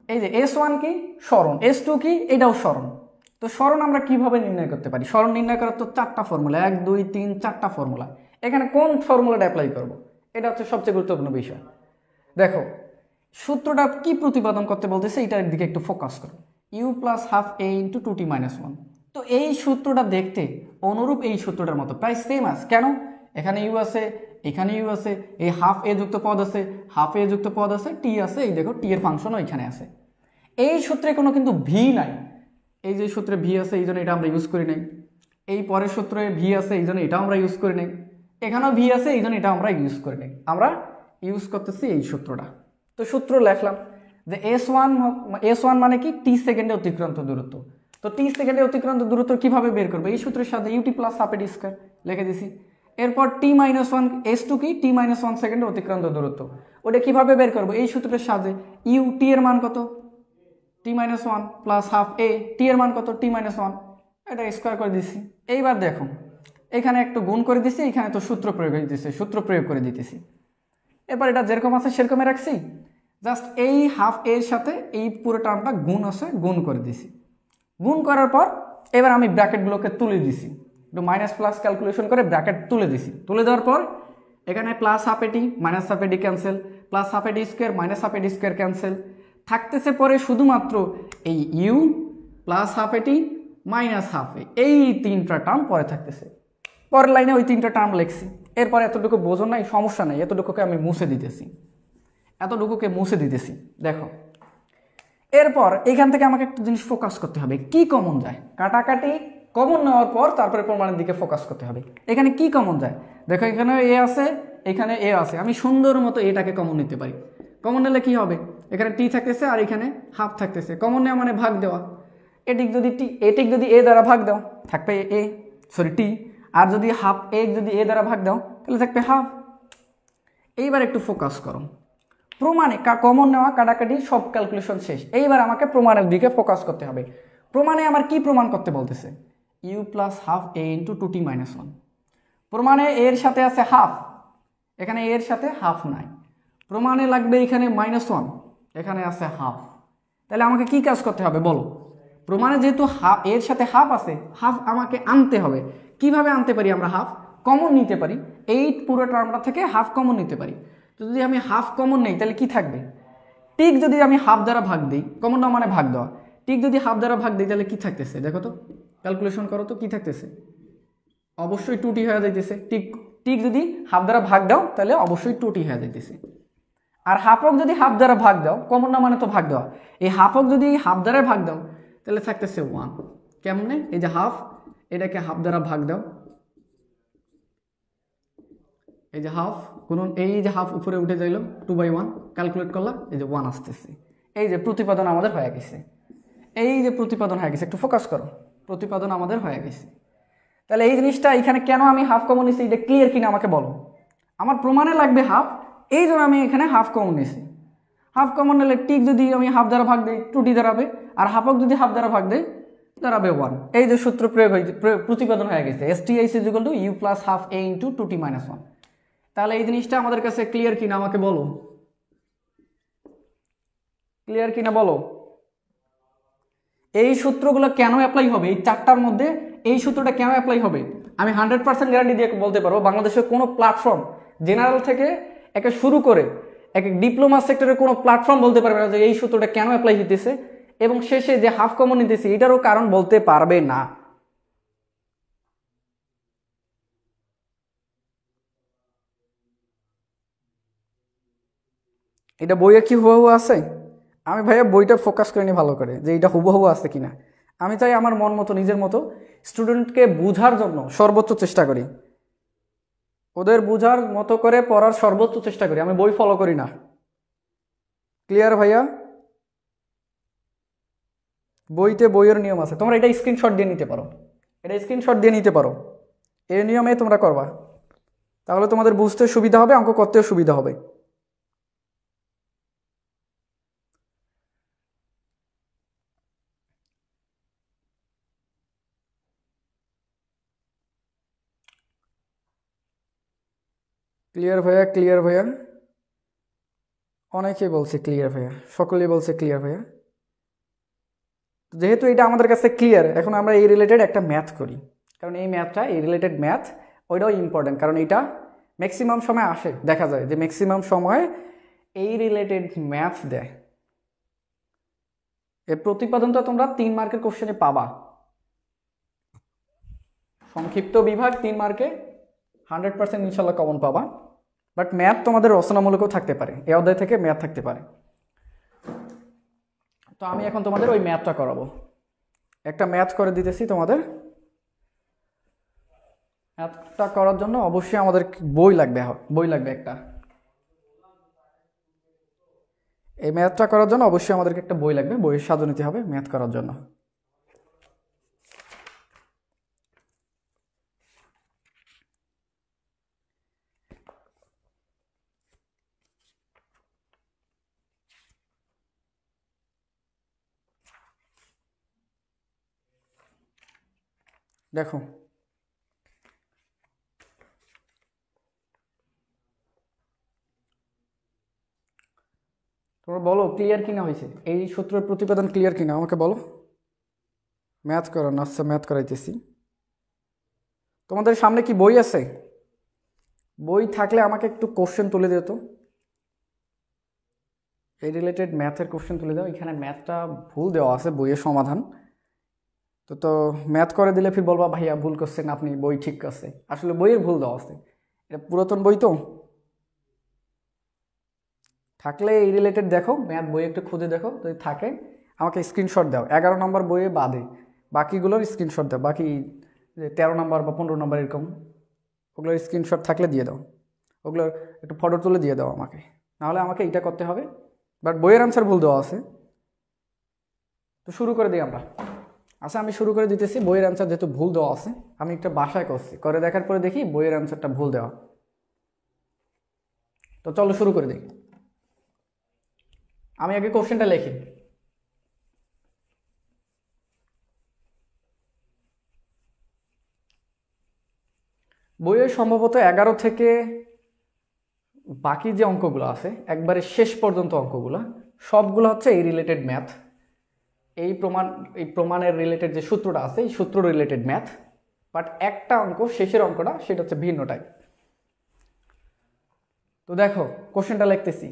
S1: এই যে s1 কি সরণ, s2 কি এটাও সরণ। তো সরণ আমরা কিভাবে নির্ণয় করতে পারি? সরণ নির্ণয় করার তো 4টা ফর্মুলা, 1 2 3 4টা ফর্মুলা। এখানে কোন ফর্মুলাটা অ্যাপ্লাই করব এটা হচ্ছে সবচেয়ে গুরুত্বপূর্ণ বিষয়। দেখো সূত্রটা কি প্রতিপাদন করতে বলতেছে এটার দিকে একটু ফোকাস করো, u plus half a into 2t-1। তো এই সূত্রটা দেখতে অনুরূপ এই সূত্রটার মতো, প্রায় সেম আছে। কেন? এখানে u আছে, এখানে u আছে, এই হাফ a যুক্ত পদ আছে, হাফ a যুক্ত পদ আছে, t আছে, এই দেখো t এর ফাংশনও এখানে আছে। এই সূত্রে কোনো কিন্তু ভি নাই, এই যে সূত্রে ভি আছে এই জন্য এটা আমরা ইউজ করি নাই, এই পরের সূত্রে ভি আছে এই জন্য এটাও আমরা ইউজ করি নাই, এখানেও ভি আছে এই জন্য এটা আমরা ইউজ করি নাই, আমরা ইউজ করতেছি এই সূত্রটা। তো সূত্র লেখলাম যে s1 মানে কি টি সেকেন্ডে অতিক্রান্ত দূরত্ব। তো টি সেকেন্ডে অতিক্রান্ত দূরত্ব কিভাবে বের করবো? এই সূত্রের সাথে ইউটি প্লাস হাফ এডি স্কয়ার লিখে দিছি। এরপর t-1 s2 কি t-1 সেকেন্ডে অতিক্রান্ত দূরত্ব, ওটা কিভাবে বের করবো? এই সূত্রের সাথে ইউ টি এর মান কত t-1 প্লাস হাফ a, টি এর মান কত t-1, এটা স্কোয়ার করে দিছি। এইবার দেখো এখানে একটু গুণ করে দিছি, এখানে তো সূত্র প্রয়োগ দিতেছি, সূত্র প্রয়োগ করে দিতেছি। এবার এটা যেরকম আছে সেরকমই রাখছি, জাস্ট এই হাফ এর সাথে এই পুরো টার্মটা গুণ আছে, গুণ করে দিছি। গুণ করার পর এবার আমি ব্র্যাকেটগুলোকে তুলে দিছি, একটু মাইনাস প্লাস ক্যালকুলেশন করে ব্র্যাকেট তুলে দিছি। তুলে দেওয়ার পর এখানে প্লাস হাফ এটি মাইনাস হাফ এটি cancel, plus half A T square minus half A T square cancel, থাকতেছে পরে শুধুমাত্র এই ইউ প্লাস হাফ এটি মাইনাস হাফ এ, এই 3টা টার্ম পরে থাকতেছে। পরের লাইনে ওই 3টা টার্ম লিখছি। এরপর এতটুকু বোঝো নাই, সমস্যা নাই, এতটুকুকে আমি মুছে দিতেছি, এতটুকুকে মুছে দিতেছি। দেখো এরপর এখান থেকে আমাকে একটা জিনিস ফোকাস করতে হবে, কি কমন যায়। কাটাকাটি কমন নেওয়ার পর তারপরে প্রমাণের দিকে ফোকাস করতে হবে। এখানে কি কমন যায়? দেখো এখানে এ আছে, এখানে এ আছে, আমি সুন্দর মতো এটাকে কমন নিতে পারি। কমন নিলে কি হবে? এখানে টি থাকতেছে আর এখানে হাফ থাকতেছে, কমন নেওয়া মানে ভাগ দেওয়া। এটিক যদি এ দ্বারা ভাগ দাও থাকবে টি, আর যদি হাফ যদি এ দ্বারা ভাগ দাও তাহলে থাকবে হাফ। এইবার একটু ফোকাস করো, প্রমাণে কমন নেওয়া কাটাকাটি সব ক্যালকুলেশন শেষ। এইবার আমাকে প্রমাণের দিকে ফোকাস করতে হবে। প্রমাণে আমার কি প্রমাণ করতে বলতেছে? U plus half a into 2t-1। প্রমাণে এর সাথে আছে হাফ, এখানে এর সাথে হাফ নাই, প্রমাণে লাগবে এখানে -1, এখানে আছে হাফ। তাহলে আমাকে কি কাজ করতে হবে বলো? প্রমাণে যেহেতু হাফ এর সাথে হাফ আছে, হাফ আমাকে আনতে হবে। কিভাবে আনতে পারি? আমরা হাফ কমন নিতে পারি, এই পুরো টার্মটা থেকে হাফ কমন নিতে পারি। তো যদি আমি হাফ কমন নেই তাহলে কি থাকবে? টিক যদি আমি হাফ দ্বারা ভাগ দিই, কমন না মানে ভাগ দেওয়া, টিক যদি হাফ দ্বারা ভাগ দিই তাহলে কি থাকতেছে? দেখো তো, ক্যালকুলেশন করো তো কি থাকতেছে? অবশ্যই 2t হয়ে যাইতেছে। টিক যদি হাফ দ্বারা ভাগ দাও তাহলে অবশ্যই 2t হয়ে যাইতেছে। আর হাফক যদি হাফ দ্বারা ভাগ দাও, কমন না মানে তো ভাগ দেওয়া, এই হাফক যদি হাফ দ্বারা ভাগ দাও তাহলে থাকতেছে 1। কেমনে? এই যে হাফ, এটাকে হাফ দ্বারা ভাগ দাও, এই যে হাফ গুণন এই যে হাফ উপরে উঠে যাইল 2/1, ক্যালকুলেট করলা এই যে 1 আসতেছে। এই যে প্রতিপাদন আমাদের হয়ে গেছে, এই যে প্রতিপাদন হয়ে গেছে, একটু ফোকাস করো, প্রতিপাদন আমাদের হয়ে গেছে। তাহলে এই জিনিসটা এখানে কেন আমি হাফ কমন নিছি এটা ক্লিয়ার কিনা আমাকে বলো। আমার প্রমাণে লাগবে হাফ, এই জন্য আমি এখানে হাফ কমন নিছি। হাফ কমন নিলে টিক যদি আমি হাফ দ্বারা ভাগ দিই 2t দাঁড়াবে, আর হাফক যদি হাফ দ্বারা ভাগ দেয় দাঁড়াবে 1। এই যে সূত্র প্রয়োগ হয়ে প্রতিপাদন হয়ে গেছে, STI = u + ½ a × 2t - 1। তাহলে এই জিনিসটা আমাদের কাছে ক্লিয়ার কিনা আমাকে বলো, ক্লিয়ার কিনা বলো। এই সূত্রগুলো কেন অ্যাপ্লাই হবে, এই চারটার মধ্যে এই সূত্রটা কেন অ্যাপ্লাই হবে আমি 100% গ্যারান্টি দিয়ে বলতে পারবো। বাংলাদেশের কোনো প্ল্যাটফর্ম জেনারেল থেকে একে শুরু করে এক ডিপ্লোমা সেক্টরের কোনো প্ল্যাটফর্ম বলতে পারবে না যে এই সূত্রটা কেন অ্যাপ্লাই হইতেছে, এবং শেষে যে হাফ কমন নিতেছি এটারও কারণ বলতে পারবে না। এটা বইয়ে কি হুবহু আছে? আমি ভাইয়া বইটা ফোকাস করে নিই ভালো করে যে এটা হুবহু আছে কিনা। আমি চাই আমার মন মতো নিজের মতো স্টুডেন্টকে বোঝার জন্য সর্বোচ্চ চেষ্টা করি, ওদের বোঝার মতো করে পড়ার সর্বোচ্চ চেষ্টা করি, আমি বই ফলো করি না। ক্লিয়ার ভাইয়া? বইতে বইয়ের নিয়ম আছে, তোমরা এটা স্ক্রিনশট দিয়ে নিতে পারো, এটা স্ক্রিনশট দিয়ে নিতে পারো, এই নিয়মে তোমরা করবা, তাহলে তোমাদের বুঝতে সুবিধা হবে, অঙ্ক করতেও সুবিধা হবে। ক্লিয়ার ভাইয়া? ক্লিয়ার ভাইয়া? অনেকেই বলছে ক্লিয়ার ভাইয়া, সকলেই বলছে ক্লিয়ার ভাইয়া। যেহেতু এটা আমাদের কাছে ক্লিয়ার, এখন আমরা এই রিলেটেড একটা ম্যাথ করি, কারণ এই ম্যাথটা, এই রিলেটেড ম্যাথ ওইটাও ইম্পর্টেন্ট, কারণ এটা ম্যাক্সিমাম সময় আসে, দেখা যায় যে ম্যাক্সিমাম সময় এই রিলেটেড ম্যাথ দেয়। এর প্রতিপাদনটা তোমরা 3 মার্কের কোশ্চেনে পাবা, সংক্ষিপ্ত বিভাগ 3 মার্কে 100% ইনশাল্লাহ কমন পাবা। বাট ম্যাথ তোমাদের রচনামূলকও থাকতে পারে, এই অধ্যায় থেকে ম্যাথ থাকতে পারে। তো আমি এখন তোমাদের ওই ম্যাথটা করাবো, একটা ম্যাথ করে দিতেছি তোমাদের। ম্যাথটা করার জন্য অবশ্যই আমাদের বই লাগবে, বই লাগবে একটা। এই ম্যাথটা করার জন্য অবশ্যই আমাদেরকে একটা বই লাগবে, বইয়ের সাহায্য নিতে হবে ম্যাথ করার জন্য। দেখো তোমরা বলো ক্লিয়ার কিনা হয়েছে, এই সূত্রের প্রতিপাদন ক্লিয়ার কিনা আমাকে বলো। ম্যাথ করো না? আচ্ছা ম্যাথ করাইতেছি। তোমাদের সামনে কি বই আছে? বই থাকলে আমাকে একটু কোশ্চেন তুলে দিও তো, এই রিলেটেড ম্যাথের কোশ্চেন তুলে দাও। এখানে ম্যাথটা ভুল দেওয়া আছে, বইয়ের সমাধান তো ম্যাথ করে দিলে ফির বলবা ভাইয়া ভুল করছেন আপনি, বই ঠিক আছে। আসলে বইয়ের ভুল দেওয়া আছে, এটা পুরাতন বই তো, থাকলে এই রিলেটেড দেখো, ম্যাথ বই একটু খুঁজে দেখো, যদি থাকে আমাকে স্ক্রিনশট দাও। 11 নম্বর বইয়ে বাদে বাকিগুলোর স্ক্রিনশট দাও, বাকি 13 নম্বর বা 15 নম্বর এরকম, ওগুলোর স্ক্রিনশট থাকলে দিয়ে দাও, ওগুলোর একটু ফটো তুলে দিয়ে দাও আমাকে, নাহলে আমাকে এটা করতে হবে। বাট বইয়ের আনসার ভুল দেওয়া আছে। তো শুরু করে দিই আমরা। আচ্ছা আমি শুরু করে দিতেছি, বইয়ের আনসার যেহেতু ভুল দেওয়া আছে, আমি একটা বাসায় করছি, করে দেখার পরে দেখি বইয়ের আনসারটা ভুল দেওয়া। তো চলো শুরু করে দিই। আমি আগে কোশ্চেনটা লিখি। বইয়ে সম্ভবত 11 থেকে বাকি যে অঙ্কগুলো আছে একবারে শেষ পর্যন্ত অঙ্কগুলো সবগুলো হচ্ছে এই রিলেটেড ম্যাথ, এই প্রমাণের রিলেটেড যে সূত্রটা আছে এই সূত্র রিলেটেড ম্যাথ। বাট একটা অঙ্ক, শেষের অঙ্কটা, সেটা হচ্ছে ভিন্ন টাইপ। তো দেখো কোশ্চেনটা লিখতেছি।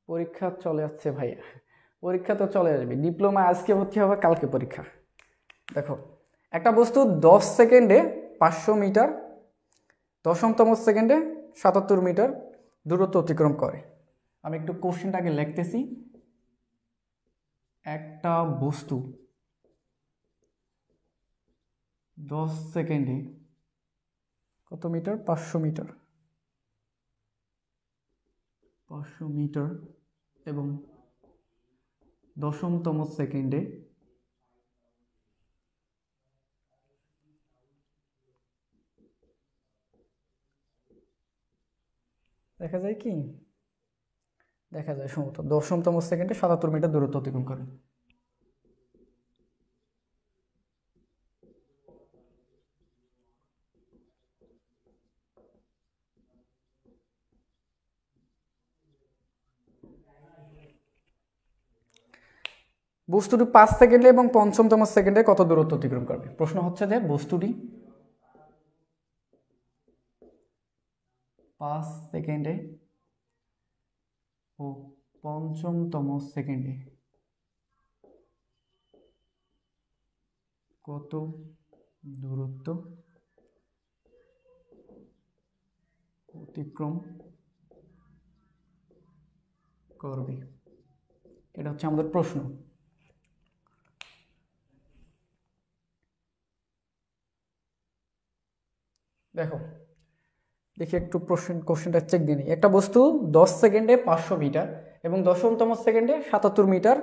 S1: পরীক্ষা চলে যাচ্ছে ভাইয়া, পরীক্ষা তো চলে আসবে, ডিপ্লোমা আজকে ভর্তি হবে, কালকে পরীক্ষা। দেখো একটা বস্তু 10 সেকেন্ডে 500 মিটার, 10তম সেকেন্ডে 77 মিটার দূরত্ব অতিক্রম করে। আমি একটু কোশ্চেনটাকে লিখতেছি। একটা বস্তু 10 সেকেন্ডে কত মিটার? 500 মিটার, 500 মিটার এবং 10তম সেকেন্ডে দেখা যায় কি, দেখা যায় সম্ভবত 10তম সেকেন্ডে 77 মিটার দূরত্ব অতিক্রম করে। বস্তুটি 5 সেকেন্ডে এবং 5তম সেকেন্ডে কত দূরত্ব অতিক্রম করবে? প্রশ্ন হচ্ছে যে বস্তুটি 5 সেকেন্ডে ও 5তম সেকেন্ডে কত দূরত্ব অতিক্রম করবে, এটা হচ্ছে আমাদের প্রশ্ন। দেখো দেখি একটু কোশ্চেনটা চেক দিয়ে নিই। একটা বস্তু 10 সেকেন্ডে 500 মিটার এবং 10তম সেকেন্ডে 77 মিটার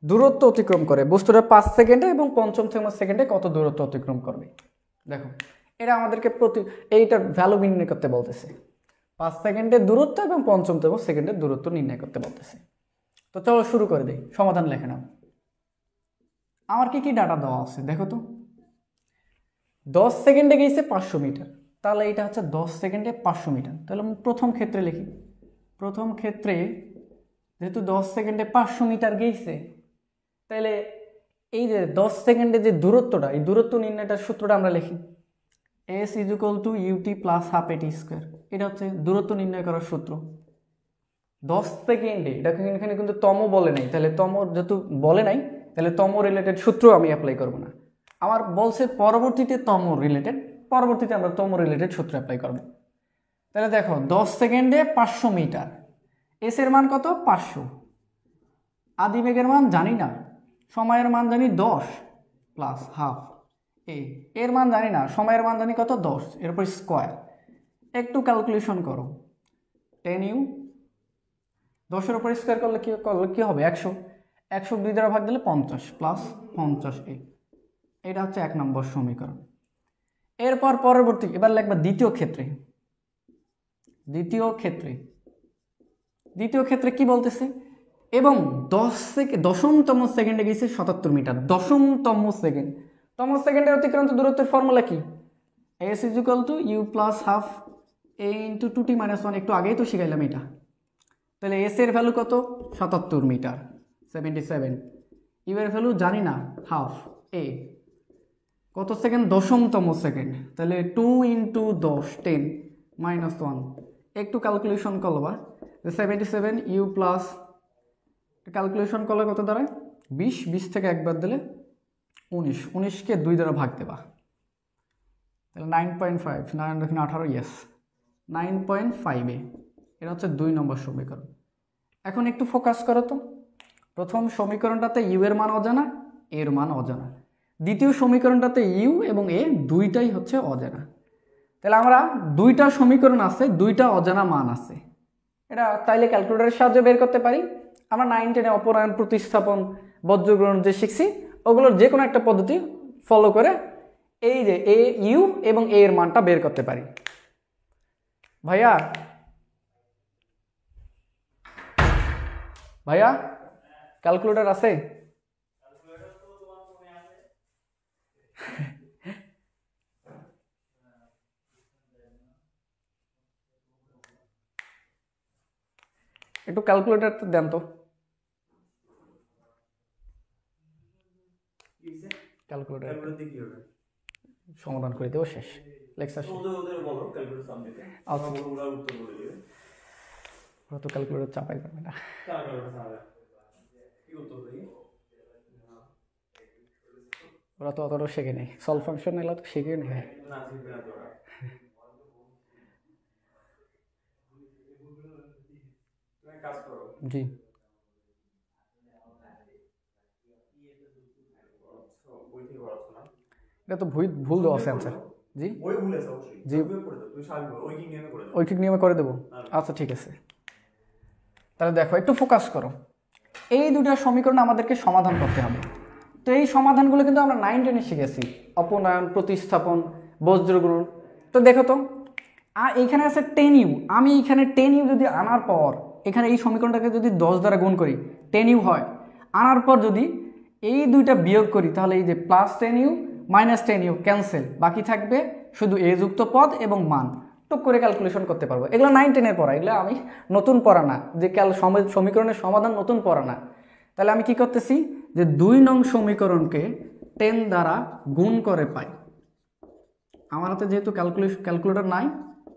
S1: দূরত্ব অতিক্রম করে। বস্তুটা 5 সেকেন্ডে এবং 5তম সেকেন্ডে কত দূরত্ব অতিক্রম করবে? দেখো এটা আমাদেরকে এইটার ভ্যালু নির্ণয় করতে বলতেছে। 5 সেকেন্ডের দূরত্ব এবং 5তম সেকেন্ডের দূরত্ব নির্ণয় করতে বলতেছে। তো চলো শুরু করে দিই, সমাধান লেখে নাও। আমার কি কি ডাটা দেওয়া আছে দেখো তো। 10 সেকেন্ডে গেছে 500 মিটার, তাহলে এটা হচ্ছে 10 সেকেন্ডে 500 মিটার। তাহলে আমি প্রথম ক্ষেত্রে লিখি। প্রথম ক্ষেত্রে যেহেতু 10 সেকেন্ডে 500 মিটার গেছে, তাহলে এই যে 10 সেকেন্ডে যে দূরত্বটা, এই দূরত্ব নির্ণয়টার সূত্রটা আমরা লিখি। s = ut + ½ at square. এটা হচ্ছে দূরত্ব নির্ণয় করার সূত্র। 10 সেকেন্ডে, এটা এখানে কিন্তু তম বলে নাই, তাহলে তম যেহেতু বলে নাই, তাহলে তম রিলেটেড সূত্র আমি অ্যাপ্লাই করব না। আমার বলছে পরবর্তীতে তম রিলেটেড, পরবর্তীতে আমরা তম রিলেটেড সূত্র অ্যাপ্লাই করব। তাহলে দেখো 10 সেকেন্ডে 500 মিটার, এস এর মান কত? 500। আদিবেগের মান জানি না, সময়ের মান জানি 10 + ½ এর মান জানি না, সময়ের মান জানি কত? 10, এর উপর স্কয়ার। একটু ক্যালকুলেশন করো। 10u 10-এর উপর স্কয়ার করলে কি হবে? 100। 100 2 দ্বারা ভাগ দিলে 50 + 50a। এটা হচ্ছে 1 নম্বর সমীকরণ। এরপর পরবর্তী, এবার লিখবা দ্বিতীয় ক্ষেত্রে। দ্বিতীয় ক্ষেত্রে কি বলতেছে? এবং 10তম সেকেন্ডে গেছে 77 মিটার। 10তম সেকেন্ড, তম সেকেন্ডের অতিক্রান্ত দূরত্বের ফর্মুলা কি? s = u + ½ a × 2t - 1। একটু আগেই তো শিখাইলাম এটা। তাহলে s এর ভ্যালু কত? 77 মিটার, 77। ইউ এর ভ্যালু জানি না, হাফ। a কত সেকেন্ড? 10তম সেকেন্ড, তাহলে 2 × 10 10 - 1। একটু ক্যালকুলেশন করবা, 77 u প্লাস, ক্যালকুলেশন করলে কত দাঁড়ায়? 20। 20 থেকে একবার দিলে 19। 19কে 2 দ্বারা ভাগ দেবা, তাহলে 9.5। 9 দেখুন 18, ইয়েস 9.5a। এটা হচ্ছে 2 নম্বর সমীকরণ। এখন একটু ফোকাস করো তো। প্রথম সমীকরণটাতে ইউ এর মান অজানা, এর মান অজানা। দ্বিতীয় সমীকরণটাতে ইউ এবং এ দুইটাই হচ্ছে অজানা। তাহলে আমরা দুইটা সমীকরণ আছে, দুইটা অজানা মান আছে। এটা তাইলে ক্যালকুলেটরের সাহায্যে বের করতে পারি। আমরা 9, 10-এ অপনয়ন, প্রতিস্থাপন, বজ্রগ্রহণ যে শিখছি, ওগুলোর যে কোনো একটা পদ্ধতি ফলো করে এই যে এ ইউ এবং এ এর মানটা বের করতে পারি। ভাইয়া ভাইয়া ক্যালকুলেটর আছে? একটু ক্যালকুলেটর দেন তো। ক্যালকুলেটর সমাধান করে দেবো, শেষ লেকচার শেষ। ওরা তো ক্যালকুলেটর চাপাই যাবে না। ওরা তো অতটাও শেখে নেই, সলভ ফাংশন এগুলো তো শেখে নেই। জি এটা তো ভুল দেওয়া আছে অ্যান্সার। জি জি ঐকিক নিয়মে করে দেবো। আচ্ছা ঠিক আছে, তাহলে দেখো একটু ফোকাস করো। এই দুটো সমীকরণ আমাদেরকে সমাধান করতে হবে। তো এই সমাধানগুলো কিন্তু আমরা 9 10-এ শিখেছি, অপনয়ন, প্রতিস্থাপন, বজ্রগুণন। তো দেখো তো এইখানে আছে 10u, আমি এখানে 10u যদি আনার পর এখানে এই সমীকরণটাকে যদি 10 দ্বারা গুণ করি 10u হয়, আনার পর যদি এই দুইটা বিয়োগ করি তাহলে এই যে plus 10u minus 10u cancel, বাকি থাকবে শুধু a যুক্ত পদ এবং মান। টুক করে ক্যালকুলেশন করতে পারবো। এগুলো 9 10-এর পড়া, এগুলো আমি নতুন পড়া না, যে সমীকরণের সমাধান নতুন পড়া না। তাহলে আমি কি করতেছি, যে 2 নং সমীকরণকে 10 দ্বারা গুণ করে পাই। আমার হাতে যেহেতু ক্যালকুলেটর নাই,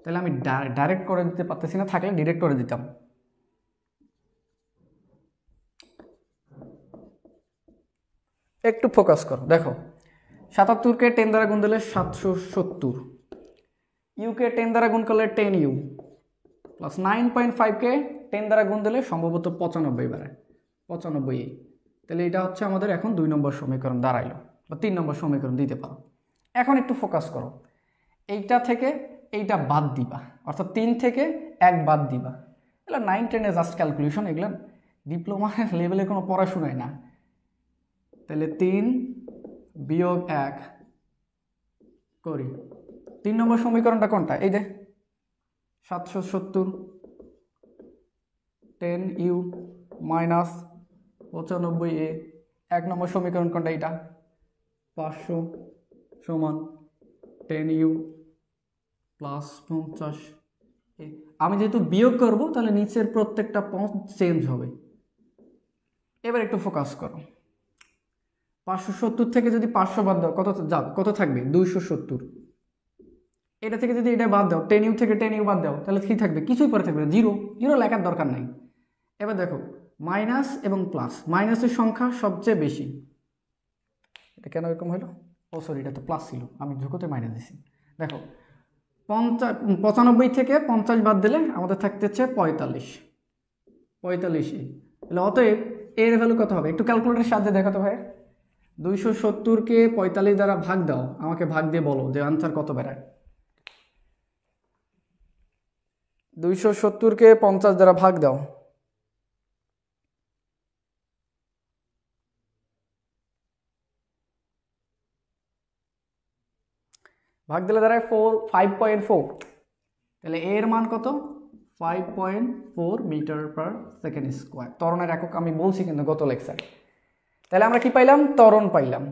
S1: তাহলে আমি ডাইরেক্ট করে দিতে পারতেছি না, থাকলে ডিরেক্ট করে দিতাম। একটু ফোকাস করো, দেখো 77কে 10 দ্বারা গুণ দিলে 770, ইউকে 10 দ্বারা গুণ করলে 10u, প্লাস 9.5কে 10 দ্বারা গুণ দিলে সম্ভবত 95 বারে 95। তাহলে এটা হচ্ছে আমাদের এখন 2 নম্বর সমীকরণ দাঁড়াইলো, বা 3 নম্বর সমীকরণ দিতে পারো। এখন একটু ফোকাস করো, এইটা থেকে এইটা বাদ দিবা, অর্থাৎ 3 থেকে 1 বাদ দিবা। এগুলো 9 10-এ জাস্ট ক্যালকুলেশন, এগুলো ডিপ্লোমা লেভেলে কোনো পড়াশোনাই না। তাহলে 3 বিয়োগ 1 করি, 3 নম্বর সমীকরণটা কোনটা, এই যে 770 10u মাইনাস 95a। 1 নম্বর সমীকরণ কোনটা, এটা 500 সমান 10u প্লাস 50। আমি যেহেতু বিয়োগ করব তাহলে নিচের প্রত্যেকটা পদ চেঞ্জ হবে। এবার একটু ফোকাস করো, 570 থেকে যদি 500 বাদ দাও কত থাকবে, 270। এটা থেকে যদি এটা বাদ দাও, 10u থেকে 10u বাদ দাও, তাহলে কি থাকবে, কিছুই পরে থাকবে না, জিরো। জিরো লেখার দরকার নাই। এবার দেখো মাইনাস এবং প্লাস, মাইনাসের সংখ্যা সবচেয়ে বেশি। এটা কেন এরকম হলো, ও সরি এটা তো প্লাস ছিল, আমি ঝুঁকোতে মাইনাস দিছি। দেখো 95 থেকে 50 বাদ দিলে আমাদের থাকতেছে 45। তাহলে অতএব এর ভ্যালু কত হবে, একটু ক্যালকুলেটরের সাহায্যে দেখো তো ভাই। 270কে 45 দ্বারা ভাগ দাও, আমাকে ভাগ দিয়ে বলো যে আনসার কত বেড়ায়। 270কে 50 দ্বারা ভাগ দাও, ভাগ দিলে দাঁড়ায় 5.4। তাহলে এর মান কত, 5.4 মিটার পার সেকেন্ড স্কোয়ার। ত্বরণের একক আমি বলছি কিন্তু গত লেকচারে। তাহলে আমরা কি পাইলাম, ত্বরণ পাইলাম।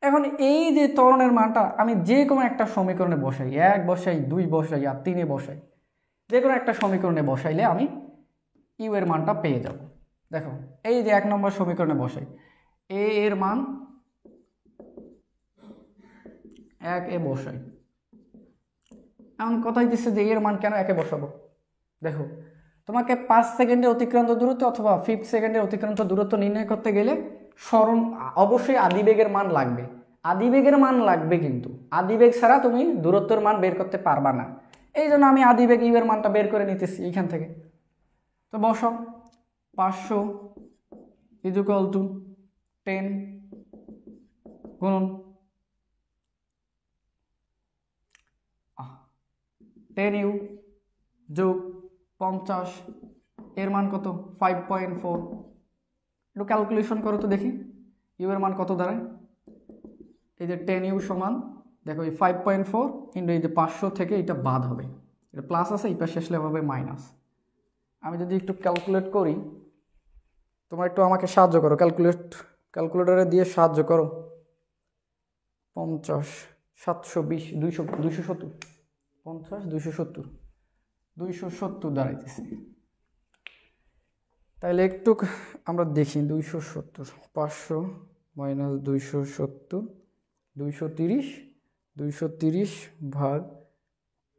S1: এখন এই যে ত্বরণের মানটা আমি যে কোনো একটা সমীকরণে বসাই, 1 বসাই, 2 বসাই আর 3-এ বসাই, যে কোনো একটা সমীকরণে বসাইলে আমি ইউ এর মানটা পেয়ে যাব। দেখো এই যে 1 নম্বর সমীকরণে বসাই, এ এর মান 1-এ বসাই। এমন কথাই দিচ্ছে যে এর মান কেন 1-এ বসাবো, দেখো তোমাকে 5 সেকেন্ডে অতিক্রান্ত দূরত্ব অথবা 5 সেকেন্ডে অতিক্রান্ত দূরত্ব নির্ণয় করতে গেলে অবশ্যই আদিবেগের মান লাগবে। আদিবেগের মান লাগবে, কিন্তু আদিবেগ ছাড়া তুমি দূরত্বের মান বের করতে পারবা না। এই জন্য আমি আদিবেগ ইউ এর মানটা বের করে নিতেছি এইখান থেকে। তো বসো 500 ইকুয়াল টু 10 গুণন 10u যোগ 50, এর মান কত, 5.4। একটু ক্যালকুলেশন করো তো দেখি ইউ এর মান কত দাঁড়ায়। এই যে 10u সমান, দেখো এই 5.4 কিন্তু এই যে 500 থেকে এটা বাদ হবে, এটা প্লাস আছে, এই পাশে আসলে হবে মাইনাস। আমি যদি একটু ক্যালকুলেট করি, তোমরা একটু আমাকে সাহায্য করো, ক্যালকুলেটরে দিয়ে সাহায্য করো। 50 720 270 50 270 দাঁড়াইতেছে। তাহলে একটু আমরা দেখি, 270 500 মাইনাস 270 230 ভাগ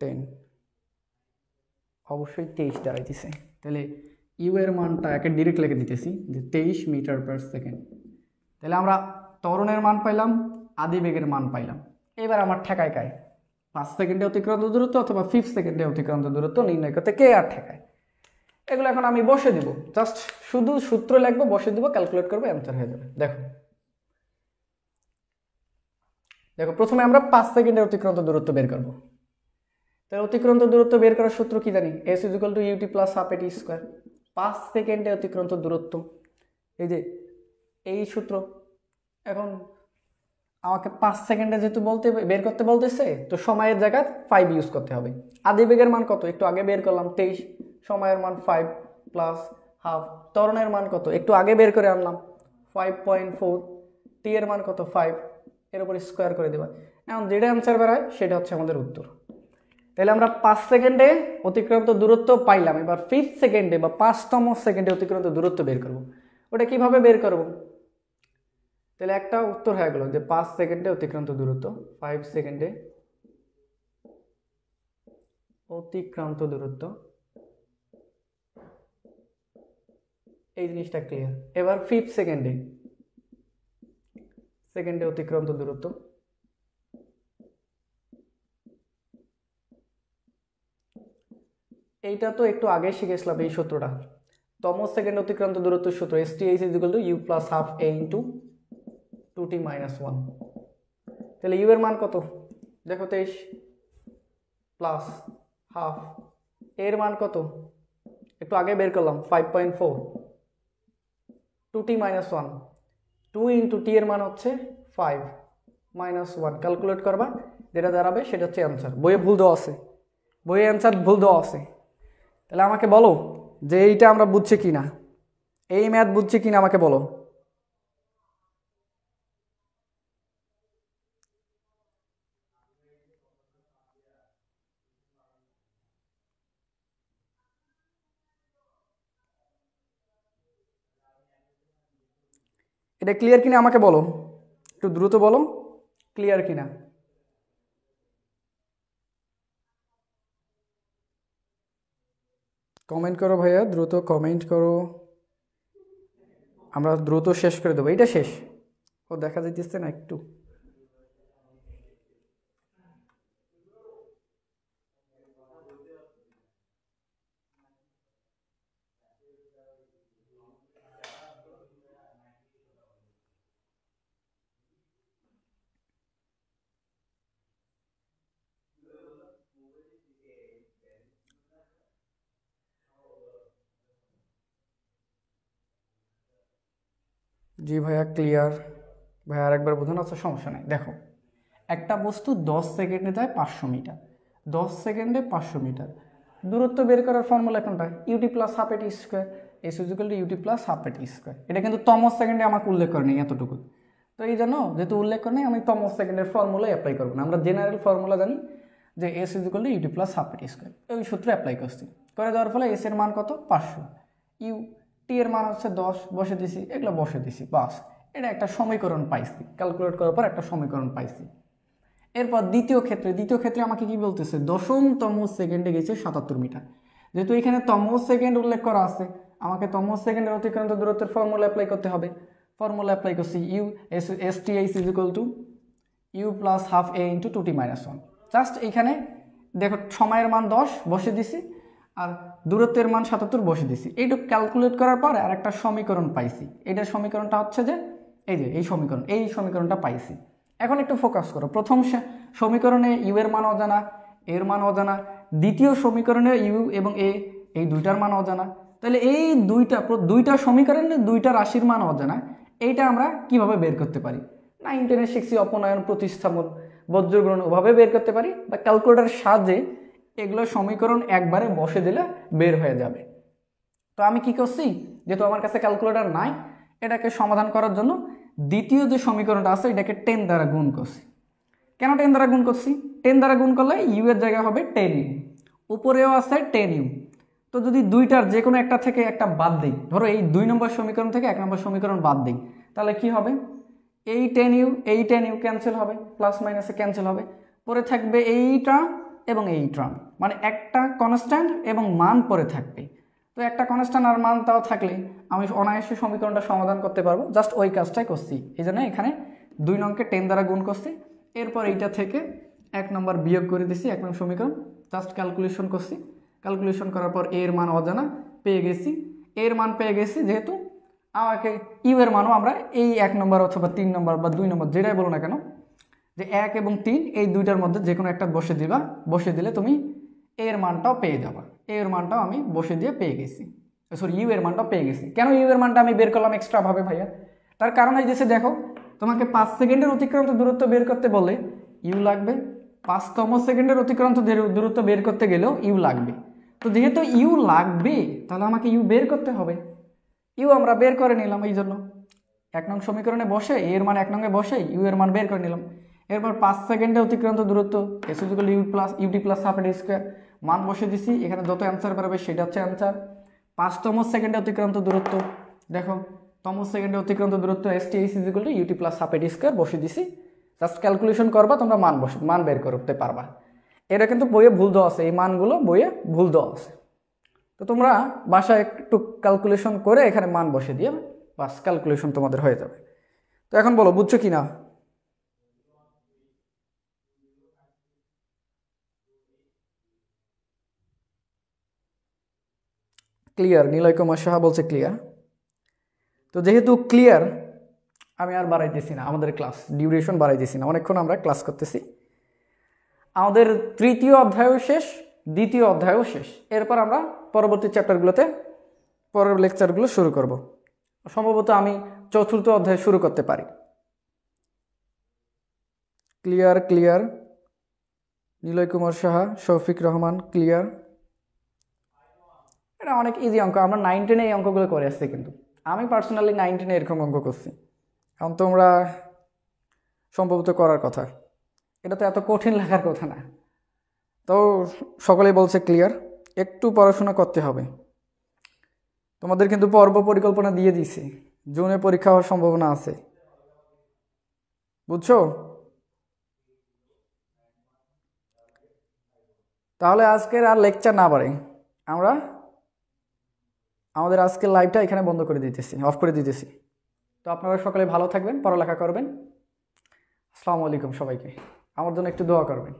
S1: 10, অবশ্যই 23 দাঁড়াইতেছে। তাহলে ইউ এর মানটা একে ডিরেক্ট লিখে দিতেছি যে 23 মিটার পার সেকেন্ড। তাহলে আমরা ত্বরণের মান পাইলাম, আদিবেগের মান পাইলাম। এবার আমার ঠেকায় কায়, 5 সেকেন্ডে অতিক্রান্ত দূরত্ব অথবা 5 সেকেন্ডে অতিক্রান্ত দূরত্ব নির্ণয় করতে কে আর ঠেকায়। এগুলো এখন আমি বসে দিব, জাস্ট শুধু সূত্র লিখবো, বসে দিব, ক্যালকুলেট করবো, অ্যান্সার হয়ে যাবে। দেখো দেখো প্রথমে আমরা 5 সেকেন্ডের অতিক্রান্ত দূরত্ব বের করব। তাহলে অতিক্রান্ত দূরত্ব বের করার সূত্র কি জানি? s = ut + ½ at square. 5 সেকেন্ডে অতিক্রান্ত দূরত্ব, এই যে এই সূত্র। এখন আমাকে 5 সেকেন্ডে যেহেতু বের করতে বলতেছে, তো সময়ের জায়গায় 5 ইউজ করতে হবে। আদি বেগের মান কত? একটু আগে বের করলাম 23, সময়ের মান 5 প্লাস হাফ। ত্বরণের মান কত? একটু আগে বের করে আনলাম 5.4। টি এর মান কত? 5, এর উপর স্কোয়ার করে দেবা। এখন যেটা অ্যান্সার বেরোয় সেটা হচ্ছে আমাদের উত্তর। তাহলে আমরা 5 সেকেন্ডে অতিক্রান্ত দূরত্ব পাইলাম। এবার 5th সেকেন্ডে বা 5তম সেকেন্ডে অতিক্রান্ত দূরত্ব বের করব। ওটা কিভাবে বের করব? তাহলে একটা উত্তর হয়ে গেল যে 5 সেকেন্ডে অতিক্রান্ত দূরত্ব, 5 সেকেন্ডে অতিক্রান্ত দূরত্ব, এই জিনিসটা ক্লিয়ার। এবার 5th সেকেন্ডে অতিক্রান্ত দূরত্ব, এইটা তো একটু আগে শিখেছিলাম এই সূত্রটা। তম সেকেন্ড অতিক্রান্ত দূরত্বের সূত্র STH = u + ½ a × 2t - 1। তাহলে u এর মান কত? দেখো 23 প্লাস হাফ, এর মান কত? একটু আগে বের করলাম 5.4, 2t - 1, 2 × t এর মান হচ্ছে 5 - 1। ক্যালকুলেট করবা, যেটা দাঁড়াবে সেটা হচ্ছে অ্যান্সার। বইয়ে ভুল দেওয়া আছে, বইয়ে অ্যান্সার ভুল দেওয়া আছে। তাহলে আমাকে বলো যে এইটা আমরা বুঝছি কিনা, এই ম্যাথ বুঝছি কিনা আমাকে বলো। এটা ক্লিয়ার কিনা আমাকে বলো, একটু দ্রুত বলো ক্লিয়ার কিনা। কমেন্ট করো ভাইয়া, দ্রুত কমেন্ট করো, আমরা দ্রুত শেষ করে দেবো। এটা শেষ, ও দেখা যাইতেছে না একটু। জি ভাইয়া ক্লিয়ার। ভাইয়া আরেকবার বোঝান। আচ্ছা সমস্যা নেই। দেখো একটা বস্তু 10 সেকেন্ডে যায় 500 মিটার, 10 সেকেন্ডে 500 মিটার। দূরত্ব বের করার ফর্মুলা কোনটা? ut + ½ at square. s = ut + ½ at square. এটা কিন্তু তম সেকেন্ডে আমাকে উল্লেখ করে নেই এতটুকু, তো এই জন্য যেহেতু উল্লেখ করে নেই আমি তম সেকেন্ডের ফর্মুলা অ্যাপ্লাই করবো না। আমরা জেনারেল ফর্মুলা জানি যে s = ut + ½ at স্কোয়ার, ওই সূত্রে অ্যাপ্লাই করছি। করে দেওয়ার ফলে s এর মান কত? 500, ইউ টি এর মান হচ্ছে 10, বসে দিছি, এগুলো বসে দিছি, বাস। এটা একটা সমীকরণ পাইছি, ক্যালকুলেট করার পর একটা সমীকরণ পাইছি। এরপর দ্বিতীয় ক্ষেত্রে আমাকে কি বলতেছে? 10তম সেকেন্ডে গেছে 77 মিটার। যেহেতু এখানে তম সেকেন্ড উল্লেখ করা আছে, আমাকে তম সেকেন্ডের অতিক্রান্ত দূরত্বের ফর্মুলা অ্যাপ্লাই করতে হবে। ফর্মুলা অ্যাপ্লাই করছি STH = u + ½ a × 2t - 1। Just এখানে দেখো সময়ের মান 10 বসে দিছি আর দূরত্বের মান 77 বসে দিছি। এইটুকু ক্যালকুলেট করার পর আর একটা সমীকরণ পাইছি। এটার সমীকরণটা হচ্ছে যে এই যে এই সমীকরণটা পাইছি। এখন একটু ফোকাস করো। প্রথম সমীকরণে ইউ এর মান অজানা, এর মান অজানা। দ্বিতীয় সমীকরণে ইউ এবং এ, এই দুইটার মান অজানা। তাহলে এই দুইটা সমীকরণে দুইটা রাশির মান অজানা, এইটা আমরা কিভাবে বের করতে পারি? 9, 10 শিখছি অপনয়ন, প্রতিস্থাপন, বজ্রগ্রহণ, ওভাবে বের করতে পারি, বা ক্যালকুলেটরের সাহায্যে এগুলো সমীকরণ একবারে বসে দিলে বের হয়ে যাবে। তো আমি কি করছি, যেহেতু আমার কাছে ক্যালকুলেটর নাই, এটাকে সমাধান করার জন্য দ্বিতীয় যে সমীকরণটা আছে এটাকে 10 দ্বারা গুণ করছি। কেন 10 দ্বারা গুণ করছি? 10 দ্বারা গুণ করলে ইউ এর জায়গা হবে 10u, উপরেও আছে 10u। তো যদি দুইটার যে কোনো একটা থেকে একটা বাদ দিই, ধরো এই 2 নম্বর সমীকরণ থেকে 1 নম্বর সমীকরণ বাদ দিই, তাহলে কি হবে? এই 10u ক্যান্সেল হবে, প্লাস মাইনাসে ক্যান্সেল হবে, পরে থাকবে এই টার্ম এবং এই টার্ম, মানে একটা কনস্ট্যান্ট এবং মান পরে থাকবে। তো একটা কনস্ট্যান্ট আর মান তাও থাকলে আমি অনায়াসে সমীকরণটা সমাধান করতে পারবো। জাস্ট ওই কাজটাই করছি, এই জন্য এখানে 2 নংকে 10 দ্বারা গুণ করছি। এরপর এইটা থেকে 1 নম্বর বিয়োগ করে দিছি, 1 নং সমীকরণ। জাস্ট ক্যালকুলেশন করছি, ক্যালকুলেশন করার পর এর মান অজানা, পেয়ে গেছি, এর মান পেয়ে গেছি, যেহেতু আমাকে ইউ এর মানও আমরা এই 1 নম্বর অথবা 3 নম্বর বা 2 নম্বর যেটাই বলো না কেন, যে 1 এবং 3 এই দুইটার মধ্যে যে কোনো একটা বসে দিবা, বসে দিলে তুমি এর মানটাও পেয়ে যাবা। এর মানটাও আমি বসে দিয়ে পেয়ে গেছি, সরি ইউ এর মানটাও পেয়ে গেছি। কেন ইউ এর মানটা আমি বের করলাম এক্সট্রা ভাবে ভাইয়া? তার কারণ এই যে দেখো, তোমাকে 5 সেকেন্ডের অতিক্রান্ত দূরত্ব বের করতে বলে ইউ লাগবে, 5তম সেকেন্ডের অতিক্রান্ত দূরত্ব বের করতে গেলেও ইউ লাগবে। তো যেহেতু ইউ লাগবে তাহলে আমাকে ইউ বের করতে হবে। ইউ আমরা বের করে নিলাম, এই জন্য 1 নং সমীকরণে বসে এর মান 1 নংয়ে বসে ইউ এর মান বের করে নিলাম। এরপর 5 সেকেন্ডে অতিক্রান্ত দূরত্ব S equal U plus U T plus half A T square মান বসে দিছি, এখানে যত অ্যান্সার বেরোবে সেটা হচ্ছে অ্যান্সার। 5তম সেকেন্ডে অতিক্রান্ত দূরত্ব, দেখো তম সেকেন্ডে অতিক্রান্ত দূরত্ব S T is equal to U T plus half A T square বসে দিছি। জাস্ট ক্যালকুলেশন করবা, তোমরা মান বের করতে পারবা। এটা কিন্তু বইয়ে ভুল দেওয়া আছে, এই মানগুলো বইয়ে ভুল দেওয়া আছে। তো তোমরা বাসায় একটু ক্যালকুলেশন করে এখানে মান বসে দিয়ে বাস ক্যালকুলেশন তোমাদের হয়ে যাবে। তো এখন বলো বুঝছো কি না? ক্লিয়ার? নিলয় কুমার সাহা বলছে ক্লিয়ার। তো যেহেতু ক্লিয়ার, আমি আর বাড়াইতেছি না, আমাদের ক্লাস ডিউরেশন বাড়াইতেছি না, অনেকক্ষণ আমরা ক্লাস করতেছি। আমাদের তৃতীয় অধ্যায়ও শেষ, দ্বিতীয় অধ্যায়ও শেষ। এরপর আমরা পরবর্তী চ্যাপ্টারগুলোতে পরের লেকচারগুলো শুরু করব। সম্ভবত আমি চতুর্থ অধ্যায় শুরু করতে পারি। Clear clear, Niloy Kumar Saha, Shoufik Rahman clear. এটা অনেক ইজি অঙ্ক, আমরা 9, 10 এই অঙ্কগুলো করে আসছি, কিন্তু আমি পার্সোনালি 9, 10 এরকম অঙ্ক করছি। এখন তোমরা সম্ভবত করার কথা, এটা তো এত কঠিন লাগার কথা না। তো সকলেই বলছে ক্লিয়ার, একটু পড়াশোনা করতে হবে। তোমাদের কিন্তু পর্ব পরিকল্পনা দিয়ে দিছি, জুনে পরীক্ষা হওয়ার সম্ভাবনা আছে, বুঝছো? তাহলে আজকের আর লেকচার না বাড়ে, আমরা আমাদের আজকের লাইভটা এখানে বন্ধ করে দিতেছি, অফ করে দিতেছি। তো আপনারা সকলে ভালো থাকবেন, পড়ালেখা করবেন। আসসালামু আলাইকুম সবাইকে, আমার জন্য একটু দোয়া করবেন।